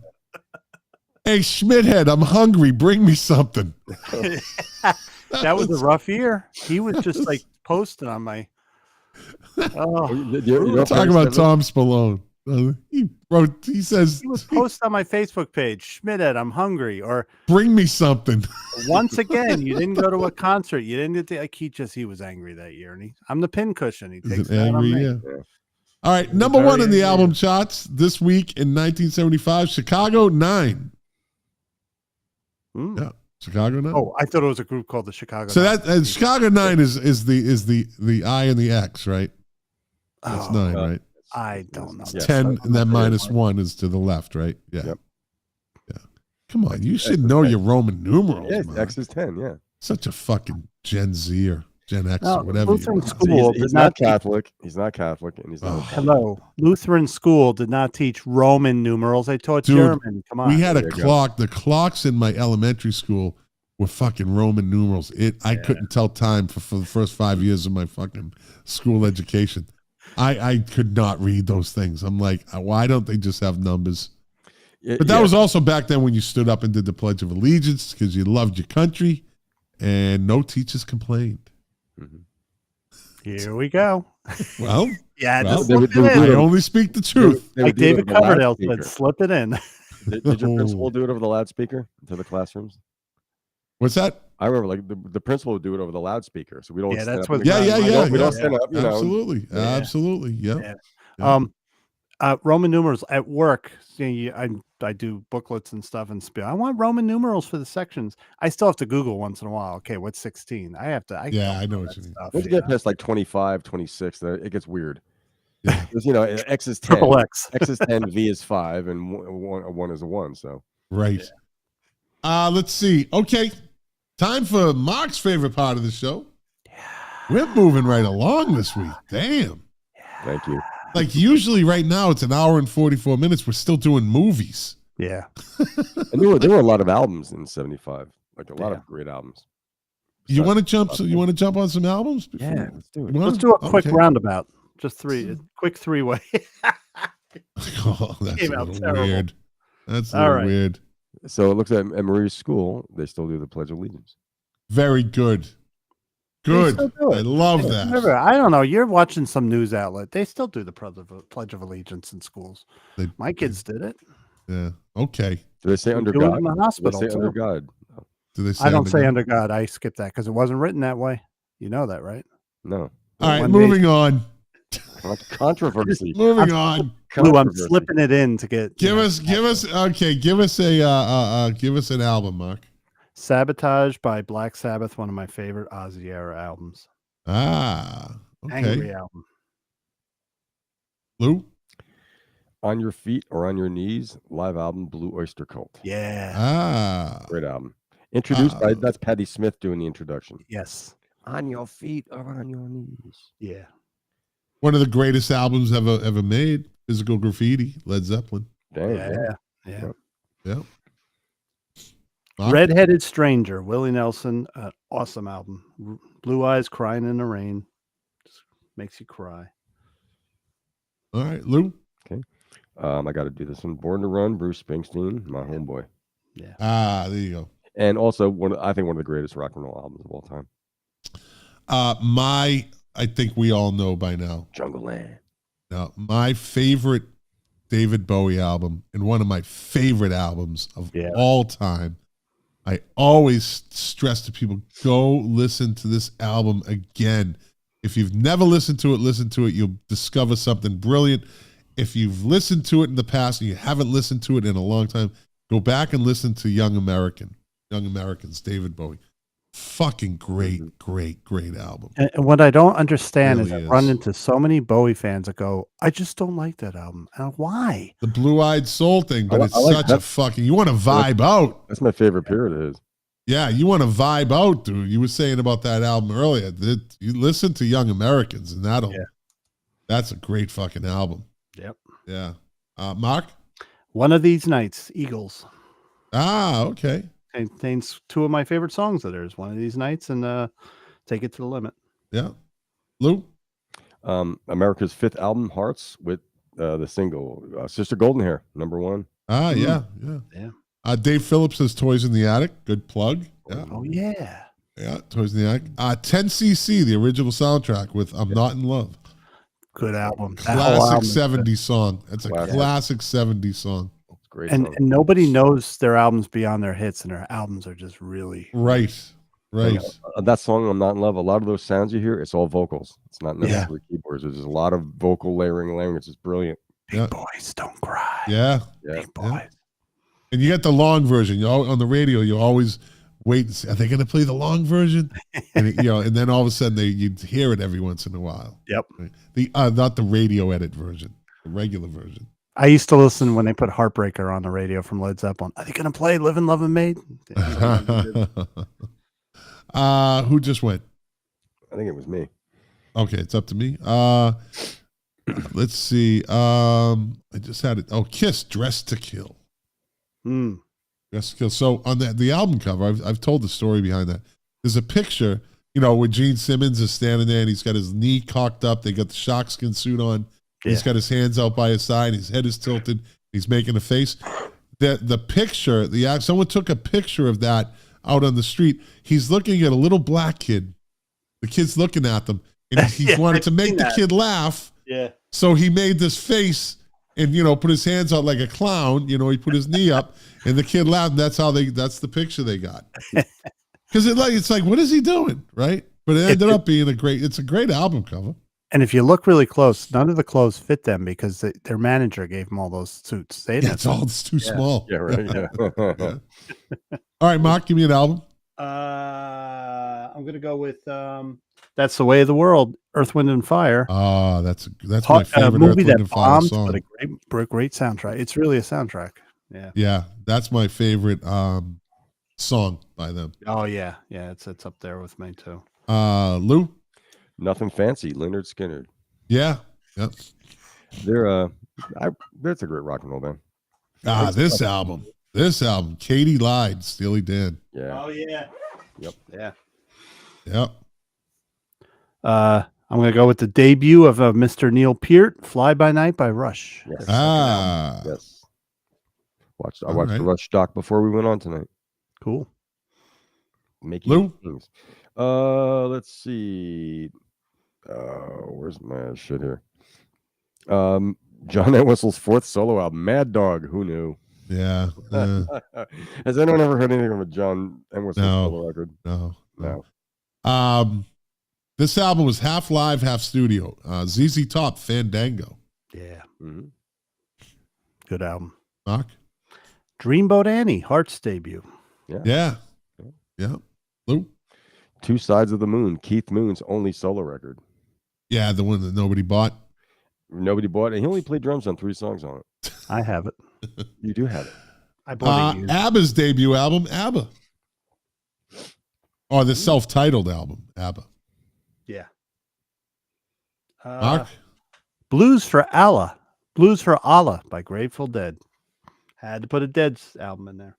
Hey, Schmidhead, I'm hungry. Bring me something. That was a rough year. He was just like posting on my. We're talking about Tom Spallone. He says he was posting on my Facebook page, Schmidhead, I'm hungry, or bring me something. Once again, you didn't go to a concert. You didn't get to, like, he was angry that year, and I'm the pincushion. He takes that angry, on me. Yeah. All right, number 1 in the album charts this week in 1975, Chicago 9. Yeah, Chicago 9. Oh, I thought it was a group called the Chicago. So 9. that Chicago 9 is the I and the X, right? That's 9, right? I don't know. 10 and then minus 1 is to the left, right? Yeah. Yep. Yeah. Come on, you should know your Roman numerals. Yeah, man. X is 10, yeah. Such a fucking Gen Z or Gen X or whatever. Lutheran school he's not Catholic. He's not Catholic, and he's not. Hello, Lutheran school did not teach Roman numerals. They taught German. Come on, we had a clock. The clocks in my elementary school were fucking Roman numerals. I couldn't tell time for the first 5 years of my fucking school education. I could not read those things. I'm like, why don't they just have numbers? But that was also back then when you stood up and did the Pledge of Allegiance because you loved your country, and no teachers complained. Mm-hmm. Here we go. Well, yeah, well, I only speak the truth. Like David Coverdale said, slip it in. Did your principal do it over the loudspeaker to the classrooms? What's that? I remember, like the principal would do it over the loudspeaker, so we don't. Yeah, that's up what. We don't stand up. You know. Absolutely. Yeah. Roman numerals at work. I do booklets and stuff and spiel. I want Roman numerals for the sections. I still have to Google once in a while. Okay, what's 16? I have to. I know what you mean. Once you get past like 25, 26, it gets weird. Yeah. Because, X is 10. Triple X. X is 10, V is 5, and 1 is a 1. So right. Yeah. Let's see. Okay. Time for Mark's favorite part of the show. Yeah. We're moving right along this week. Damn. Yeah. Thank you. Like usually right now it's an hour and 44 minutes. We're still doing movies. Yeah. And there were a lot of albums in 75. Like a lot of great albums. You want to jump on some albums? Yeah, let's do it. Let's do a quick roundabout. Just quick 3-way. Oh, that's Came a out little terrible. weird. That's a little weird. So it looks like at Marie's school, they still do the Pledge of Allegiance. Very good. They Good. still do it. I love Yeah, that. remember, I don't know. You're watching some news outlet. They still do the Pledge of Allegiance in schools. My kids did it. Yeah. Okay. Do they say under do it God? in the hospital, Do they say under too. God? Do they say I don't under say God? under God. I skip that because it wasn't written that way. You know that, right? No. All right, One moving on. Controversy. Moving on. Lou, I'm slipping it in to get. Give us an album, Mark. Sabotage by Black Sabbath, one of my favorite Ozzy era albums. Ah, okay. Angry album. Lou? On Your Feet or On Your Knees, live album, Blue Oyster Cult. Yeah. Ah. Great album. Introduced by, that's Patti Smith doing the introduction. Yes. On Your Feet or On Your Knees. Yeah. One of the greatest albums ever made. Physical Graffiti, Led Zeppelin. Damn. Yeah. Redheaded Stranger, Willie Nelson, awesome album. Blue Eyes Crying in the Rain. Just makes you cry. All right, Lou. Okay. I got to do this one. Born to Run, Bruce Springsteen, my homeboy. Yeah. Ah, there you go. And also I think one of the greatest rock and roll albums of all time. I think we all know by now. Jungle Land. Now, my favorite David Bowie album and one of my favorite albums of all time. I always stress to people, go listen to this album again. If you've never listened to it, listen to it. You'll discover something brilliant. If you've listened to it in the past and you haven't listened to it in a long time, go back and listen to Young Americans, David Bowie. Fucking great album. And what I don't understand Really is I run into so many Bowie fans that go, I just don't like that album. Why? The Blue-Eyed Soul thing, but it's such a fucking, you want to vibe out. That's my favorite period of his. Yeah, you want to vibe out, dude. You were saying about that album earlier. You listen to Young Americans and that's a great fucking album. Yep. Yeah. Mark? One of These Nights, Eagles. Ah, okay. Contains two of my favorite songs of theirs, One of These Nights and Take It to the Limit. Yeah. Lou? America's fifth album, Hearts, with the single Sister Golden Hair, #1. Ah, yeah. Dave Phillips' Toys in the Attic. Good plug. Yeah. Oh, yeah. Yeah, Toys in the Attic. 10cc, the original soundtrack with I'm Not in Love. Good album. Classic 70s song. It's a classic 70s song. Great and nobody knows their albums beyond their hits, and their albums are just really right. That song, I'm Not in Love, a lot of those sounds you hear, it's all vocals. It's not necessarily keyboards. There's just a lot of vocal layering. It's just brilliant. Big boys don't cry. Yeah. Big boys. And you get the long version. On the radio, you always wait and see, are they going to play the long version? And and then all of a sudden you'd hear it every once in a while. Yep. Not the radio edit version, the regular version. I used to listen when they put Heartbreaker on the radio from Led Zeppelin. Are they going to play Livin' Lovin' Maid? Who just went? I think it was me. Okay, it's up to me. Let's see. I just had it. Oh, Kiss, Dressed to Kill. Dressed to Kill. So on the album cover, I've told the story behind that. There's a picture, where Gene Simmons is standing there and he's got his knee cocked up. They got the sharkskin suit on. He's got his hands out by his side. His head is tilted. He's making a face. The picture, someone took a picture of that out on the street. He's looking at a little black kid. The kid's looking at them, and he wanted to make the kid laugh. Yeah. So he made this face and put his hands out like a clown. He put his knee up, and the kid laughed. And that's the picture they got. Because it's like, what is he doing, right? But it ended up being it's a great album cover. And if you look really close, none of the clothes fit them because their manager gave them all those suits. It's too small. Yeah, right. Yeah. All right, Mark, give me an album. I'm going to go with That's the Way of the World, Earth, Wind, and Fire. That's my favorite movie Earth, Wind, that and Fire bombed, song. But a great soundtrack. It's really a soundtrack. Yeah. Yeah, that's my favorite song by them. Oh, yeah. Yeah, it's up there with me, too. Lou? Nothing Fancy, Leonard Skinner. Yeah. Yep. That's a great rock and roll band. This album, Katie Lied, Steely Dan. Yeah. Oh yeah. Yep. Yeah. Yep. I'm going to go with the debut of Mr. Neil Peart, Fly By Night by Rush. Yes. Yes. I watched the Rush doc before we went on tonight. Cool. Lou? Things. Let's see. Where's my shit here? John Entwistle's fourth solo album, Mad Dog. Who knew? Yeah. Has anyone ever heard anything from a John Entwistle solo record? No. This album was half live, half studio. ZZ Top, Fandango. Yeah. Mm-hmm. Good album. Mark? Dreamboat Annie, Heart's debut. Yeah. Lou? Two Sides of the Moon, Keith Moon's only solo record. Yeah, the one that nobody bought. Nobody bought it. He only played drums on 3 songs on it. I have it. You do have it. I bought it. ABBA's debut album, ABBA. Or the self-titled album, ABBA. Yeah. Mark? Blues for Allah by Grateful Dead. Had to put a Dead's album in there.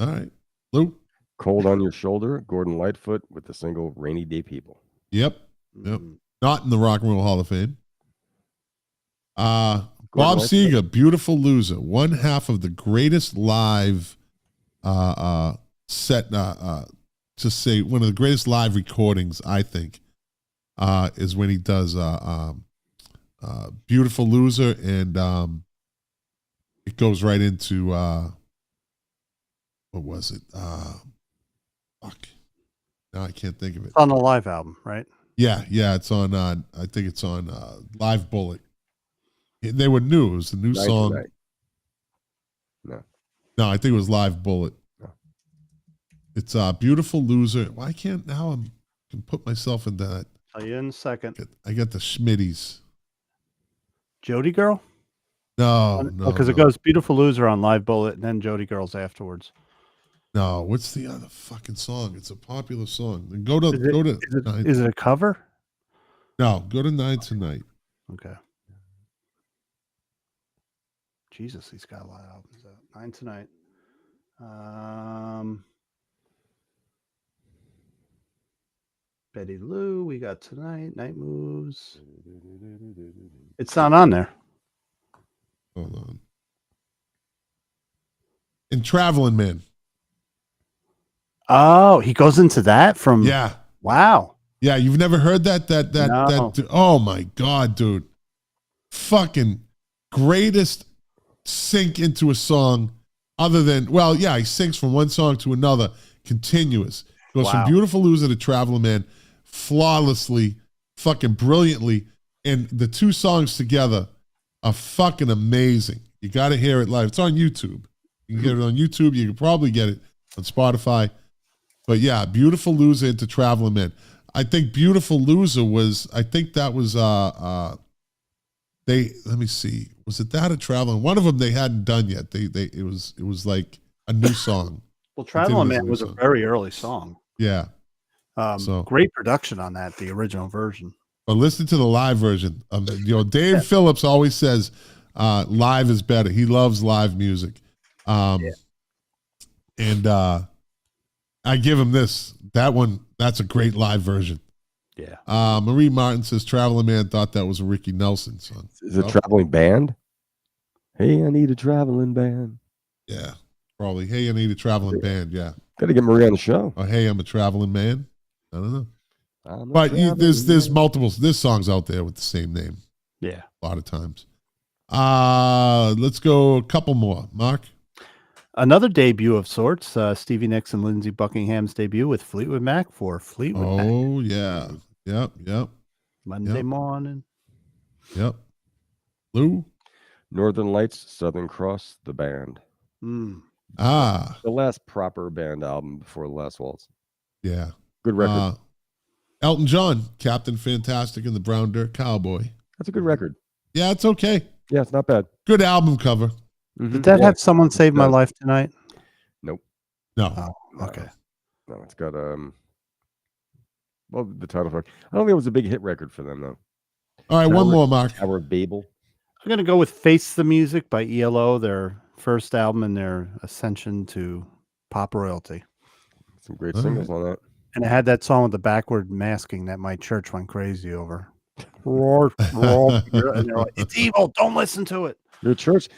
All right. Lou? Cold on Your Shoulder, Gordon Lightfoot with the single Rainy Day People. Yep. Not in the Rock and Roll Hall of Fame. Bob Seger, Beautiful Loser, one half of the greatest live set, to say one of the greatest live recordings, I think, is when he does Beautiful Loser, and it goes right into, what was it? Fuck. Now I can't think of it. It's on the live album, right? Yeah, it's on, I think it's on Live Bullet. They were new. It was the new song. No, I think it was Live Bullet. No. It's Beautiful Loser. Why can't now I can put myself in that? Tell you in a second. I get the Schmitties. Jody Girl? No. Because it goes Beautiful Loser on Live Bullet and then Jody Girl's afterwards. No, what's the other fucking song? It's a popular song. Is it a cover? No, go to Nine Tonight. Okay. Jesus, he's got a lot of albums out. 9 Tonight. Betty Lou, we got Tonight, Night Moves. It's not on there. Hold on. In Traveling Man. Oh, he goes into that from. Yeah. Wow. Yeah, you've never heard that? No. Oh my God, dude. Fucking greatest sync into a song other than, well, yeah, he sings from one song to another, continuous. Goes from Beautiful Loser to Traveling Man flawlessly, fucking brilliantly. And the two songs together are fucking amazing. You got to hear it live. It's on YouTube. You can get it on YouTube. You can probably get it on Spotify. But yeah, Beautiful Loser into Traveling Man. I think Beautiful Loser was, let me see. Was it that or Traveling? One of them they hadn't done yet. It was like a new song. Well, Traveling Man was a very early song. Yeah. Great production on that, the original version. But listen to the live version. Dave Phillips always says live is better. He loves live music. And I give him this. That one, that's a great live version. Yeah. Marie Martin says Traveling Man thought that was a Ricky Nelson song. Is it Traveling Band? Hey, I need a traveling band. Yeah, probably. Hey, I need a traveling band. Yeah. Got to get Marie on the show. Or hey, I'm a traveling man. I don't know. But there's multiple. There's songs out there with the same name. Yeah. A lot of times. Let's go a couple more. Mark? Another debut of sorts. Stevie Nicks and Lindsey Buckingham's debut with Fleetwood Mac for Fleetwood Mac. Oh, yeah. Yep. Monday morning. Yep. Lou? Northern Lights, Southern Cross, the band. The last proper band album before The Last Waltz. Yeah. Good record. Elton John, Captain Fantastic and the Brown Dirt Cowboy. That's a good record. Yeah, it's okay. Yeah, it's not bad. Good album cover. Mm-hmm. Did that have Someone Save My Life Tonight? Nope. No. Oh, okay. No, it's got the title track. I don't think it was a big hit record for them though. All right, one more, Mark. Tower of Babel. I'm gonna go with Face the Music by ELO, their first album in their ascension to pop royalty. Some great singles on that. And it had that song with the backward masking that my church went crazy over. Roar, roar, and they're like, it's evil. Don't listen to it. Your church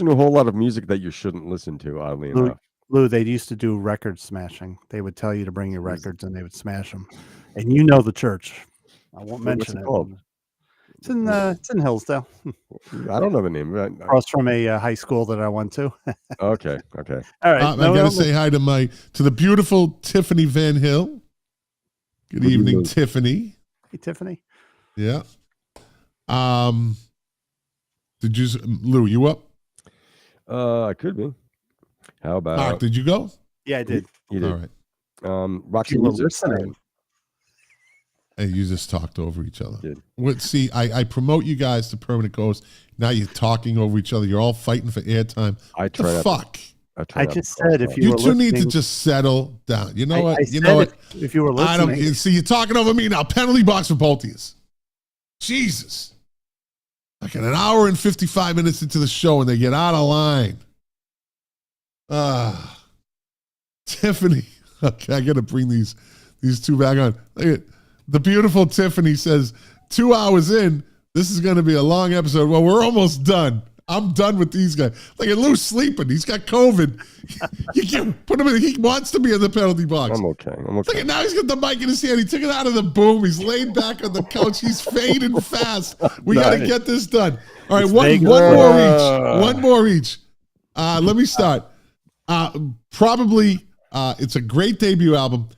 knew a whole lot of music that you shouldn't listen to, oddly enough. Lou, they used to do record smashing. They would tell you to bring your records and they would smash them. And you know the church. I won't mention it. Called? It's in Hillsdale. I don't know the name. Across from a high school that I went to. Okay. All right. I got to say hi to the beautiful Tiffany Van Hill. Good evening, Tiffany. Hey, Tiffany. Yeah. Did you, Lou? You up? I could be. How about Mark? Did you go? Yeah, I did. You did. All right. Roxy Music. Hey, you just talked over each other. Did. See, I promote you guys to permanent ghosts. Now you're talking over each other. You're all fighting for airtime. Fuck. I just said if you two need to just settle down. You know what? If you were listening, I don't see. You're talking over me now. Penalty box for both of you. Jesus. Like an hour and 55 minutes into the show, and they get out of line. Tiffany. Okay, I got to bring these two back on. Look at the beautiful Tiffany says 2 hours in. This is going to be a long episode. Well, we're almost done. I'm done with these guys. Look at Lou sleeping. He's got COVID. You can't put him in. He wants to be in the penalty box. I'm okay. Look at now. He's got the mic in his hand. He took it out of the boom. He's laid back on the couch. He's fading fast. We got to get this done. All right, one more each. One more each. Let me start. Probably, it's a great debut album.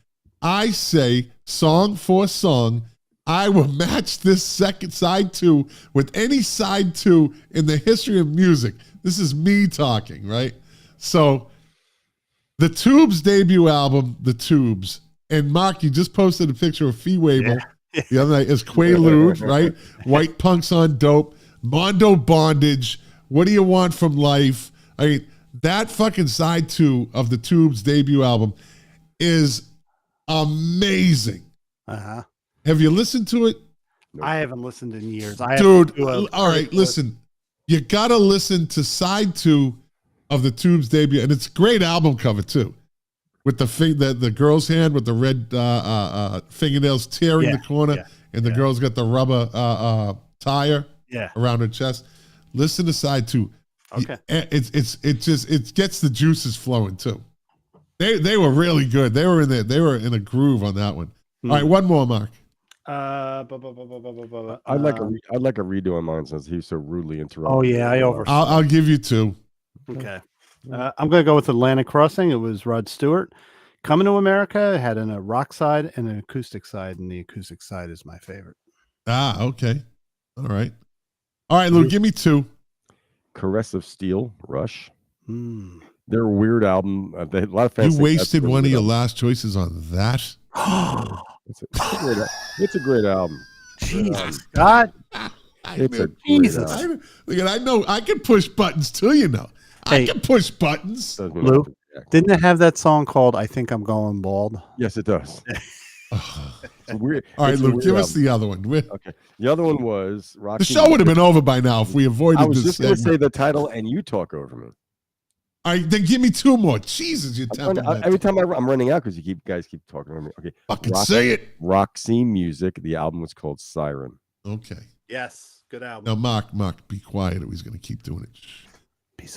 I say, song for song, I will match this second side 2 with any side 2 in the history of music. This is me talking, right? So, the Tubes debut album, The Tubes, and Mark, you just posted a picture of Fee Waybill the other night as Quaalude, right? White Punks on Dope, Mondo Bondage, What Do You Want From Life? I mean, that fucking side 2 of the Tubes debut album is amazing. Uh-huh. Have you listened to it? I haven't listened in years. Dude, all right, listen. You got to listen to side 2 of the Tubes debut, and it's a great album cover, too, with the girl's hand with the red fingernails tearing the corner, and the girl's got the rubber tire around her chest. Listen to side 2. Okay. It gets the juices flowing, too. They were really good. They were in a groove on that one. All right, one more, Mark. I'd like a redo on mine since he's so rudely interrupted. Oh yeah, I'll give you 2. Okay. I'm going to go with Atlantic Crossing. It was Rod Stewart. Coming to America had a rock side and an acoustic side, and the acoustic side is my favorite. Okay. All right, Lou, give me 2. Caress of Steel, Rush. They're a weird album. They had a lot of fans. You wasted one of your last choices on that. It's a great album. Jesus, God. Jesus. I know I can push buttons too, you know. I can push buttons. Lou, didn't it have that song called I Think I'm Going Bald? Yes, it does. It's weird. All right, Lou, give us the other one. Okay. The other one was Roxy. The show would have been over by now if we avoided this. I was just going to say the title and you talk over me. All right, then give me 2 more. Jesus, you're tempting me. Every time I'm running out because you guys keep talking over me. Okay. Fucking say it. Roxy Music. The album was called Siren. Okay. Yes. Good album. Now, Mark, be quiet or he's going to keep doing it.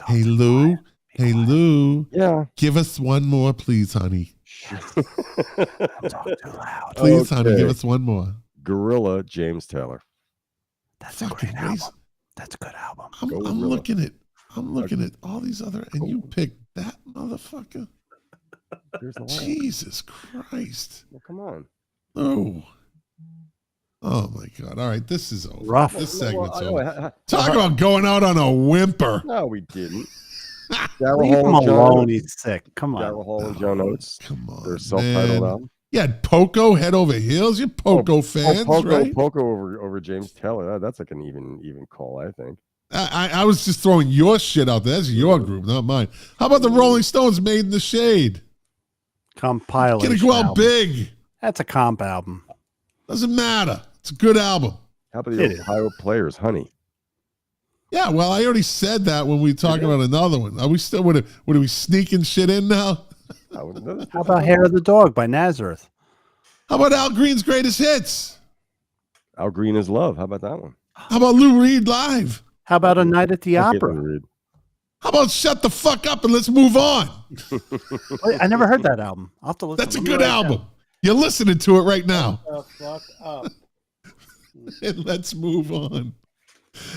Hey, Lou. Hey, Lou. Yeah. Give us one more, please, honey. Don't talk too loud. Please, honey, give us one more. Gorilla, James Taylor. That's a great album. That's a good album. I'm looking at all these other, and you picked that motherfucker. Jesus Christ. Well, come on. Oh my God. All right, this is over. Rough. This segment's over. Talk about going out on a whimper. No, we didn't. Leave him alone. He's sick. Come on. Daryl Hall and John Oates. Come on. Their self-titled album. You had Poco head over heels. You're Poco fans, right? Poco over James Taylor. That's like an even call, I think. I was just throwing your shit out there. That's your group, not mine. How about the Rolling Stones, Made in the Shade? Compilation. Gonna go out big. That's a comp album. Doesn't matter. It's a good album. How about the Ohio Players, Honey? Yeah, well, I already said that when we talk about another one. Are we still? What are we sneaking shit in now? How about Hair of the Dog by Nazareth? How about Al Green's Greatest Hits? Al Green is Love. How about that one? How about Lou Reed Live? How about A Night at the Opera? How about Shut the Fuck Up and Let's Move On? Wait, I never heard that album. I'll have to listen. That's a good album. You're listening to it right now. Shut the fuck up. And let's move on.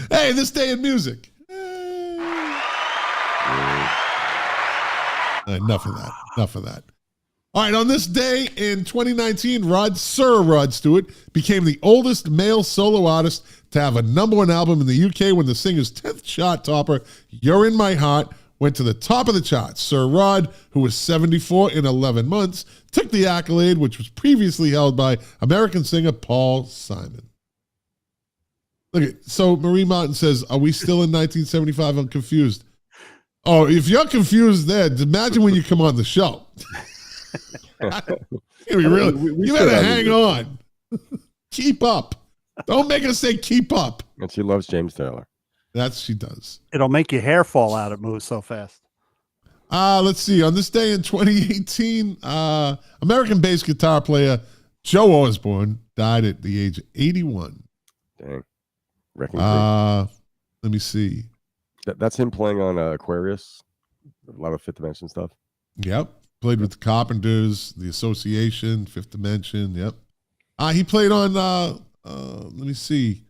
Hey, this day in music. Enough of that. Enough of that. All right, on this day in 2019, Sir Rod Stewart became the oldest male solo artist to have a #1 album in the UK when the singer's 10th chart topper, You're in My Heart, went to the top of the charts. Sir Rod, who was 74 in 11 months, took the accolade, which was previously held by American singer Paul Simon. Look at, so Marie Martin says, are we still in 1975? I'm confused. Oh, if you're confused then, imagine when you come on the show. You better hang on. Keep up. Don't make us say keep up. And she loves James Taylor. She does. It'll make your hair fall out. It moves so fast. Let's see. On this day in 2018, American bass guitar player Joe Osborne died at the age of 81. Dang. Let me see. That's him playing on Aquarius. A lot of Fifth Dimension stuff. Yep. Played with the Carpenters, the Association, Fifth Dimension. Yep. He played on, let me see,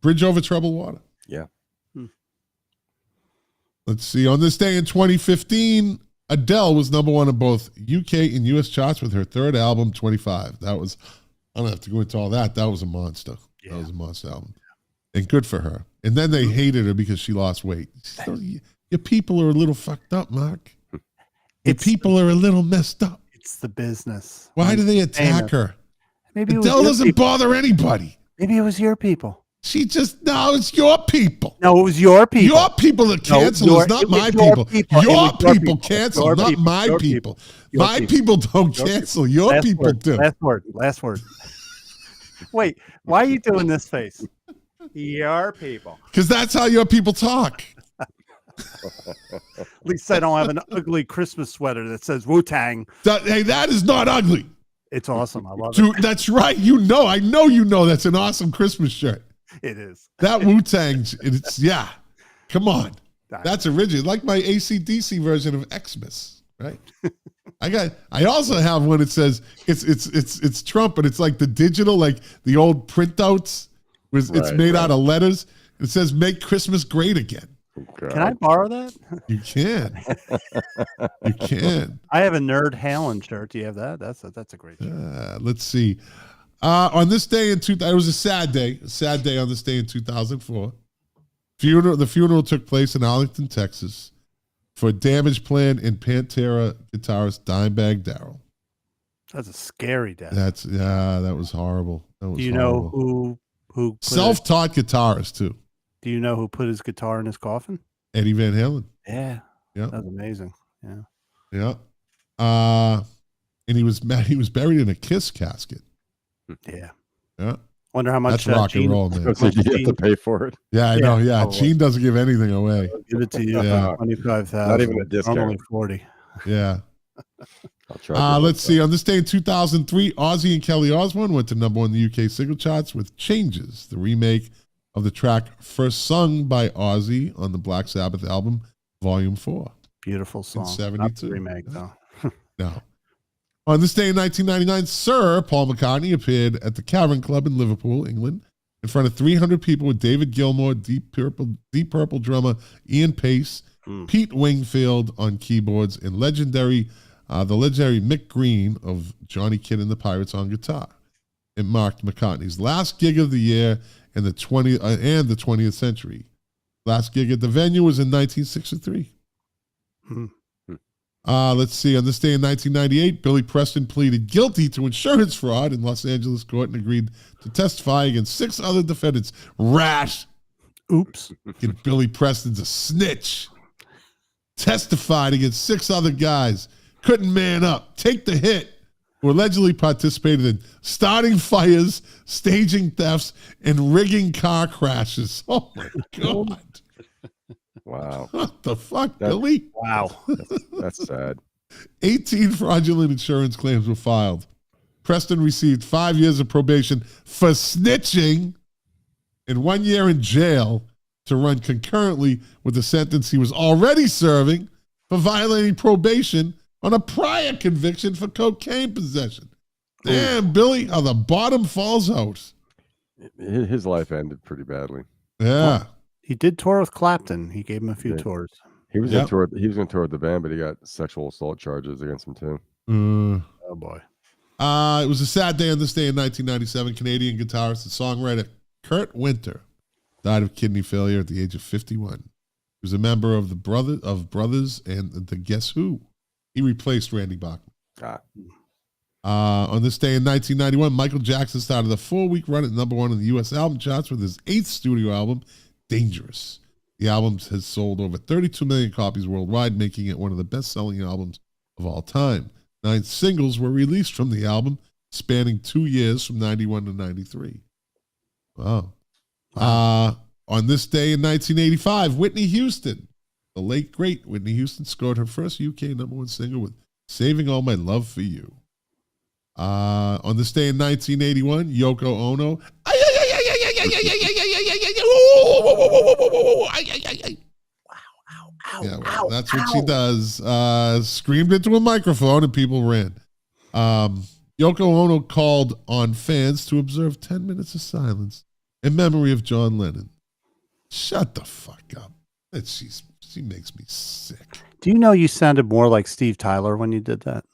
Bridge Over Troubled Water. Yeah. Let's see. On this day in 2015, Adele was #1 in both UK and US charts with her third album, 25. That was, I don't have to go into all that. That was a monster. Yeah. That was a monster album. And good for her. And then they hated her because she lost weight. So your people are a little fucked up, Mark. Your people are a little messed up. It's the business. Why do they attack her? Maybe Adele doesn't bother anybody. Maybe it was your people. No, it's your people. No, it was your people. Your people that cancel is not my people. Your people cancel, not my people. My people don't cancel. Your people do. Last word. Wait, why are you doing this face? Your people. Because that's how your people talk. At least I don't have an ugly Christmas sweater that says Wu-Tang. Hey, that is not ugly. It's awesome. I love it. That's right. I know you know that's an awesome Christmas shirt. It is. That Wu-Tang, yeah. Come on. That's original. Like my AC/DC version of Xmas, right? I also have one that says it's Trump, but it's like the digital, like the old printouts. It's made out of letters. It says "Make Christmas Great Again." God. Can I borrow that? You can. You can. I have a Nerd Halen shirt. Do you have that? That's a great shirt. Let's see. On this day in it was a sad day. A sad day on this day in 2004. The funeral took place in Arlington, Texas, for Damage Plan and Pantera guitarist Dimebag Darrell. That's a scary death. That was horrible. Do you know who self-taught guitarist too? Do you know who put his guitar in his coffin? Eddie Van Halen. Yeah. That was amazing. Yeah. Yeah. And he was buried in a Kiss casket. Yeah. Yeah. Wonder how much that's rock and roll, man. So you have to pay for it. Yeah, I know. Yeah, Gene doesn't give anything away. I'll give it to you. Yeah. 25,000. Not even a discount. Only 40. Yeah. I'll try. Let's see. On this day in 2003, Ozzy and Kelly Osbourne went to #1 in the UK single charts with "Changes," the remake of the track first sung by Ozzy on the Black Sabbath album, Volume 4. Beautiful song. In 72. Remake, though. No. On this day in 1999, Sir Paul McCartney appeared at the Cavern Club in Liverpool, England, in front of 300 people with David Gilmour, Deep Purple drummer Ian Pace, Pete Wingfield on keyboards, and the legendary Mick Green of Johnny Kidd and the Pirates on guitar. It marked McCartney's last gig of the year and the 20th century. Last gig at the venue was in 1963. Let's see. On this day in 1998, Billy Preston pleaded guilty to insurance fraud in Los Angeles court and agreed to testify against 6 other defendants. Rash. Oops. Billy Preston's a snitch. Testified against 6 other guys. Couldn't man up. Take the hit. Who allegedly participated in starting fires, staging thefts, and rigging car crashes. Oh, my God. Wow. What the fuck, Billy? Wow. That's sad. 18 fraudulent insurance claims were filed. Preston received 5 years of probation for snitching and 1 year in jail to run concurrently with the sentence he was already serving for violating probation on a prior conviction for cocaine possession. Damn, Billy, how the bottom falls out. His life ended pretty badly. Yeah. Well, he did tour with Clapton. He gave him a few tours. He was in tour. He was in tour with the band, but he got sexual assault charges against him too. Oh boy. It was a sad day on this day in 1997. Canadian guitarist and songwriter Kurt Winter died of kidney failure at the age of 51. He was a member of the Brothers and the Guess Who. He replaced Randy Bachman. On this day in 1991, Michael Jackson started a 4-week run at #1 in the U.S. album charts with his 8th studio album, Dangerous. The album has sold over 32 million copies worldwide, making it one of the best-selling albums of all time. 9 singles were released from the album, spanning 2 years from 91 to 93. Wow. On this day in 1985, Whitney Houston, the late, great Whitney Houston, scored her first UK #1 single with Saving All My Love for You. On this day in 1981, Yoko Ono. Yeah, well, that's what she does. Screamed into a microphone and people ran. Yoko Ono called on fans to observe 10 minutes of silence in memory of John Lennon. Shut the fuck up. She makes me sick. Do you know you sounded more like Steve Tyler when you did that?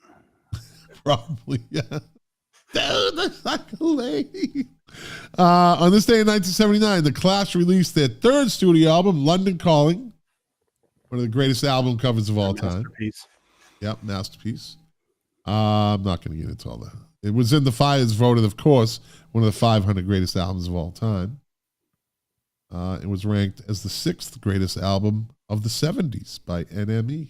Probably, yeah. Dude, that's like a lady. On this day in 1979, The Clash released their 3rd studio album, London Calling, one of the greatest album covers of all time. Masterpiece. Yep, masterpiece. I'm not going to get into all that. It was in the Fire's voted, of course, one of the 500 greatest albums of all time. It was ranked as the 6th greatest album of the 70s by NME.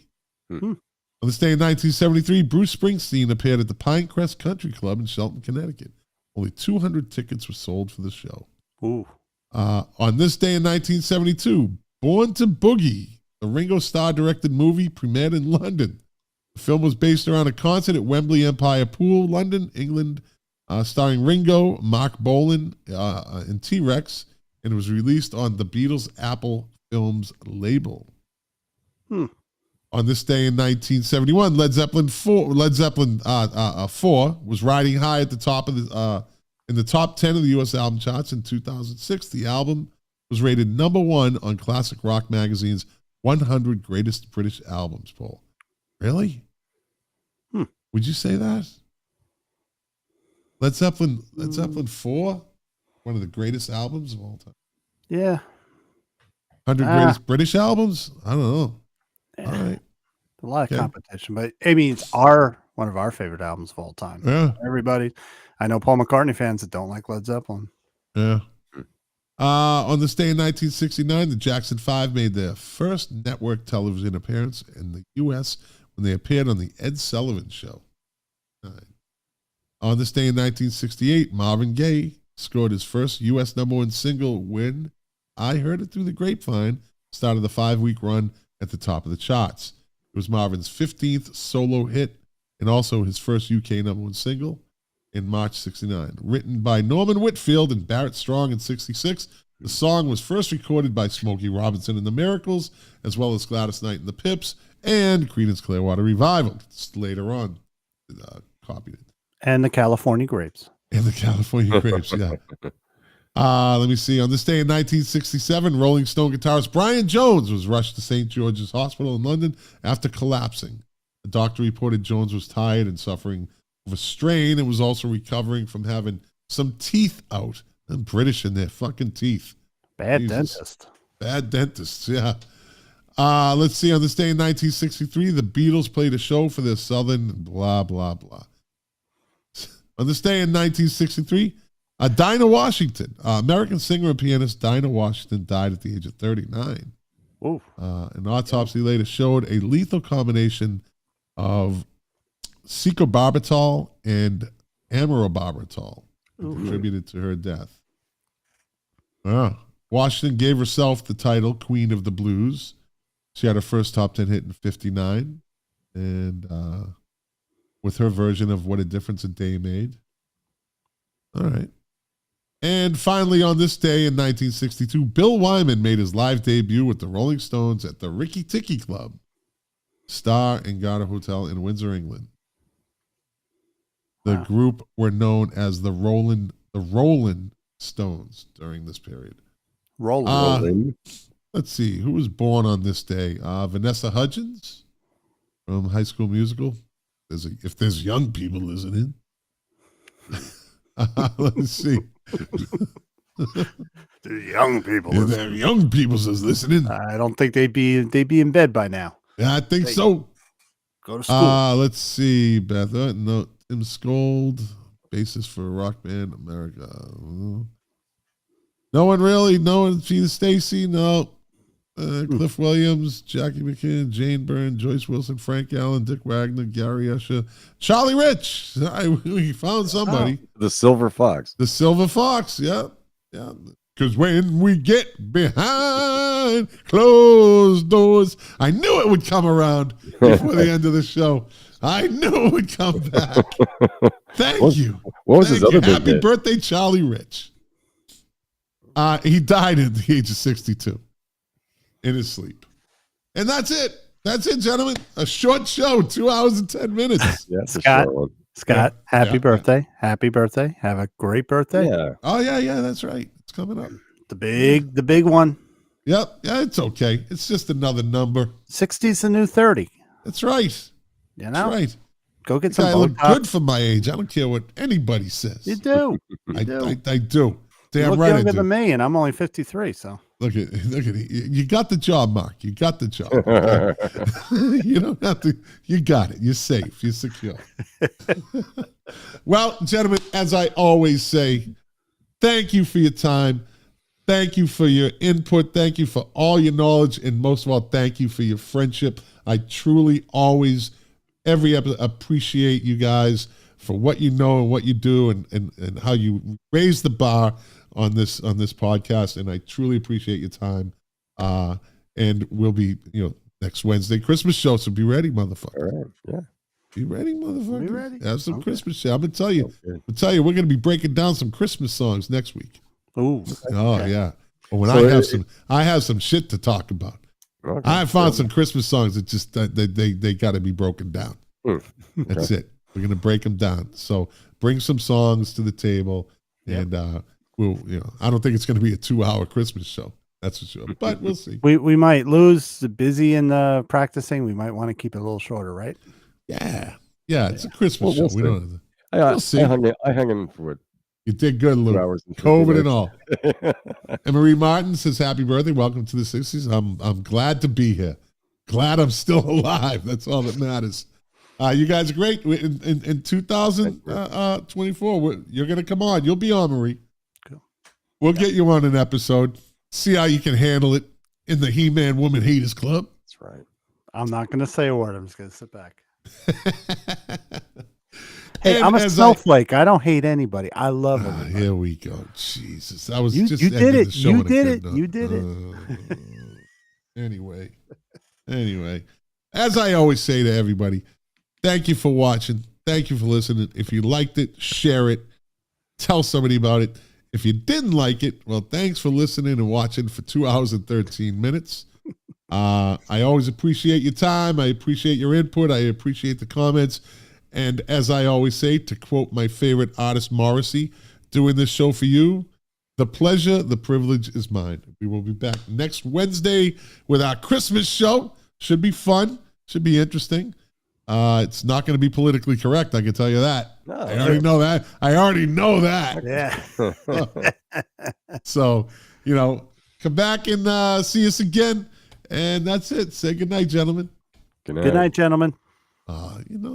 On this day in 1973, Bruce Springsteen appeared at the Pinecrest Country Club in Shelton, Connecticut. Only 200 tickets were sold for the show. Ooh. On this day in 1972, Born to Boogie, the Ringo Starr-directed movie, premiered in London. The film was based around a concert at Wembley Empire Pool, London, England, starring Ringo, Mark Bolan, and T-Rex, and it was released on the Beatles' Apple Films label. On this day in 1971, Led Zeppelin 4 was riding high at the top of in the top 10 of the U.S. album charts in 2006. The album was rated #1 on Classic Rock Magazine's 100 Greatest British Albums poll. Really? Would you say that? Led Zeppelin 4, one of the greatest albums of all time. Yeah. 100 greatest British albums? I don't know. All right. A lot of competition, but I mean, it's one of our favorite albums of all time. Yeah. Everybody, I know Paul McCartney fans that don't like Led Zeppelin. Yeah. On this day in 1969, the Jackson 5 made their first network television appearance in the U.S. when they appeared on the Ed Sullivan Show. On this day in 1968, Marvin Gaye scored his first U.S. #1 single when I Heard It Through the Grapevine started the 5-week run at the top of the charts. It was Marvin's 15th solo hit and also his first UK #1 single in March '69. Written by Norman Whitfield and Barrett Strong in '66, the song was first recorded by Smokey Robinson and the Miracles, as well as Gladys Knight and the Pips, and Creedence Clearwater Revival. Later on, copied it. And the California Grapes. And the California Grapes, yeah. Let me see. On this day in 1967, Rolling Stone guitarist Brian Jones was rushed to St. George's Hospital in London after collapsing. The doctor reported Jones was tired and suffering of a strain and was also recovering from having some teeth out. Them British in their fucking teeth. Bad dentist. Bad dentists, yeah. Let's see. On this day in 1963, the Beatles played a show for their Southern blah, blah, blah. On this day in 1963, Dinah Washington, American singer and pianist Dinah Washington, died at the age of 39. An autopsy later showed a lethal combination of secobarbital and aminobarbital contributed to her death. Washington gave herself the title Queen of the Blues. She had her first top 10 hit in '59, and with her version of What a Difference a Day Made. All right. And finally, on this day in 1962, Bill Wyman made his live debut with the Rolling Stones at the Ricky Ticky Club, Star and Garter Hotel in Windsor, England. The group were known as the Rolling Stones during this period. Rolling. Let's see, who was born on this day? Vanessa Hudgens from High School Musical. If there's young people listening. Let's see. The young people. If there are young people is listening. I don't think they'd be in bed by now. Yeah, I think so. Go to school. Let's see, Beth. No, Tim Scold, bassist for Rock Band America. No one really. No one. Gina Stacy. No. Cliff Williams, Jackie McKinnon, Jane Byrne, Joyce Wilson, Frank Allen, Dick Wagner, Gary Usher, Charlie Rich. We found somebody. The Silver Fox. The Silver Fox. Yeah. Because when we get behind closed doors, I knew it would come around before the end of the show. I knew it would come back. Thank you. What was his other big Happy hit? birthday, Charlie Rich. He died at the age of 62 in his sleep. And that's it. That's it, gentlemen. A short show, 2 hours and 10 minutes. Yes, Scott, happy birthday. Happy birthday. Have a great birthday. Yeah. Oh, yeah, that's right. It's coming up. The big one. Yep. Yeah, it's okay. It's just another number. 60's the new 30. That's right. You know? That's right. Go get I some look Botox. good for my age. I don't care what anybody says. You do. I do. You Damn look right I younger do. than me, and I'm only 53, so. Look at it. You got the job, Mark. You got the job. You don't have to. You got it. You're safe. You're secure. Well, gentlemen, as I always say, thank you for your time. Thank you for your input. Thank you for all your knowledge. And most of all, thank you for your friendship. I truly always, every episode, appreciate you guys for what you know and what you do and how you raise the bar on this podcast. And I truly appreciate your time. And we'll be, next Wednesday, Christmas show. So be ready, motherfucker. All right. Yeah. Be ready, motherfucker. Be ready. Have some Christmas shit. I'm gonna tell you. We're gonna be breaking down some Christmas songs next week. Ooh. Oh yeah. But I have some shit to talk about. Okay. I found some Christmas songs that just they got to be broken down. That's it. We're gonna break them down. So bring some songs to the table, and we'll. I don't think it's gonna be a 2-hour Christmas show. That's for sure. But we'll see. We might lose the busy in practicing. We might want to keep it a little shorter, right? Yeah. It's a Christmas show. We don't. We'll see. I hung in for it. You did good, Lou. COVID and all. And Marie Martin says, "Happy birthday! Welcome to the 60s. I'm glad to be here. Glad I'm still alive. That's all that matters. You guys are great. In 2024, you're gonna come on. You'll be on, Marie. Cool. We'll get you on an episode. See how you can handle it in the He-Man Woman Haters Club. That's right. I'm not going to say a word. I'm just going to sit back. Hey, I'm a snowflake. I don't hate anybody. I love it. Here we go. Jesus. I was you just did it. The show You on a did good it. note. You did it. Anyway, as I always say to everybody, thank you for watching. Thank you for listening. If you liked it, share it. Tell somebody about it. If you didn't like it, well, thanks for listening and watching for 2 hours and 13 minutes. I always appreciate your time. I appreciate your input. I appreciate the comments. And as I always say, to quote my favorite artist, Morrissey, doing this show for you, the pleasure, the privilege is mine. We will be back next Wednesday with our Christmas show. Should be fun. Should be interesting. It's not going to be politically correct, I can tell you that. No, I already know that. Yeah. So, come back and see us again. And that's it. Say good night, gentlemen. Good night, gentlemen.